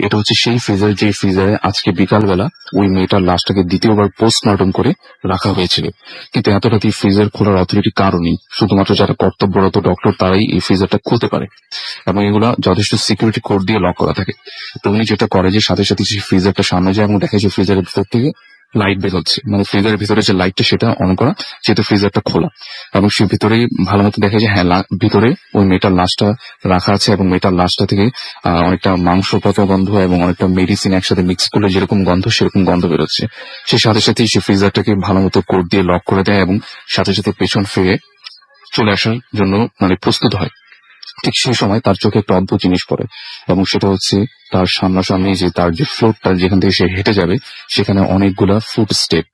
এটা হচ্ছে সেই ফ্রিজার যে ফ্রিজারে আজকে বিকালবেলা ওই মেয়েটার লাশটাকে দ্বিতীয়বার পোস্টমর্টম করে রাখা হয়েছিল। কিন্তু এত রাতে ফ্রিজার খোলার অথরিটি কারো নেই, শুধুমাত্র যারা কর্তব্যরত ডক্টর তারাই এই ফ্রিজারটা খুলতে পারে এবং এগুলা যথেষ্ট সিকিউরিটি কোড দিয়ে লক করা থাকে। তো উনি যেটা করে যে সাথে সাথে সেই ফ্রিজারটা সামনে যায় এবং দেখে যে ফ্রিজারের ভিতর থেকে লাইট বের হচ্ছে, মানে ফ্রিজারের ভিতরে যে লাইটটা সেটা অন করা, যেহেতু ফ্রিজারটা খোলা এবং সে ভিতরে ভালো মতো দেখে যে হ্যাঁ ভিতরে ওই মেয়েটার লাশটা রাখা আছে এবং মেয়েটার লাশটা থেকে অনেকটা মাংস পচা গন্ধ এবং অনেকটা মেডিসিন একসাথে মিক্স করলে যেরকম গন্ধ সেরকম গন্ধ বেরোচ্ছে। সে সাথে সাথে সে ফ্রিজারটাকে ভালো মতো কোড দিয়ে লক করে দেয় এবং সাথে সাথে পেছন ফিরে চলে আসার জন্য মানে প্রস্তুত হয়। ঠিক সেই সময় তার চোখে একটা অদ্ভুত জিনিস পড়ে এবং সেটা হচ্ছে তার সামনাসামনি যে তার যে ফ্লোরটা যেখান থেকে সে হেঁটে যাবে সেখানে অনেকগুলা ফুট স্টেপ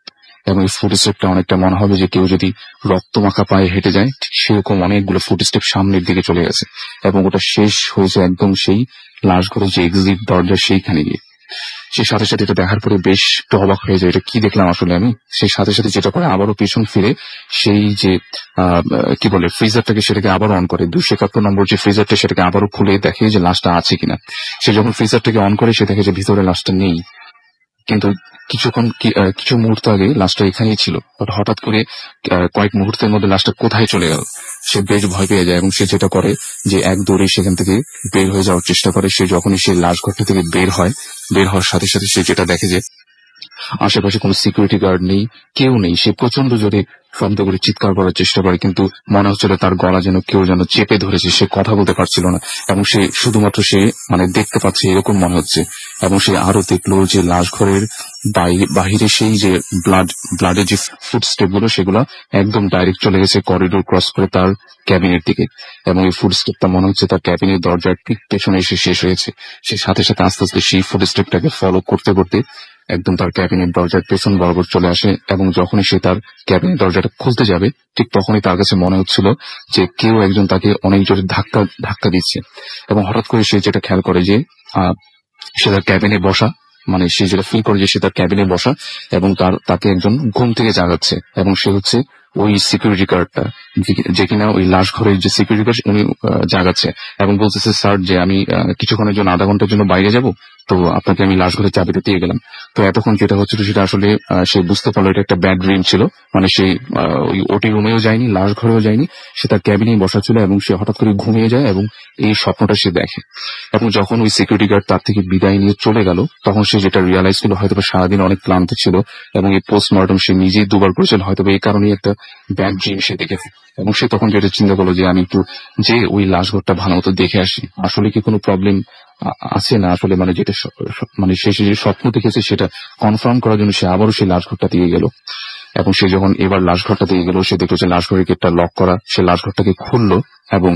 এবং এই ফুট স্টেপটা অনেকটা মনে হবে যে কেউ যদি রক্ত মাখা পায়ে হেঁটে যায় ঠিক সেরকম অনেকগুলো ফুট স্টেপ সামনের দিকে চলে গেছে এবং ওটা শেষ হয়েছে একদম সেই লাশঘরের যে এক্সিট দরজা সেইখানে গিয়ে। সে সাথে সাথে এটা দেখার পরে বেশ একটু অবাক হয়ে যায়, এটা কি দেখলাম আসলে আমি। সে সাথে সাথে যেটা করে আবারও পেছন ফিরে সেই যে কি বলে ফ্রিজারটাকে সেটাকে আবারও অন করে, 271 নম্বর যে ফ্রিজারটা সেটাকে আবারও খুলে দেখে যে লাশটা আছে কিনা। সে যখন ফ্রিজারটাকে অন করে সে দেখে যে ভিতরে লাশটা নেই, কিন্তু কিছু মুহূর্ত আগে লাশটা এখানেই ছিল। হঠাৎ করে কয়েক মুহূর্তের মধ্যে লাশটা কোথায় চলে গেল সে বেশ ভয় পেয়ে যায় এবং সে যেটা করে যে এক দৌড়ে সেখান থেকে বের হয়ে যাওয়ার চেষ্টা করে। সে যখনই সে লাশ ঘরটা থেকে বের হওয়ার সাথে সাথে সে যেটা দেখে যে আশেপাশে কোনো সিকিউরিটি গার্ড নেই, কেউ নেই। সে প্রচন্ড জোরে শব্দ করে চিৎকার করার চেষ্টা করে, কিন্তু মনে হচ্ছিল তার গলা যেন কেউ যেন চেপে ধরেছে, সে কথা বলতে পারছিল না এবং সে শুধুমাত্র সে মানে দেখতে পাচ্ছে এরকম মনে হচ্ছে। এবং সে আরো দেখলো যে লাশ ঘরের বাহিরে সেই যে ব্লাডের যে ফুটস্টেপ গুলো সেগুলো একদম ডাইরেক্ট চলে গেছে করিডোর ক্রস করে তার ক্যাবিনের দিকে এবং এই ফুটস্টেপটা মনে হচ্ছে তার ক্যাবিনের দরজার ঠিক পেছনে এসে শেষ হয়েছে। সে সাথে সাথে আস্তে আস্তে সেই ফুটস্টেপটাকে ফলো করতে করতে একদম তার ক্যাবিনের দরজার পেছন বরাবর চলে আসে এবং যখনই সে তার ক্যাবিনের দরজাটা খুলতে যাবে ঠিক তখনই তার কাছে মনে হচ্ছিল যে কেউ একজন তাকে অনেক জোরে ধাক্কা দিচ্ছে এবং হঠাৎ করে সে যেটা খেয়াল করে যে সে তার ক্যাবিনে বসা, মানে সে যেটা ফিল করে যে সে তার ক্যাবিনে বসা এবং তাকে একজন ঘুম থেকে জাগাচ্ছে এবং সে হচ্ছে ওই সিকিউরিটি গার্ডটা যে কিনা ওই লাশ ঘরের যে সিকিউরিটি গার্ড উনি জাগাচ্ছে এবং বলতেছে স্যার যে আমি কিছুক্ষণের জন্য আধা ঘন্টার জন্য বাইরে যাব, তো আপনাকে আমি লাশ ঘরের চাবিটা দিয়ে গেলাম। তো এতক্ষণ যেটা হচ্ছিল সেটা আসলে সে বুঝতে পারলো এটা একটা ব্যাড ড্রিম ছিল। মানে সে ওই ওটি রুমেও যায়নি, লাশ ঘরেও যায়নি, সে তার ক্যাবিনেই বসা ছিল এবং সে হঠাৎ করে ঘুমিয়ে যায় এবং এই স্বপ্নটা সে দেখে। এবং যখন ওই সিকিউরিটি গার্ড তার থেকে বিদায় নিয়ে চলে গেল, তখন সে যেটা রিয়ালাইজ করলো হয়তো সারাদিন অনেক ক্লান্ত ছিল এবং এই পোস্টমর্টম সে নিজেই দুবার করেছিল, হয়তো এই কারণেই একটা ব্যাড ড্রিম সে দেখেছে। এবং সে তখন যেটা চিন্তা করলো যে আমি একটু যে ওই লাশ ঘরটা ভালো মতো দেখে আসি, আসলে কি কোনো প্রবলেম আছে না আসলে, মানে যেটা মানে সে যে স্বপ্ন দেখেছে সেটা কনফার্ম করার জন্য সে আবারও সেই লাশ ঘরটা দিয়ে গেল। এবং সে যখন এবার লাশ ঘরটা দিয়ে গেল, সে দেখলো যে লাশ ঘরের গেটটা লক করা। সে লাশ ঘরটাকে খুললো এবং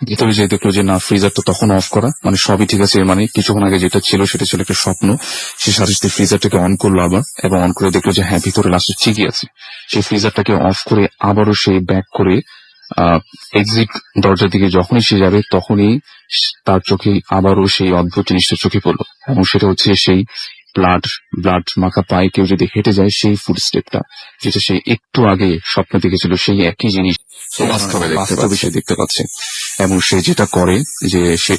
ভিতরে যে দেখলো যে না, ফ্রিজারটা তখন অফ করা, মানে সবই ঠিক আছে, মানে কিছুক্ষণ আগে যেটা ছিল সেটা ছিল একটা স্বপ্ন। সে সাথে সাথে ফ্রিজারটাকে অন করলো আবার, এবং অন করে দেখলো যে হ্যাঁ, ভিতরে লাস্টে ঠিকই আছে। সেই ফ্রিজারটাকে অফ করে আবারও সে ব্যাক করে এক্সিট দরজার দিকে যখনই সে যাবে, তখনই তার চোখে আবারও সেই অদ্ভুত জিনিসটা চোখে পড়লো। এবং সেটা হচ্ছে সেই ব্লাড ব্লাড মাখা পায়ে কেউ যদি হেঁটে যায়, সেই ফুটস্টেপটা যেটা সে একটু আগে স্বপ্ন দেখেছিল, সেই একই জিনিস সে বাস্তবে দেখতে বাস্তবে পাচ্ছে। সে দেখতে পাচ্ছে। এবং সে যেটা করে যে সে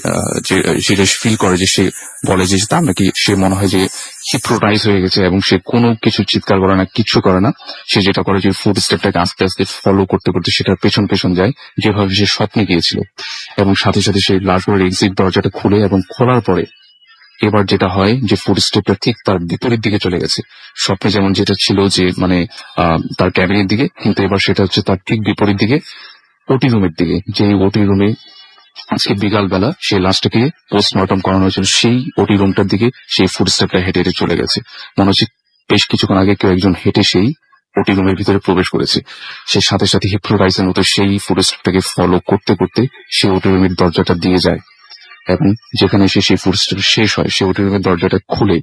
যেটা ফিল করে যে সে বলে যে তার নাকি সে মনে হয় যে হিপ্নোটাইজ হয়ে গেছে, এবং সে কোনো কিছু চিৎকার করে না, কিচ্ছু করে না। সে যেটা করে যে ফুড স্টেপটাকে আস্তে আস্তে ফলো করতে করতে সেটার পেছন পেছন যায়, যেভাবে সে স্বপ্নে গিয়েছিল। এবং সাথে সাথে সেই লাশগুলোর এক্সিট দরজাটা খুলে, এবং খোলার পরে এবার যেটা হয় যে ফুড স্টেপটা ঠিক তার বিপরীত দিকে চলে গেছে। স্বপ্নে যেমন যেটা ছিল যে মানে তার ক্যাবিনের দিকে, কিন্তু এবার সেটা হচ্ছে তার ঠিক বিপরীত দিকে, ওটি রুমের দিকে। যে ওটি রুমে আজকে বিকাল বেলা সেই লাশটাকে পোস্টমর্টম করানো হয়েছিল, সেই ওটি রুমটার দিকে সেই ফুটস্টেপটা হেঁটে হেঁটে চলে গেছে। মনে হচ্ছে বেশ কিছুক্ষণ আগে কেউ একজন হেঁটে সেই ওটি রুমের ভিতরে প্রবেশ করেছে। সে সাথে সাথে হিপ্নোটাইজের মতো সেই ফুটস্টেপটাকে ফলো করতে করতে সেই ওটি রুমের দরজাটা দিয়ে যায়, এবং যেখানে এসে সেই ফুটস্টেপ শেষ হয়, সে ওটি রুমের দরজাটা খুলে,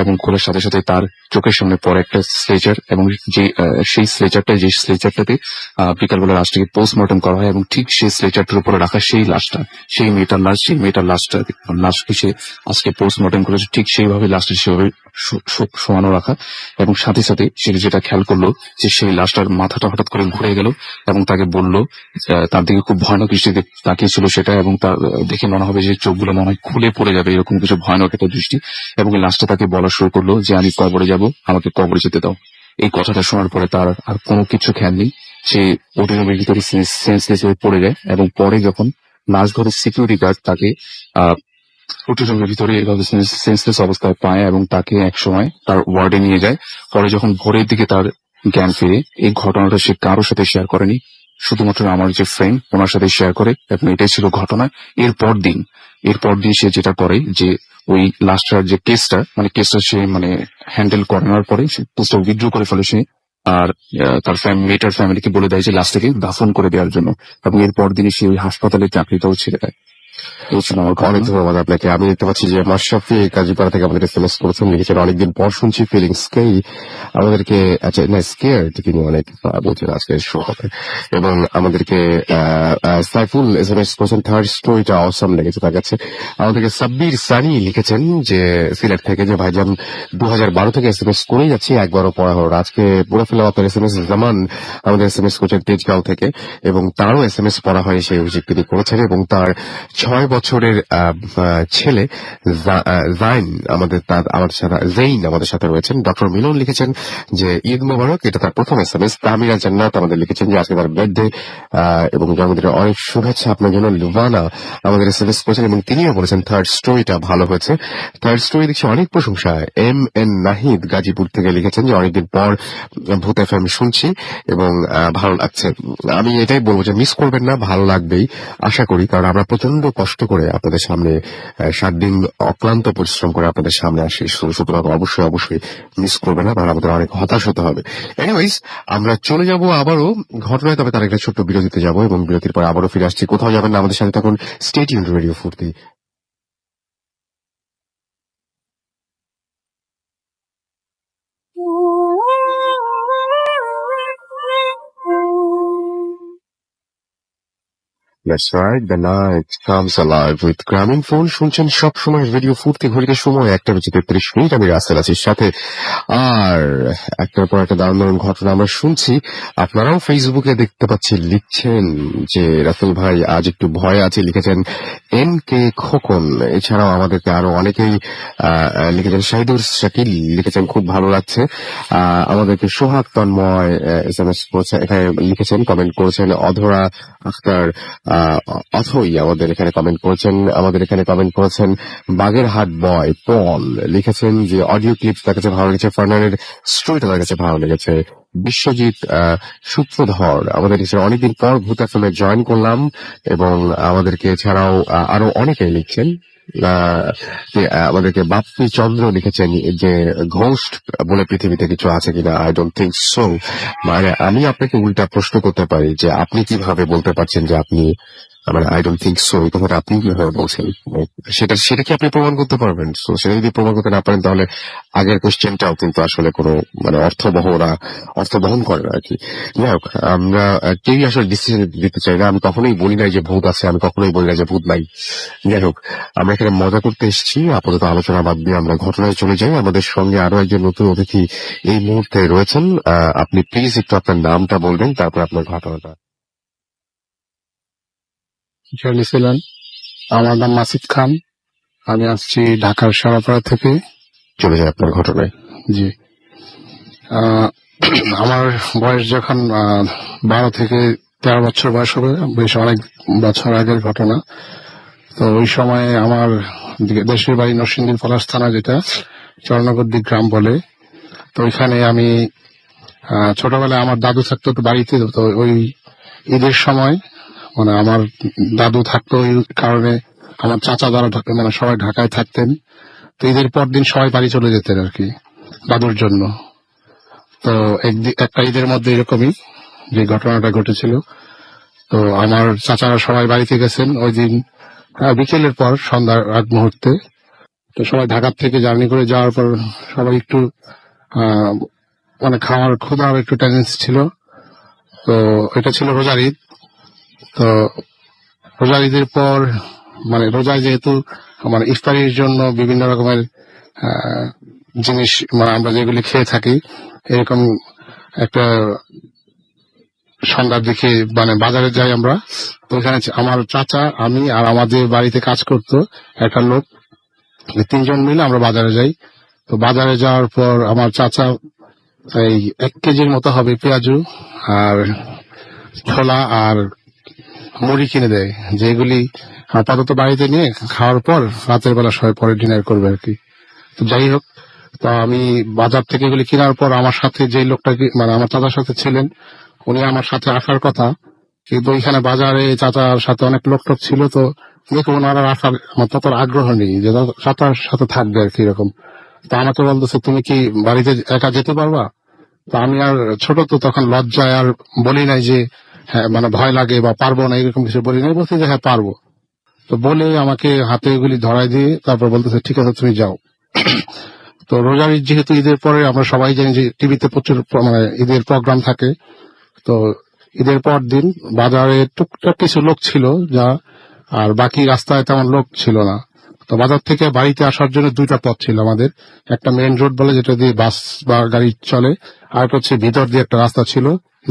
এবং খোলার সাথে সাথে তার চোখের সামনে পড়ে একটা স্ট্রেচার, এবং যে সেই স্ট্রেচারটাতে বিকালবেলা লাশটাকে পোস্টমর্টম করা হয়, এবং ঠিক সেই স্ট্রেচারটার উপরে রাখা সেই লাশটা, সেই মেয়েটার লাশকে সে আজকে পোস্টমর্টম করেছে, ঠিক সেইভাবে লাশটা সেভাবে শোয়ানো রাখা। এবং সাথে সাথে সে যেটা খেয়াল করলো যে সেই লাশটার মাথাটা হঠাৎ করে ঘুরে গেল, এবং তাকে বলল, তার দিকে খুব ভয়ানক দৃষ্টিতে তাকিয়েছিল সেটা, এবং তার দেখে মনে হবে যে চোখগুলো মনে হয় খুলে পড়ে যাবে, এরকম কিছু ভয়ানক একটা দৃষ্টি। এবং লাস্টে তাকে বলা শুরু করলো যে আমি কবরে যাব, আমাকে কবরে যেতে দাও। এই কথাটা শোনার পরে তার আর কোনো কিছু খেয়াল নেই। সে ওটি রুমের ভিতরে সেন্সলেস হয়ে পড়ে যায়, এবং পরে যখন লাশ ঘরের সিকিউরিটি গার্ড তাকে আহ ওটি রুমের ভিতরে এভাবে সেন্সলেস অবস্থায় পায়, এবং তাকে একসময় তার ওয়ার্ডে নিয়ে যায়। পরে যখন ভোরের দিকে তার জ্ঞান ফিরে, এই ঘটনাটা সে কারোর সাথে শেয়ার করেনি, শুধুমাত্র আমার যে ফ্রেন্ড ওনার সাথে শেয়ার করে, এবং এটাই ছিল ঘটনা। এরপর দিন সে যেটা করে যে ওই লাস্টার যে কেসটা সে মানে হ্যান্ডেল করানোর পরে সে কেসটা উইথড্র করে ফেলে সে। আর তার মেয়েটার ফ্যামিলিকে বলে দেয় যে লাশটাকে দাফন করে দেওয়ার জন্য, এবং এরপর দিনই সে ওই হাসপাতালে চাকরিটাও ছেড়ে দেয়। এই ছিল আমার অনেক ঘটনা। ধন্যবাদ আপনাকে। আমি দেখতে পাচ্ছি যে মাশরাফি কাজীপাড়া থেকে আমাদের এসএমএস করেছেন, লিখেছেন অনেকদিন পর শুনছি ফিলিং স্কেই আমাদেরকে, আচ্ছা না স্কেয়ার তিনি অনেক বলছেন আজকে শো হবে, এবং আমাদেরকে সাইফুল এসএমএস করেছেন থার্ড স্টোরিটা অসাম লেগেছে তার কাছে। আমাদেরকে সাব্বির সানি লিখেছেন যে সিলেট থেকে, যে ভাইজান 2012 থেকে এসএমএস করেই যাচ্ছি, একবারও পড়া হলো না। আজকে পড়ে ফেললাম আপনার এসএমএস। জামান আমাদের এসএমএস করেছেন তেজগাঁও থেকে, এবং তারও এসএমএস পড়া হয় সেই অভিযোগ তিনি করেছেন, এবং তার 6 বছরের ছেলে জাইন জেইন আমাদের সাথে রয়েছেন। ডক্টর মিলন লিখেছেন যে ঈদ মোবারক, এটা তার প্রথম এসএমএস। তামিরা জান্নাত আমাদের লিখেছেন যে আজকে তার বার্থডে এবং জন্মদিনের অনেক শুভেচ্ছা আপনার জন্য। লুবানা আমাদের এসএমএস করেছেন, এবং তিনিও বলেছেন থার্ড স্টোরিটা ভালো হয়েছে। থার্ড স্টোরি দেখছি অনেক প্রশংসা। এম নাহিদ গাজীপুর থেকে লিখেছেন যে অনেকদিন পর ভূত এফএম শুনছি এবং ভালো লাগছে। আমি এটাই বলবো যে মিস করবেন না, ভালো লাগবেই আশা করি, কারণ আমরা প্রচন্ড কষ্ট করে আপনাদের সামনে 7 দিন অক্লান্ত পরিশ্রম করে আপনাদের সামনে আসি। সুতরাং অবশ্যই মিস করবে না, কারণ আমাদের অনেক হতাশ হতে হবে। এনিওয়েজ, আমরা চলে যাব আবারও ঘটনায়, তবে তার একটা ছোট্ট বিরতিতে যাব, এবং বিরতির পর আবারও ফিরে আসছি। কোথাও যাবেন না, আমাদের সাথে থাকুন। স্টে টিউনড রেডিও ফুর্তি। That's right, the night comes alive with গ্রামীণ ফোন। শুনছেন সব সময় রেডিও ফুর্তি, ঘড়িতে সময় 1:33। আমি রাসেল আছি সাথে। আর একটার পর একটা দারুণ দারুণ ঘটনা আমরা শুনছি। আপনারাও ফেসবুকে দেখতে পাচ্ছি লিখছেন যে রাসেল ভাই আজ একটু ভয় আছে, লিখেছেন NK খোকন। এছাড়াও আমাদেরকে আরো অনেকেই লিখেছেন। শাহিদুর শাকিল লিখেছেন খুব ভালো লাগছে। আমাদেরকে সোহাগ তন্ময় SMS করেছেন, এখানে লিখেছেন, কমেন্ট করেছেন। অধরা আখতার অথই আমাদের এখানে কমেন্ট করেছেন। আমাদের এখানে কমেন্ট করেছেন বাগেরহাট বয় পল, লিখেছেন যে অডিও ক্লিপস তার কাছে ভালো লেগেছে, ফার্নারের স্টোরিটা তার কাছে ভালো লেগেছে। বিশ্বজিৎ সূত্রধর আমাদের এছাড়া অনেকদিন পর ভূত এফএমে জয়েন করলাম, এবং আমাদেরকে এছাড়াও আরো অনেকেই লিখছেন। আমাদেরকে বাপ্পি চন্দ্র লিখেছেন যে ঘোস্ট বলে পৃথিবীতে কিছু আছে কিনা। I don't think so. মানে আমি আপনাকে উল্টা প্রশ্ন করতে পারি যে আপনি কিভাবে বলতে পারছেন যে আপনি, মানে আই ডোন্ট থিঙ্ক সো এই কথাটা আপনি কিভাবে বলছেন, সেটা কি আপনি প্রমাণ করতে পারবেন? সো সেটা যদি প্রমাণ করতে না পারেন তাহলে আগের কোশ্চেনটাও কিন্তু আসলে কোনো মানে অর্থ বহন করে না আর কি। যাই হোক, আমরা কেউই আসলে ডিসিশন দিতে চাই না। আমি কখনোই বলি নাই যে ভূত আছে, আমি কখনোই বলি না যে ভূত নাই। যাই হোক, আমরা এখানে মজা করতে এসেছি। আপাতত আলোচনা বাদ দিয়ে আমরা ঘটনায় চলে যাই। আমাদের সঙ্গে আরো একজন নতুন অতিথি এই মুহূর্তে রয়েছেন। আপনি প্লিজ একটু আপনার নামটা বলবেন, তারপর আপনার ঘটনাটা। লিখছিলেন, আমার নাম মাসিদ খান, আমি আসছি ঢাকার সারাপাড়া থেকে। চলে যায় আপনার ঘটনায়। জি, আমার বয়স যখন 12 থেকে 13 বছর বয়স হবে, বেশ অনেক বছর আগের ঘটনা। তো ওই সময় আমার দেশের বাড়ি নরসিংদী পলাশ থানা, যেটা চরণগদ্দি গ্রাম বলে। তো ওইখানে আমি ছোটবেলায় আমার দাদু থাকতো তো বাড়িতে। তো ওই ঈদের সময় মানে আমার দাদু থাকতো, ওই কারণে আমার চাচা যারা মানে সবাই ঢাকায় থাকতেন। তো ঈদের পর দিন সবাই বাড়ি চলে যেতেন আর কি দাদুর জন্য। তো একটা ঈদের মধ্যে এরকমই যে ঘটনাটা ঘটেছিল। তো আমার চাচারা সবাই বাড়িতে গেছেন ওই দিন বিকেলের পর, সন্ধ্যার আগ মুহূর্তে। তো সবাই ঢাকার থেকে জার্নি করে যাওয়ার পর সবাই একটু মানে খাওয়ার ক্ষুধার একটু টেন্ডেন্সি ছিল। তো এটা ছিল রোজার ঈদ। তো রোজার ঈদের পর মানে রোজায় যেহেতু মানে ইফতারির জন্য বিভিন্ন রকমের জিনিস মানে আমরা যেগুলি খেয়ে থাকি, এরকম একটা সন্ধ্যার দিকে মানে বাজারে যাই আমরা। তো ওখানে আমার চাচা, আমি আর আমাদের বাড়িতে কাজ করতো একটা লোক, 3 জন মিলে আমরা বাজারে যাই। তো বাজারে যাওয়ার পর আমার চাচা এই 1 কেজির মতো হবে পেঁয়াজু আর ছোলা আর মুড়ি কিনে দেয়, যেগুলি আপাতত বাড়িতে নিয়ে খাওয়ার পর রাতের বেলা সবাই পরে ডিনার করবে আর কি। তো যাই হোক, তো আমি বাজার থেকে এগুলি কেনার পর আমার সাথে যে লোকটা মানে আমার চাচার সাথে ছিলেন, উনি আমার সাথে আসার কথা, কিন্তু ওইখানে বাজারে চাচার সাথে অনেক লোক ছিল। তো দেখুন ওনার আসার আমার চাচার আগ্রহ নেই যে চাচার সাথে থাকবে আর কি এরকম। তো আমাকে বলতেছে তুমি কি বাড়িতে একা যেতে পারবা? তো আমি আর ছোট তো তখন লজ্জায় আর বলি নাই যে হ্যাঁ মানে ভয় লাগে বা পারবো না, এরকম কিছু বলি নাই, বলছি যে হ্যাঁ পারবো। তো বলে আমাকে হাতে এগুলি ধরাই দিয়ে তারপর বলতেছে ঠিক আছে তুমি যাও। তো রোজার ঈদ যেহেতু ঈদের পরে আমরা সবাই জানি যে টিভিতে প্রচুর মানে ঈদের প্রোগ্রাম থাকে। তো ঈদের পর দিন বাজারে টুকটাক কিছু লোক ছিল যা, আর বাকি রাস্তায় তেমন লোক ছিল না। তো বাজার থেকে বাড়িতে আসার জন্য 2টা পথ ছিল আমাদের। একটা মেইন রোড বলে যেটা দিয়ে বাস বা গাড়ি চলে, আর একটা হচ্ছে ভিতর দিয়ে একটা রাস্তা ছিল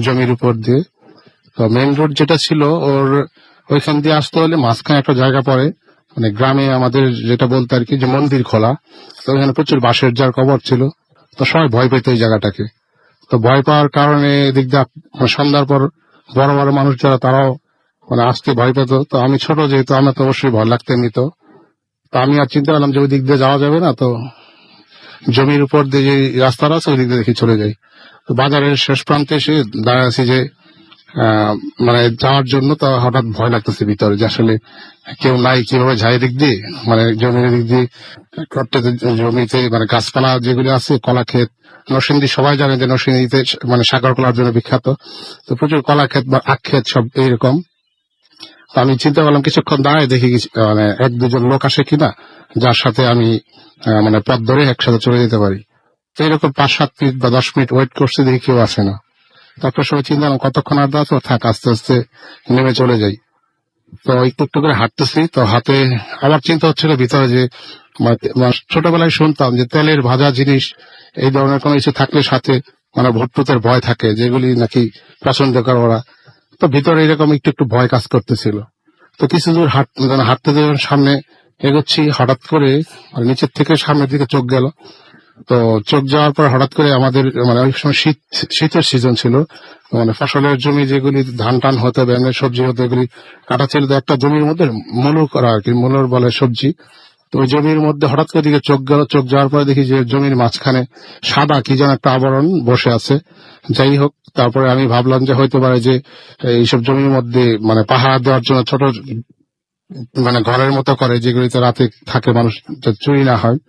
জমির উপর দিয়ে। তো মেইন রোড যেটা ছিল ওর ওইখান দিয়ে আসতে হলে মাঝখানে একটা জায়গা পড়ে, মানে গ্রামে আমাদের যেটা বলতে আর কি যে মন্দির খোলা। তো ওইখানে প্রচুর বাঁশের যার কবর ছিল। তো সবাই ভয় পেত এই জায়গাটাকে। তো ভয় পাওয়ার কারণে এদিক দিয়ে সন্ধ্যার পর বড় বড় মানুষ যারা তারাও মানে আসতে ভয় পেত। তো আমি ছোট যেহেতু আমার তো অবশ্যই ভয় লাগতে নিত। তো আমি আর চিন্তা করলাম যে ওই দিক দিয়ে যাওয়া যাবে না, তো জমির উপর দিয়ে যে রাস্তাটা আছে ওই দিক দিয়ে দেখি চলে যাই। তো বাজারের শেষ প্রান্তে এসে দাঁড়িয়ে আছি যে মানে যাওয়ার জন্য। তো হঠাৎ ভয় লাগতেছে ভিতরে যে আসলে কেউ নাই, কিভাবে যাই দিক দিয়ে মানে জমির দিক দিয়ে করতে। জমিতে মানে গাছপালা যেগুলো আছে, কলা ক্ষেত, নরসিংদী সবাই জানে যে নরসিংদীতে মানে সাগর কলার জন্য বিখ্যাত। তো প্রচুর কলা ক্ষেত বা আখ ক্ষেত সব এইরকম। তো আমি চিন্তা করলাম কিছুক্ষণ দাঁড়ায় দেখি মানে 1-2 জন লোক আসে কিনা যার সাথে আমি মানে পথ ধরে একসাথে চলে যেতে পারি। তো এরকম 5-7 মিনিট বা 10 মিনিট ওয়েট করছে, দেখি কেউ আসে না। তারপর সময় চিন্তা করলাম কতক্ষণ আর দাঁড়াতো, থাক আস্তে আস্তে নেমে চলে যাই। তো একটু একটু করে হাঁটতেছি, তো হাতে আমার চিন্তা হচ্ছিল ভিতরে যে ছোটবেলায় শুনতাম যে তেলের ভাজা জিনিস এই ধরনের কোনো কিছু থাকলে সাথে ভূতের ভয় থাকে, যেগুলি নাকি পছন্দ করে ওরা। তো ভিতরে এরকম একটু একটু ভয় কাজ করতেছিল। তো কিছু দূর হাঁটতে যখন সামনে এগোচ্ছি, হঠাৎ করে নিচের থেকে সামনের দিকে চোখ গেল। তো চোখ যাওয়ার পর হঠাৎ করে আমাদের ওই সময় শীতের সিজন ছিল, ফসলের জমি যেগুলি ধান টান হতে ব্যাঙের সবজি হতে এগুলি কাটা ছিল। তো একটা জমির মধ্যে মূলো করা আর কি, মূলর বলে সবজি। তো ওই জমির মধ্যে হঠাৎ করে দিকে চোখ গেল। চোখ যাওয়ার পরে দেখি যে জমির মাঝখানে সাদা কি যেন একটা আবরণ বসে আছে। যাই হোক, তারপরে আমি ভাবলাম যে হয়তো পারে যে এইসব জমির মধ্যে পাহারা দেওয়ার জন্য ছোট ঘরের মতো করে, যেগুলিতে রাতে থাকে মানুষ, চুরি না হয়।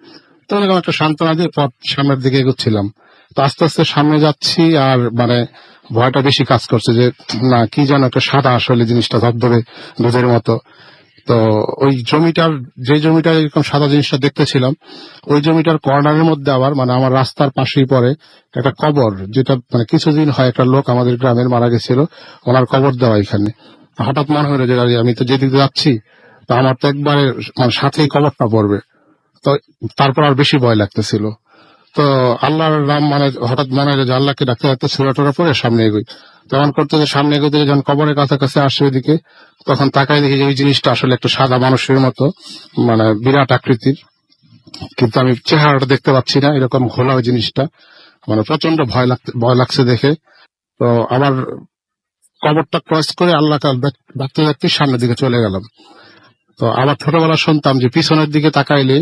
তো এরকম একটা সান্ত্বনা দিয়ে পথ সামনের দিকে এগোচ্ছিলাম। তো আস্তে আস্তে সামনে যাচ্ছি, আর ভয়টা বেশি কাজ করছে যে না, কি যেন একটা সাদা আসলে জিনিসটা ধবধবে দুধের মতো। তো ওই যে জমিটার এরকম সাদা জিনিসটা দেখতেছিলাম, ওই জমিটার কর্নারের মধ্যে আবার আমার রাস্তার পাশেই পরে একটা কবর, যেটা কিছুদিন হয় একটা লোক আমাদের গ্রামের মারা গেছিল, ওনার কবর দেওয়া এখানে। হঠাৎ মনে হলো যে আরে, আমি তো যেদিকে যাচ্ছি তো আমার তো একবারে সাথেই কবরটা পড়বে। তো তারপর আর বেশি ভয় লাগতেছিল। তো আল্লাহর নাম হঠাৎ মনে হলো যে আল্লাহকে ডাকতে ডাকতে ছোড়া পরে সামনে এগোই। তখন করতে যে সামনে এগোতে যখন কবরের কাছাকাছি আসে ওইদিকে, তখন তাকাই দেখি যে ওই জিনিসটা আসলে একটা সাদা মানুষের মতো, বিরাট আকৃতির, কিন্তু আমি চেহারাটা দেখতে পাচ্ছি না, এরকম ঘোলা ওই জিনিসটা। প্রচন্ড ভয় লাগছে দেখে। তো আবার কবরটা ক্রস করে আল্লাহকে ডাকতে ডাকতে সামনের দিকে চলে গেলাম। তো আবার ছোটবেলা শুনতাম যে পিছনের দিকে তাকাইলে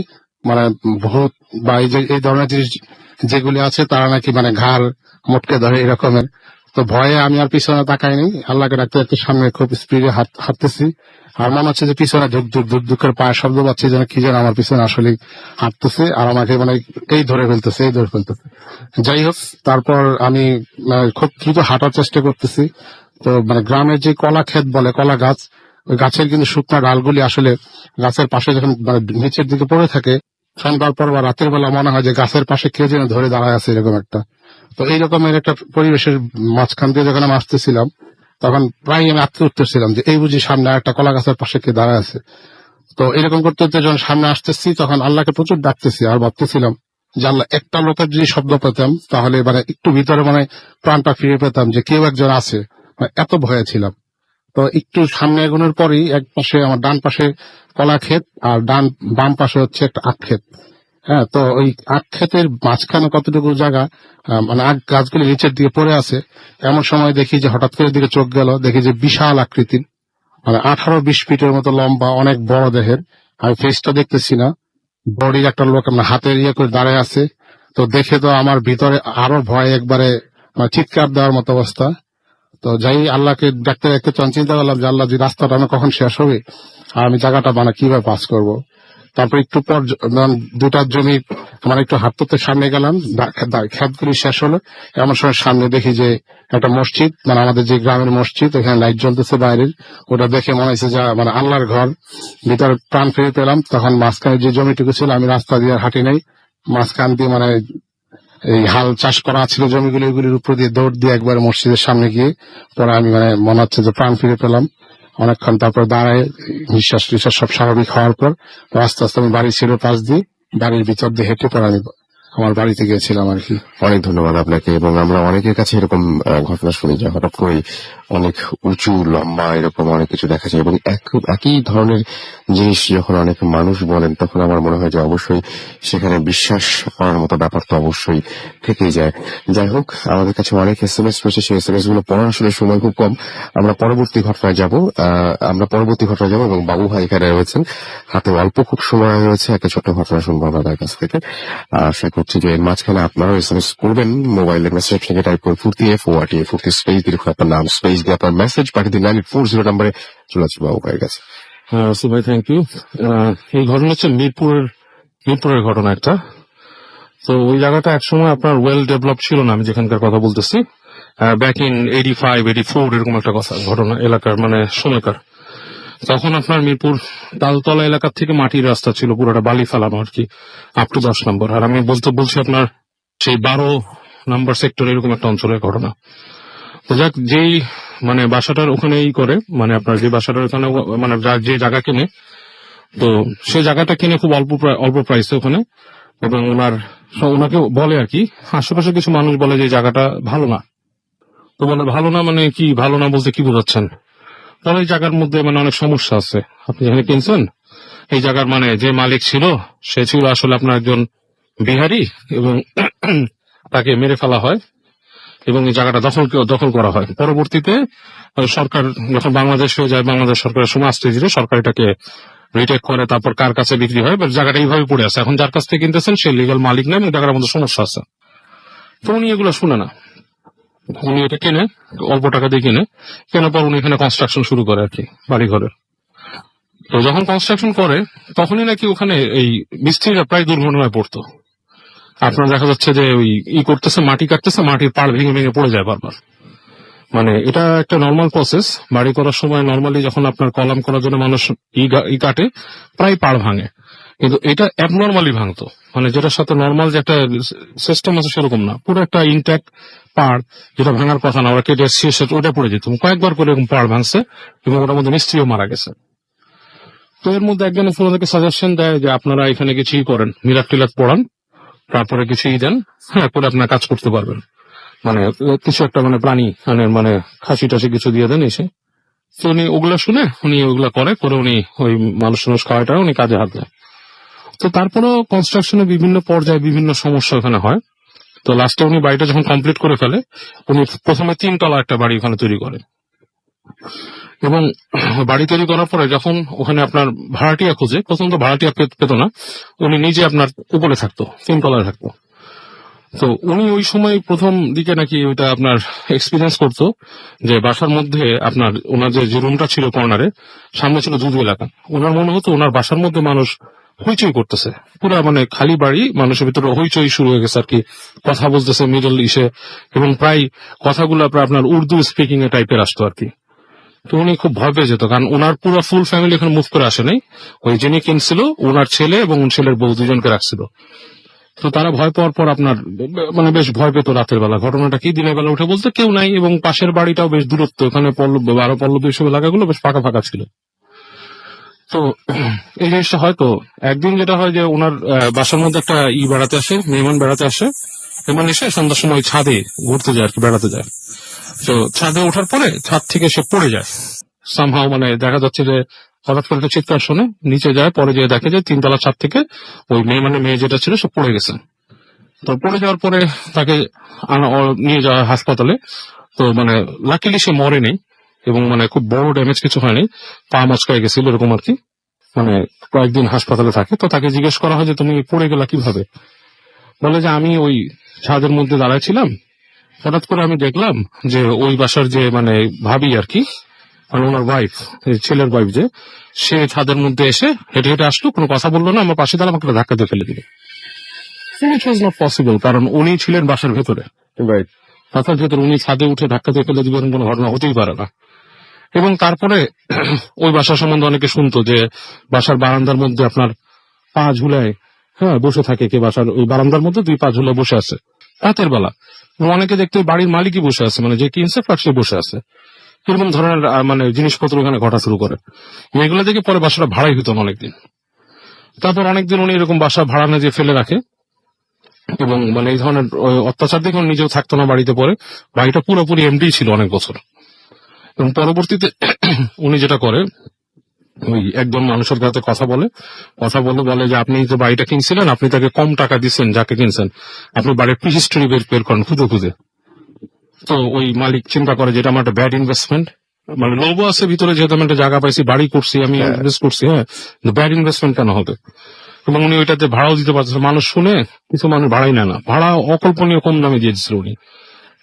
ভূত বা এই ধরনের জিনিস যেগুলি আছে তারা নাকি ঘাড় মোটকে ধরে এরকমের। তো ভয়ে আমি আর পিছনে তাকাইনি, আল্লাহকে ডাকতে ডাকতে সামনে খুব স্পিডে হাঁটতেছি। আর মনে হচ্ছে যে পিছনে ধুক পায়ের শব্দ পাচ্ছি, যেন কি যেন আমার পিছনে আসলে হাঁটতেছে আর আমাকে এই ধরে ফেলতেছে। যাই হোক, তারপর আমি খুব দ্রুত হাঁটার চেষ্টা করতেছি। তো গ্রামের যে কলা ক্ষেত বলে, কলা গাছ, ওই গাছের কিন্তু শুকনা ডালগুলি আসলে গাছের পাশে যখন নিচের দিকে পড়ে থাকে, সন্ধ্যার পর বা রাতের বেলা মনে হয় যে গাছের পাশে কে যেন ধরে দাঁড়ায় আছে এরকম একটা। তো এইরকমের একটা পরিবেশের মাঝখান দিয়ে যখন আমি আসতেছিলাম, তখন প্রায় আমি আটকে উঠতেছিলাম যে এই বুঝি সামনে একটা কলা গাছের পাশে কে দাঁড়ায় আছে। তো এরকম করতে করতে যখন সামনে আসতেছি, তখন আল্লাহকে প্রচুর ডাকতেছি আর ভাবতেছিলাম যে আল্লাহ, একটা লোকের যদি শব্দ পেতাম তাহলে একটু ভিতরে প্রাণটা ফিরে পেতাম যে কেউ একজন আছে। এত ভয়ে ছিলাম। তো একটু সামনে এগোনোর পরই এক পাশে আমার ডান পাশে কলা ক্ষেত, আর বাম পাশে হচ্ছে একটা আখ ক্ষেত। হ্যাঁ, তো ওই আখ ক্ষেতের মাঝখানে কতটুকু জায়গা আখ গাছগুলি নিচের দিকে পড়ে আছে। এমন সময় দেখি যে হঠাৎ করে দিকে চোখ গেল, দেখি যে বিশাল আকৃতির 18-20 ফিটের মতো লম্বা, অনেক বড় দেহের। আমি ফেসটা দেখতেছি না, বডির একটা লোক হাতের করে দাঁড়ায় আছে। তো দেখে তো আমার ভিতরে আরো ভয়, একবারে চিৎকার দেওয়ার মতো অবস্থা। তো যাই আল্লাহকে ডাকতে ডাকতে চিন্তা করলাম যে আল্লাহ, যে রাস্তাটা কখন শেষ হবে আর আমি জায়গাটা কিভাবে পাস করব। তারপর একটু পর দুটা জমি একটু হাঁটতে সামনে গেলাম, ক্ষেতগুলি শেষ হলো। এমন সময় সামনে দেখি যে একটা মসজিদ, আমাদের যে গ্রামের মসজিদ, এখানে লাইট জ্বলতেছে বাইরের। ওটা দেখে মনে হয়েছে যে আল্লাহর ঘর, ভিতরে প্রাণ ফিরে পেলাম। তখন মাঝখানে যে জমিটুকু ছিল, আমি রাস্তা দিয়ে হাঁটি নাই, মাঝখান দিয়ে এই হাল চাষ করা ছিল জমিগুলো, এগুলির উপর দিয়ে দৌড় দিয়ে একবার মসজিদের সামনে গিয়ে পরে আমি মনে হচ্ছে যে প্রাণ ফিরে পেলাম। অনেকক্ষণ তারপর দাঁড়ায় নিঃশ্বাস টিশ্বাস সব স্বাভাবিক হওয়ার পর আস্তে আস্তে আমি বাড়ি ছিল পাশ দিয়ে, বাড়ির ভিতর দিয়ে হেঁটে পরে আমি আমার বাড়িতে গিয়েছিলাম আর কি। অনেক ধন্যবাদ আপনাকে। এবং আমরা অনেকের কাছে এরকম ঘটনা শুনি যে হঠাৎ করে অনেক উঁচু লম্বা এরকম অনেক কিছু দেখা যায়, এবং একই ধরনের জিনিস যখন অনেক মানুষ বলেন, তখন আমার মনে হয় যে অবশ্যই সেখানে বিশ্বাস করার মতো ব্যাপার তো অবশ্যই থেকেই যায়। যাই হোক, আমাদের কাছে অনেক SMS রয়েছে, সেই SMS গুলো পড়ার আসলে সময় খুব কম। আমরা পরবর্তী ঘটনায় যাব এবং বাবু ভাই এখানে রয়েছেন, হাতে অল্প খুব সময় রয়েছে। একটা ছোট্ট ঘটনা শুনবো আমাদের কাছ থেকে। আশা করছি যে এর মাঝখানে আপনারাও SMS করবেন। মোবাইলের মেসেজ অপশনে টাইপ করে ফুর্তি স্পেস দিয়ে আপনার নাম স্পেস দিয়ে আপনার মেসেজ পাঠিয়ে দিন 9840 নম্বরে। চলে আসবে বাবু ভাইয়ের কাছে। রাসেল ভাই, থ্যাংক ইউ। এই ঘটনা হচ্ছে মিরপুরের ঘটনা একটা। তো ওই জায়গাটা একসময় আপনার ওয়েল ডেভেলপ ছিল না, আমি যেখানকার কথা বলতেছি, ব্যাক ইন 85-84 এরকম একটা ঘটনা এলাকার সময়কার। তখন আপনার মিরপুর তালতলা এলাকার থেকে মাটির রাস্তা ছিল, পুরোটা বালি ফেলানো আর কি, আপ টু 10 নম্বর। আর আমি বলছি আপনার সেই 12 নম্বর সেক্টর এরকম একটা অঞ্চলের ঘটনা। তো যাক, যেই মানে বাসাটার ওখানেই করে, মানে আপনার যে বাসাটার ওখানে মানে যে জায়গা কিনে, তো সেই জায়গাটা কিনে খুব অল্প প্রাইসে ওখানে, এবং ওনাকে বলে আর কি, আশেপাশে কিছু মানুষ বলে যে এই জায়গাটা ভালো না। তো বলে ভালো না মানে কি, ভালো না বলতে কি বোঝাচ্ছেন? তাহলে এই জায়গার মধ্যে মানে অনেক সমস্যা আছে। আপনি যেখানে কিনছেন এই জায়গার মানে যে মালিক ছিল, সে ছিল আসলে আপনার একজন বিহারি, এবং তাকে মেরে ফেলা হয় এবং এই জায়গাটা দখল করা হয়। পরবর্তীতে সরকার যখন বাংলাদেশ হয়ে যায়, বাংলাদেশ সরকারের সময় আস্তে ধীরে সরকার এটাকে রিটেক করে, তারপর কার কাছে বিক্রি হয়, বাট জায়গাটা এইভাবে পড়ে আছে। এখন যার কাছ থেকে কিনতেছেন সে লিগাল মালিক না, এবং জায়গার মধ্যে সমস্যা আছে। তো উনি এগুলো শুনে না, উনি এটা কিনে অল্প টাকা দিয়ে কেনার পর উনি এখানে কনস্ট্রাকশন শুরু করে আর কি, বাড়ি ঘরের। তো যখন কনস্ট্রাকশন করে তখনই নাকি ওখানে এই মিস্ত্রিরা প্রায় দুর্ঘটনায় পড়তো। আপনার দেখা যাচ্ছে যে ওই করতেছে, মাটি কাটতেছে, মাটির পাড় ভেঙে ভেঙে পড়ে যায় বারবার। মানে এটা একটা নর্মাল প্রসেস। বাড়ি করার সময় নর্মালি যখন আপনার কলাম করার জন্য মানুষ কাটে, প্রায় পাড় ভাঙে, কিন্তু এটা অ্যাবনর্মালি ভাঙতো। মানে যেটার সাথে নর্মাল যে একটা সিস্টেম আছে সেরকম না, পুরো একটা ইনট্যাক্ট পাড়, যেটা ভাঙার কথা না, ওরা কেটে ওটা পড়ে যেত। কয়েকবার করে এরকম পাড় ভাঙছে, এবং ওটার মধ্যে মিস্ত্রিও মারা গেছে। তো এর মধ্যে একজন ওনাদেরকে সাজেশন দেয় যে আপনারা এখানে কিছুই করেন, মিলাদ টিলাদ পড়ান, তারপরে কিছুই দেন, হ্যাঁ, করে আপনার কাজ করতে পারবেন। মানে কিছু একটা মানে প্রাণী মানে খাসি টাসি কিছু দিয়ে দেন এসে। তো উনি ওগুলা শুনে উনি ওগুলা করে উনি ওই মানুষ খাওয়াটা উনি কাজে হাত দেয়। তো তারপরেও কনস্ট্রাকশনে বিভিন্ন পর্যায়ে বিভিন্ন সমস্যা ওখানে হয়। তো লাস্টে উনি বাড়িটা যখন কমপ্লিট করে ফেলে, উনি প্রথমে 3 তলা একটা বাড়ি ওখানে তৈরি করেন, এবং বাড়ি তৈরি করার পরে যখন ওখানে আপনার ভাড়াটিয়া খুঁজে, প্রথম তো ভাড়াটিয়া পেত না, উনি নিজে আপনার উপরে থাকতো, 3 তলায় থাকতো। তো উনি ওই সময় প্রথম দিকে নাকি ওইটা আপনার এক্সপিরিয়েন্স করতো যে বাসার মধ্যে আপনার ওনার যে রুমটা ছিল কর্নারে, সামনে ছিল যুদ্ধ এলাকা, ওনার মনে হতো ওনার বাসার মধ্যে মানুষ হইচই করতেছে, পুরা মানে খালি বাড়ি, মানুষের ভিতরে হইচই শুরু হয়ে গেছে আর কি, কথা বলতেছে মিডল ইসে, এবং প্রায় কথাগুলো আপনার উর্দু স্পিকিং এ টাইপের আসতো আর কি। তো উনি খুব ভয় পেয়ে যেত, কারণ ওনার পুরো ফুল ফ্যামিলি এখানে মুভ করে আসে নাই, ওই যিনি কিনছিল ওনার ছেলে এবং ছেলের বউ দুজনকে রাখছিল। তো তারা ভয় পাওয়ার পর আপনার মানে বেশ ভয় পেত রাতের বেলা। ঘটনাটা কি, দিনের বেলা উঠে বলতে কেউ নাই, এবং পাশের বাড়িটাও বেশ দূরত্ব, এখানে পল্লব এইসব এলাকাগুলো বেশ ফাঁকা ফাঁকা ছিল। তো এই জিনিসটা হয়তো একদিন যেটা হয় যে ওনার বাসার মধ্যে একটা বেড়াতে আসে, মেহমান বেড়াতে আসে, মেহমান এসে সন্ধ্যার সময় ছাদে ঘুরতে যায় আর কি, বেড়াতে যায়। তো ছাদে ওঠার পরে ছাদ থেকে সে পড়ে যায় সামহাও, মানে দেখা যাচ্ছে যে হঠাৎ করে একটা চিৎকার শুনে নিচে যায়, পরে যেয়ে দেখে যে 3 তলা ছাদ থেকে ওই মেয়ে যেটা ছিল সে পড়ে গেছে। তো পড়ে যাওয়ার পরে তাকে নিয়ে যাওয়া হাসপাতালে। তো মানে লাকিলি সে মরে নেই, এবং মানে খুব বড় ড্যামেজ কিছু হয়নি, পা মচকায় গেছিল এরকম আর কি। মানে কয়েকদিন হাসপাতালে থাকে। তো তাকে জিজ্ঞেস করা হয় যে তুমি পড়ে গেলা কিভাবে? বলে যে আমি ওই ছাদের মধ্যে দাঁড়ায় ছিলাম, হঠাৎ করে আমি দেখলাম যে ওই বাসার যে মানে ভাবি আর কি, মানে ওনার ওয়াইফ, ছেলের ওয়াইফ, যে সে ছাদের মধ্যে এসে হেঁটে হেঁটে আসলো, কোনো কথা বললো না, আমার পাশে দাঁড়া আমাকে ধাক্কা দিয়ে ফেলে দিল। ইট ওয়াজ নট পসিবল, কারণ উনি ছিলেন বাসার ভেতরে, রাইট। বাসার ভেতরে, উনি ছাদে উঠে ধাক্কা দিয়ে ফেলে দিবেন কোনো ঘটনা হতেই পারে না। এবং তারপরে ওই বাসা সম্বন্ধে অনেকে শুনতো যে বাসার বারান্দার মধ্যে আপনার পা ঝুলায়, হ্যাঁ, বসে থাকে কে, বাসার ওই বারান্দার মধ্যে 2 পা ঝুলায় বসে আছে রাতের বেলা। এবং অনেকে দেখতে বাড়ির মালিকই বসে আছে, মানে যে কিনছে ফ্ল্যাট সে বসে আছে, এরকম ধরনের মানে জিনিসপত্র এখানে ঘটা শুরু করে। এগুলো দেখে পরে বাসাটা ভাড়াই হতো অনেকদিন। তারপর অনেকদিন উনি এরকম বাসা ভাড়া না দিয়ে ফেলে রাখে, এবং মানে এই ধরনের অত্যাচার দেখে উনি নিজেও থাকতো না বাড়িতে। পরে বাড়িটা পুরোপুরি এমডি ছিল অনেক বছর। এবং পরবর্তীতে উনি যেটা করে, ওই একজন মানুষের কাছে কথা বলে যে আপনি যে বাড়িটা কিনছিলেন, আপনি তাকে কম টাকা দিচ্ছেন যাকে কিনছেন, আপনি বাড়ির প্রিহিস্টরি বের করেন খুঁজে। তো ওই মালিক চিন্তা করে যেটা আমার একটা ব্যাড ইনভেস্টমেন্ট, মানে লোভ আছে ভিতরে, যেহেতু আমি একটা জায়গা পাইছি, বাড়ি করছি, আমি ইনভেস্ট করছি, হ্যাঁ, ব্যাড ইনভেস্টমেন্ট কেন হবে? এবং উনি ওইটাতে ভাড়াও দিতে পারছে। মানুষ শুনে কিছু মানুষ ভাড়াই নেয় না, ভাড়া অকল্পনীয় কম দামে দিয়ে দিচ্ছিল উনি।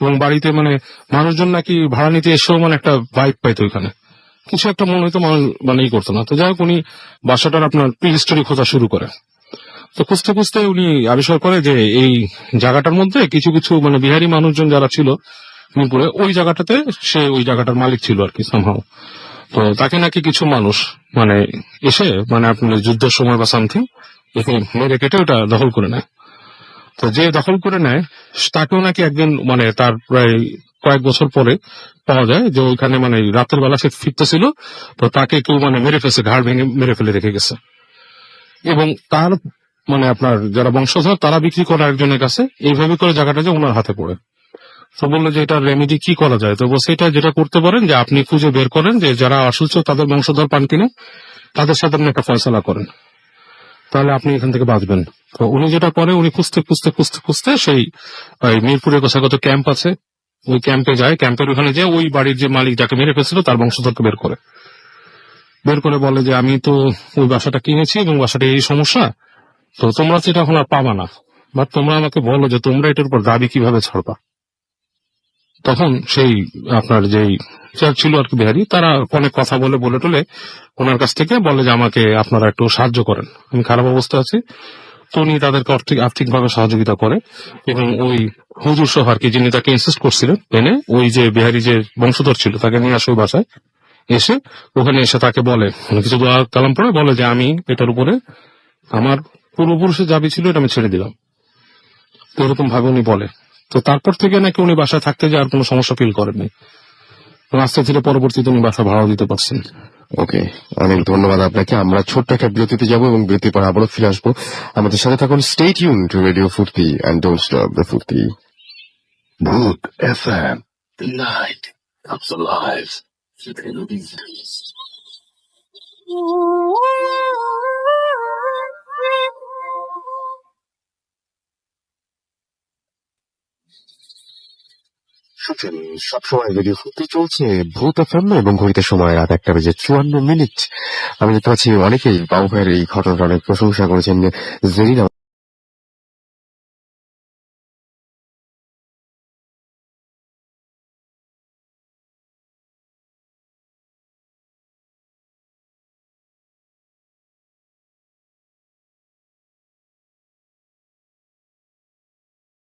এবং বাড়িতে মানে মানুষজন নাকি ভাড়া নিতে এসেও মানে একটা ভাইব পাইতো, ওইখানে কিছু একটা মনে হইতো, মানুষ মানে করতো না। তো যাই হোক, উনি বাসাটার আপনার প্রিহিস্টরি খোঁজা শুরু করে। তো খুঁজতে খুঁজতে উনি আবিষ্কার করে যে এই জায়গাটার মধ্যে কিছু কিছু মানে বিহারি মানুষজন যারা ছিল মিরপুরে, ওই জায়গাটাতে সে ওই জায়গাটার মালিক ছিল আর কি সামহাও। তো তাকে নাকি কিছু মানুষ মানে এসে মানে আপনার যুদ্ধের সময় বা সামথিং একে মেরে কেটে ওটা দখল করে নেয়। তো যে দখল করে নেয় তাকেও নাকি একদিন মানে তার প্রায় কয়েক বছর পরে পাওয়া যায় যে ওইখানে মানে রাতের বেলা সে ফিরতেছিল, তো তাকে কেউ মানে মেরে ফেলছে, ঘাড় ভেঙে মেরে ফেলে রেখে গেছে। এবং তার মানে আপনার যারা বংশধর তারা বিক্রি করে একজনের কাছে, এইভাবে করে জায়গাটা যে ওনার হাতে পড়ে। তো বললো যে এটা রেমেডি কি করা যায়, তো বলছে এটা যেটা করতে পারেন যে আপনি খুঁজে বের করেন যে যারা আসল তাদের বংশধর পান কিনে, তাদের সাথে আপনি একটা ফয়সালা করেন, তাহলে আপনি এখান থেকে বাঁচবেন। তো উনি যেটা করে, উনি খুঁজতে খুঁজতে খুঁজতে খুঁজতে সেই ওই মিরপুরের কোথাগত ক্যাম্প আছে, ওই ক্যাম্পে যায়। ক্যাম্পের ওখানে যে ওই বাড়ির যে মালিক যাকে মেরে ফেলছিল তার বংশধরকে বের করে বলে যে আমি তো ওই বাসাটা কিনেছি এবং বাসাটা এই সমস্যা, তো তোমরা সেটা এখন আর পাবা না, বাট তোমরা আমাকে বলো যে তোমরা এটার উপর দাবি কিভাবে ছাড়বা। তখন সেই আপনার যেই চার্জ ছিল আর কি বিহারি, তারা অনেক কথা বলে টলে ওনার কাছ থেকে বলে যে আমাকে আপনারা একটু সাহায্য করেন, আমি খারাপ অবস্থা আছি। তো উনি তাদেরকে আর্থিকভাবে সহযোগিতা করে এবং ওই হুজুর সহ আর কি, যিনি তাকে ইনসিস্ট করছিলেন এনে ওই যে বিহারি যে বংশধর ছিল তাকে নিয়ে আসে ওই বাসায়। এসে ওখানে এসে তাকে বলে, মানে কিছু দোয়া কালাম পড়ে বলে যে আমি এটার উপরে আমার পূর্বপুরুষের দাবি ছিল, এটা আমি ছেড়ে দিলাম। তো এরকম ভাবে উনি বলে। তো তারপর থেকে নাকি উনি বাসায় থাকতে যে আর কোনো সমস্যা ফিল করেননি, আস্তে ধীরে পরবর্তীতে উনি বাসা ভাড়াও দিতে পারছেন। ওকে, অনেক ধন্যবাদ আপনাকে। আমরা ছোট্ট একটা বিরতিতে যাবো এবং বিরতির পর আবারও ফিরে আসবো। আমাদের সাথে থাকুন, স্টে টিউন টু রেডিও ফুর্তি এন্ড ডোন্ট স্টপ দ্য ফুর্তি। Boot FM. The night comes alive. সবসময় রেডিও ফুর্তি চলছে ভূত এফএম এবং ঘড়িতে সময় রাত 1:54। আমি দেখতে পাচ্ছি অনেকেই বাবু ভাইয়ের এই ঘটনাটা অনেক প্রশংসা করেছেন। জেরিনা